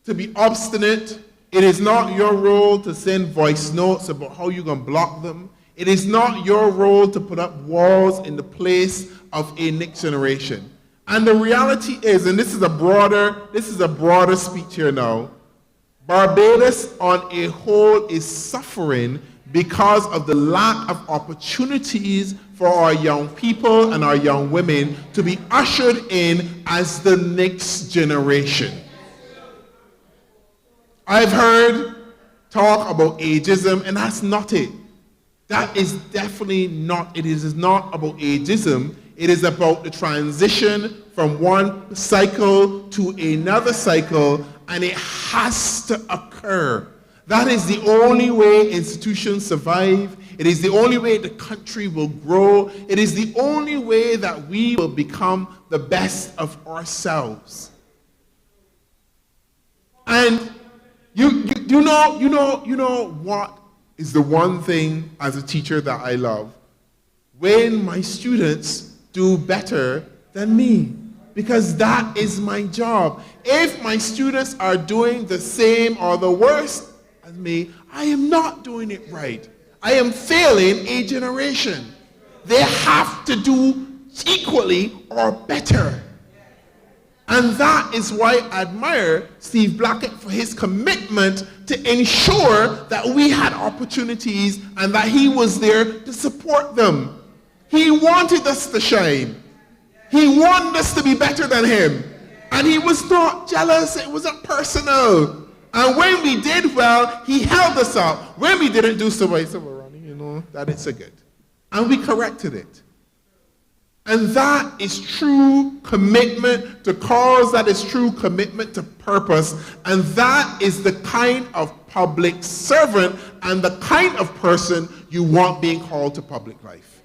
G: to be obstinate. It is not your role to send voice notes about how you're going to block them. It is not your role to put up walls in the place of a next generation. And the reality is, and this is a broader speech here now, Barbados on a whole is suffering because of the lack of opportunities for our young people and our young women to be ushered in as the next generation. I've heard talk about ageism, and that's not it. That is definitely not, it is not about ageism. It is about the transition from one cycle to another cycle, and it has to occur. That is the only way institutions survive. It is the only way the country will grow. It is the only way that we will become the best of ourselves. And you know what is the one thing as a teacher that I love? When my students do better than me, because that is my job. If my students are doing the same or the worse as me, I am not doing it right. I am failing a generation. They have to do equally or better. And that is why I admire Steve Blackett for his commitment to ensure that we had opportunities and that he was there to support them. He wanted us to shine. He wanted us to be better than him. And he was not jealous. It wasn't personal. And when we did well, he held us up. When we didn't do so well, he said, well, Ronnie, you know, that is so good. And we corrected it. And that is true commitment to cause. That is true commitment to purpose. And that is the kind of public servant and the kind of person you want being called to public life.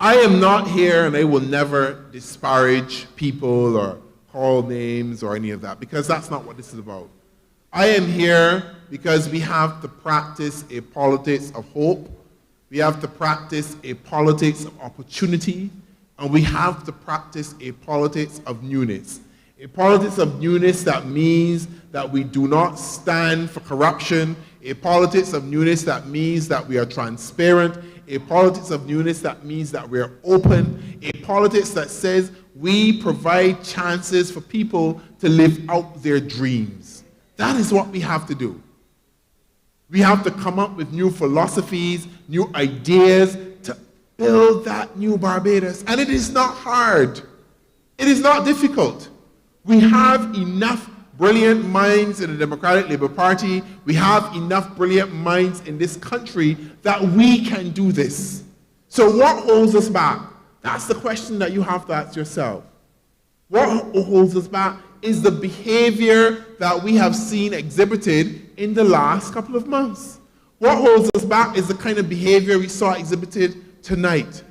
G: I am not here, and I will never disparage people or call names or any of that, because that's not what this is about. I am here because we have to practice a politics of hope. We have to practice a politics of opportunity. And we have to practice a politics of newness. A politics of newness that means that we do not stand for corruption. A politics of newness that means that we are transparent. A politics of newness that means that we are open. A politics that says we provide chances for people to live out their dreams. That is what we have to do. We have to come up with new philosophies, new ideas to build that new Barbados. And it is not hard. It is not difficult. We have enough brilliant minds in the Democratic Labour Party. We have enough brilliant minds in this country that we can do this. So what holds us back? That's the question that you have to ask yourself. What holds us back is the behavior that we have seen exhibited in the last couple of months. What holds us back is the kind of behavior we saw exhibited tonight.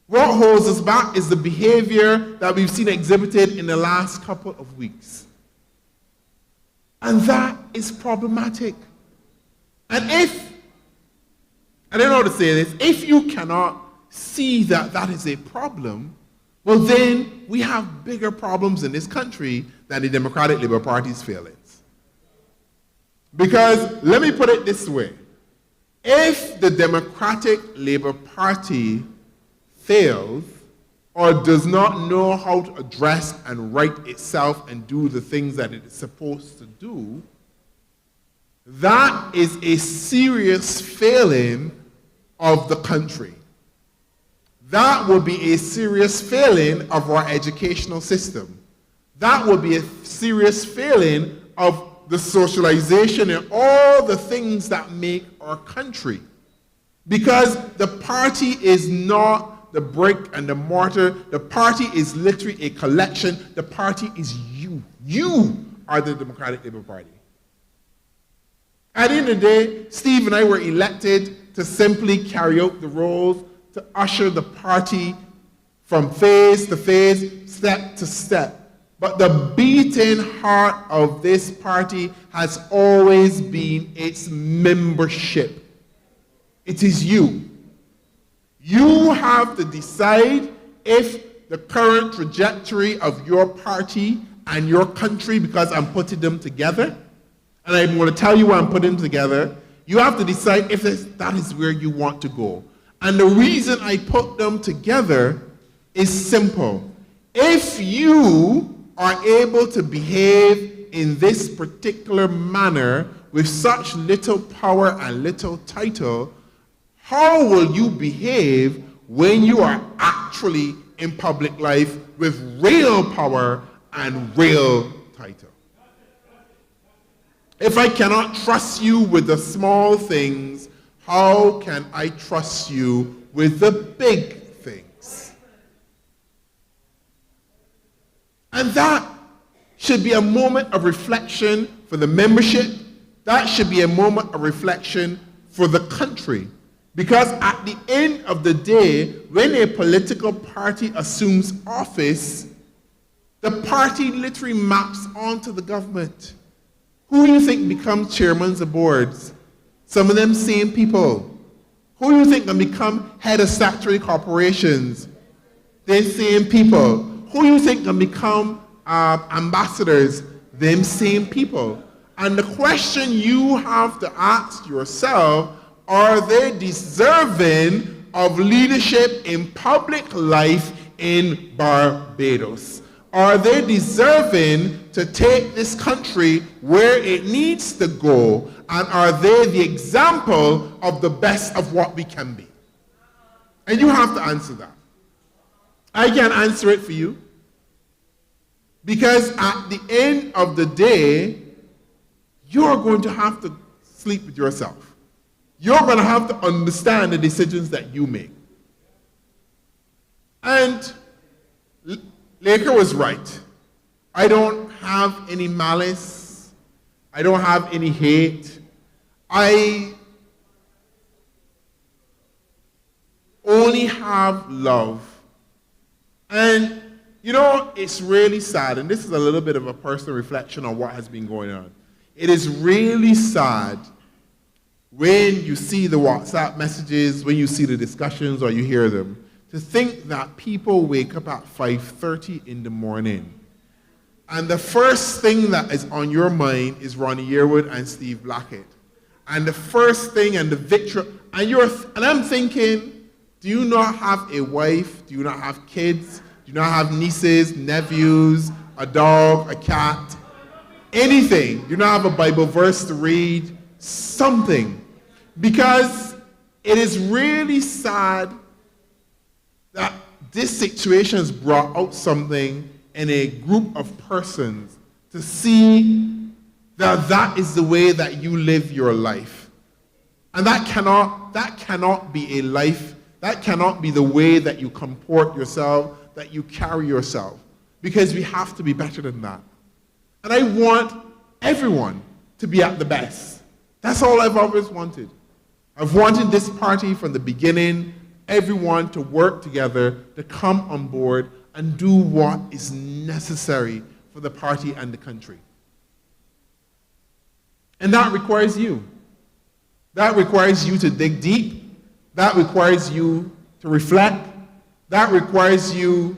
G: What holds us back is the behavior that we've seen exhibited in the last couple of weeks. And that is problematic. And I don't know how to say this, if you cannot see that that is a problem, well then we have bigger problems in this country than the Democratic Labour Party's failings. Because, let me put it this way, if the Democratic Labour Party fails or does not know how to address and right itself and do the things that it is supposed to do, that is a serious failing of the country. That will be a serious failing of our educational system. That will be a serious failing of the socialization and all the things that make our country. Because the party is not the brick and the mortar. The party is literally a collection. The party is you. You are the Democratic Labour Party. At the end of the day, Steve and I were elected to simply carry out the roles, to usher the party from phase to phase, step to step. But the beating heart of this party has always been its membership. It is you. You have to decide if the current trajectory of your party and your country, because I'm putting them together, and I'm going to tell you why I'm putting them together, you have to decide if that is where you want to go. And the reason I put them together is simple. If you are able to behave in this particular manner with such little power and little title, how will you behave when you are actually in public life with real power and real title? If I cannot trust you with the small things, how can I trust you with the big things? And that should be a moment of reflection for the membership. That should be a moment of reflection for the country. Because at the end of the day, when a political party assumes office, the party literally maps onto the government. Who do you think becomes chairmen of boards? Some of them same people. Who do you think can become head of statutory corporations? They same people. Who do you think can become ambassadors? Them same people. And the question you have to ask yourself, are they deserving of leadership in public life in Barbados? Are they deserving to take this country where it needs to go? And are they the example of the best of what we can be? And you have to answer that. I can't answer it for you. Because at the end of the day, you're going to have to sleep with yourself. You're going to have to understand the decisions that you make. And Laker was right. I don't have any malice. I don't have any hate. I only have love. And, you know, it's really sad, and this is a little bit of a personal reflection on what has been going on. It is really sad when you see the WhatsApp messages, when you see the discussions or you hear them, to think that people wake up at 5:30 in the morning and the first thing that is on your mind is Ronnie Yearwood and Steve Blackett. And the first thing and the victory, and I'm thinking, do you not have a wife? Do you not have kids? Do you not have nieces, nephews, a dog, a cat, anything? Do you not have a Bible verse to read? Something. Because it is really sad that this situation has brought out something in a group of persons to see that that is the way that you live your life. And that cannot be a life, that cannot be the way that you comport yourself, that you carry yourself. Because we have to be better than that. And I want everyone to be at the best. That's all I've always wanted. I've wanted this party from the beginning, everyone to work together, to come on board and do what is necessary for the party and the country. And that requires you. That requires you to dig deep. That requires you to reflect. That requires you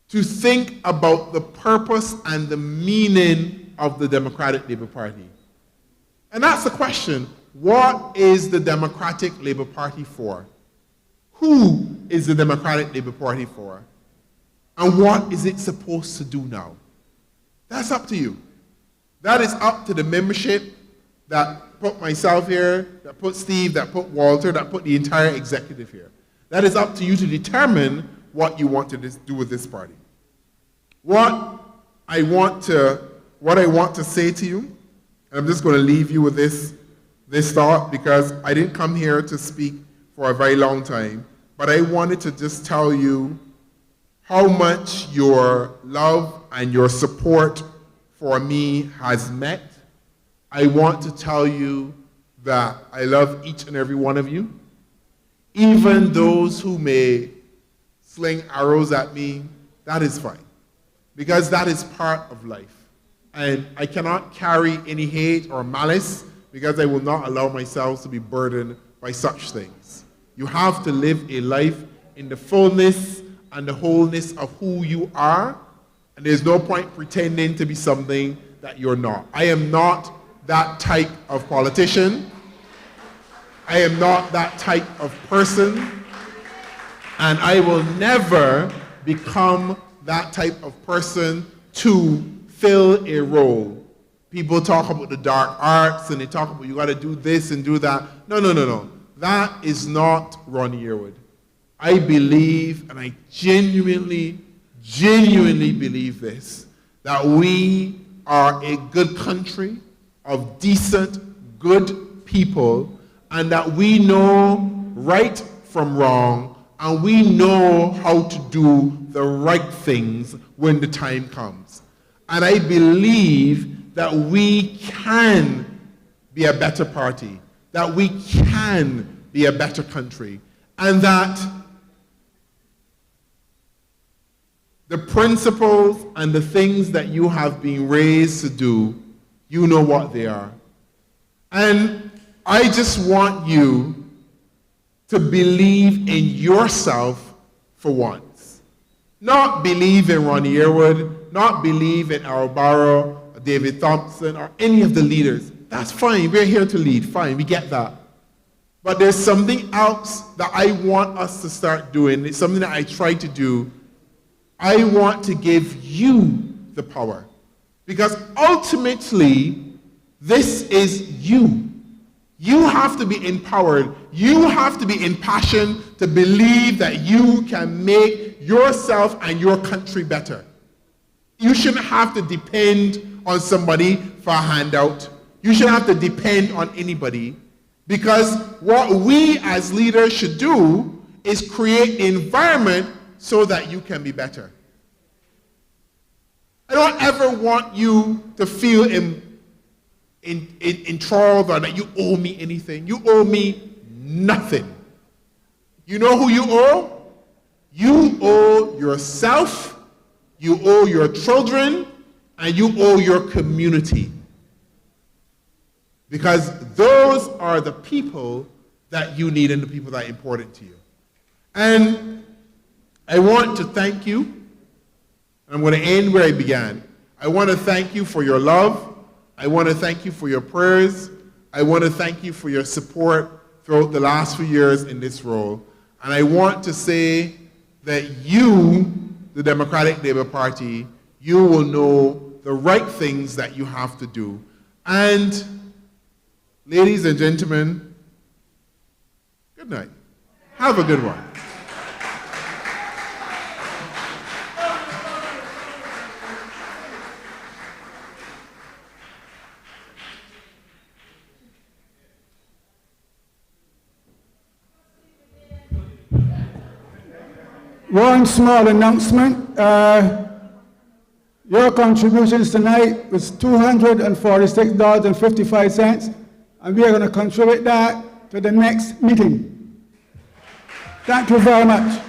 G: to think about the purpose and the meaning of the Democratic Labour Party. And that's the question. What is the Democratic Labour Party for? Who is the Democratic Labour Party for? And what is it supposed to do now? That's up to you. That is up to the membership that put myself here, that put Steve, that put Walter, that put the entire executive here. That is up to you to determine what you want to do with this party. What I want to say to you, and I'm just going to leave you with this this thought because I didn't come here to speak for a very long time, but I wanted to just tell you how much your love and your support for me has met. I want to tell you that I love each and every one of you. Even those who may sling arrows at me, that is fine, because that is part of life. And I cannot carry any hate or malice because I will not allow myself to be burdened by such things. You have to live a life in the fullness and the wholeness of who you are, and there's no point pretending to be something that you're not. I am not that type of politician. I am not that type of person, and I will never become that type of person to fill a role. People talk about the dark arts and they talk about you got to do this and do that. No. That is not Ronnie Yearwood. I believe, and I genuinely believe this, that we are a good country of decent, good people, and that we know right from wrong, and we know how to do the right things when the time comes. And I believe that we can be a better party, that we can be a better country, and that the principles and the things that you have been raised to do, you know what they are. And I just want you to believe in yourself for once. Not believe in Ronnie Yearwood, not believe in Al Barrow, or David Thompson, or any of the leaders. That's fine, we're here to lead, fine, we get that. But there's something else that I want us to start doing. It's something that I try to do. I want to give you the power. Because ultimately, this is you. You have to be empowered. You have to be impassioned to believe that you can make yourself and your country better. You shouldn't have to depend on somebody for a handout. You shouldn't have to depend on anybody, because what we as leaders should do is create an environment so that you can be better. I don't ever want you to feel enthralled or that you owe me anything. You owe me nothing. You know who you owe? You owe yourself, you owe your children, and you owe your community. Because those are the people that you need and the people that are important to you. And I want to thank you. I'm going to end where I began. I want to thank you for your love. I want to thank you for your prayers. I want to thank you for your support throughout the last few years in this role. And I want to say that you, the Democratic Labour Party, you will know the right things that you have to do. And ladies and gentlemen, good night. Have a good one.
B: One small announcement. Your contributions tonight was $246.55, and we are going to contribute that to the next meeting. Thank you very much.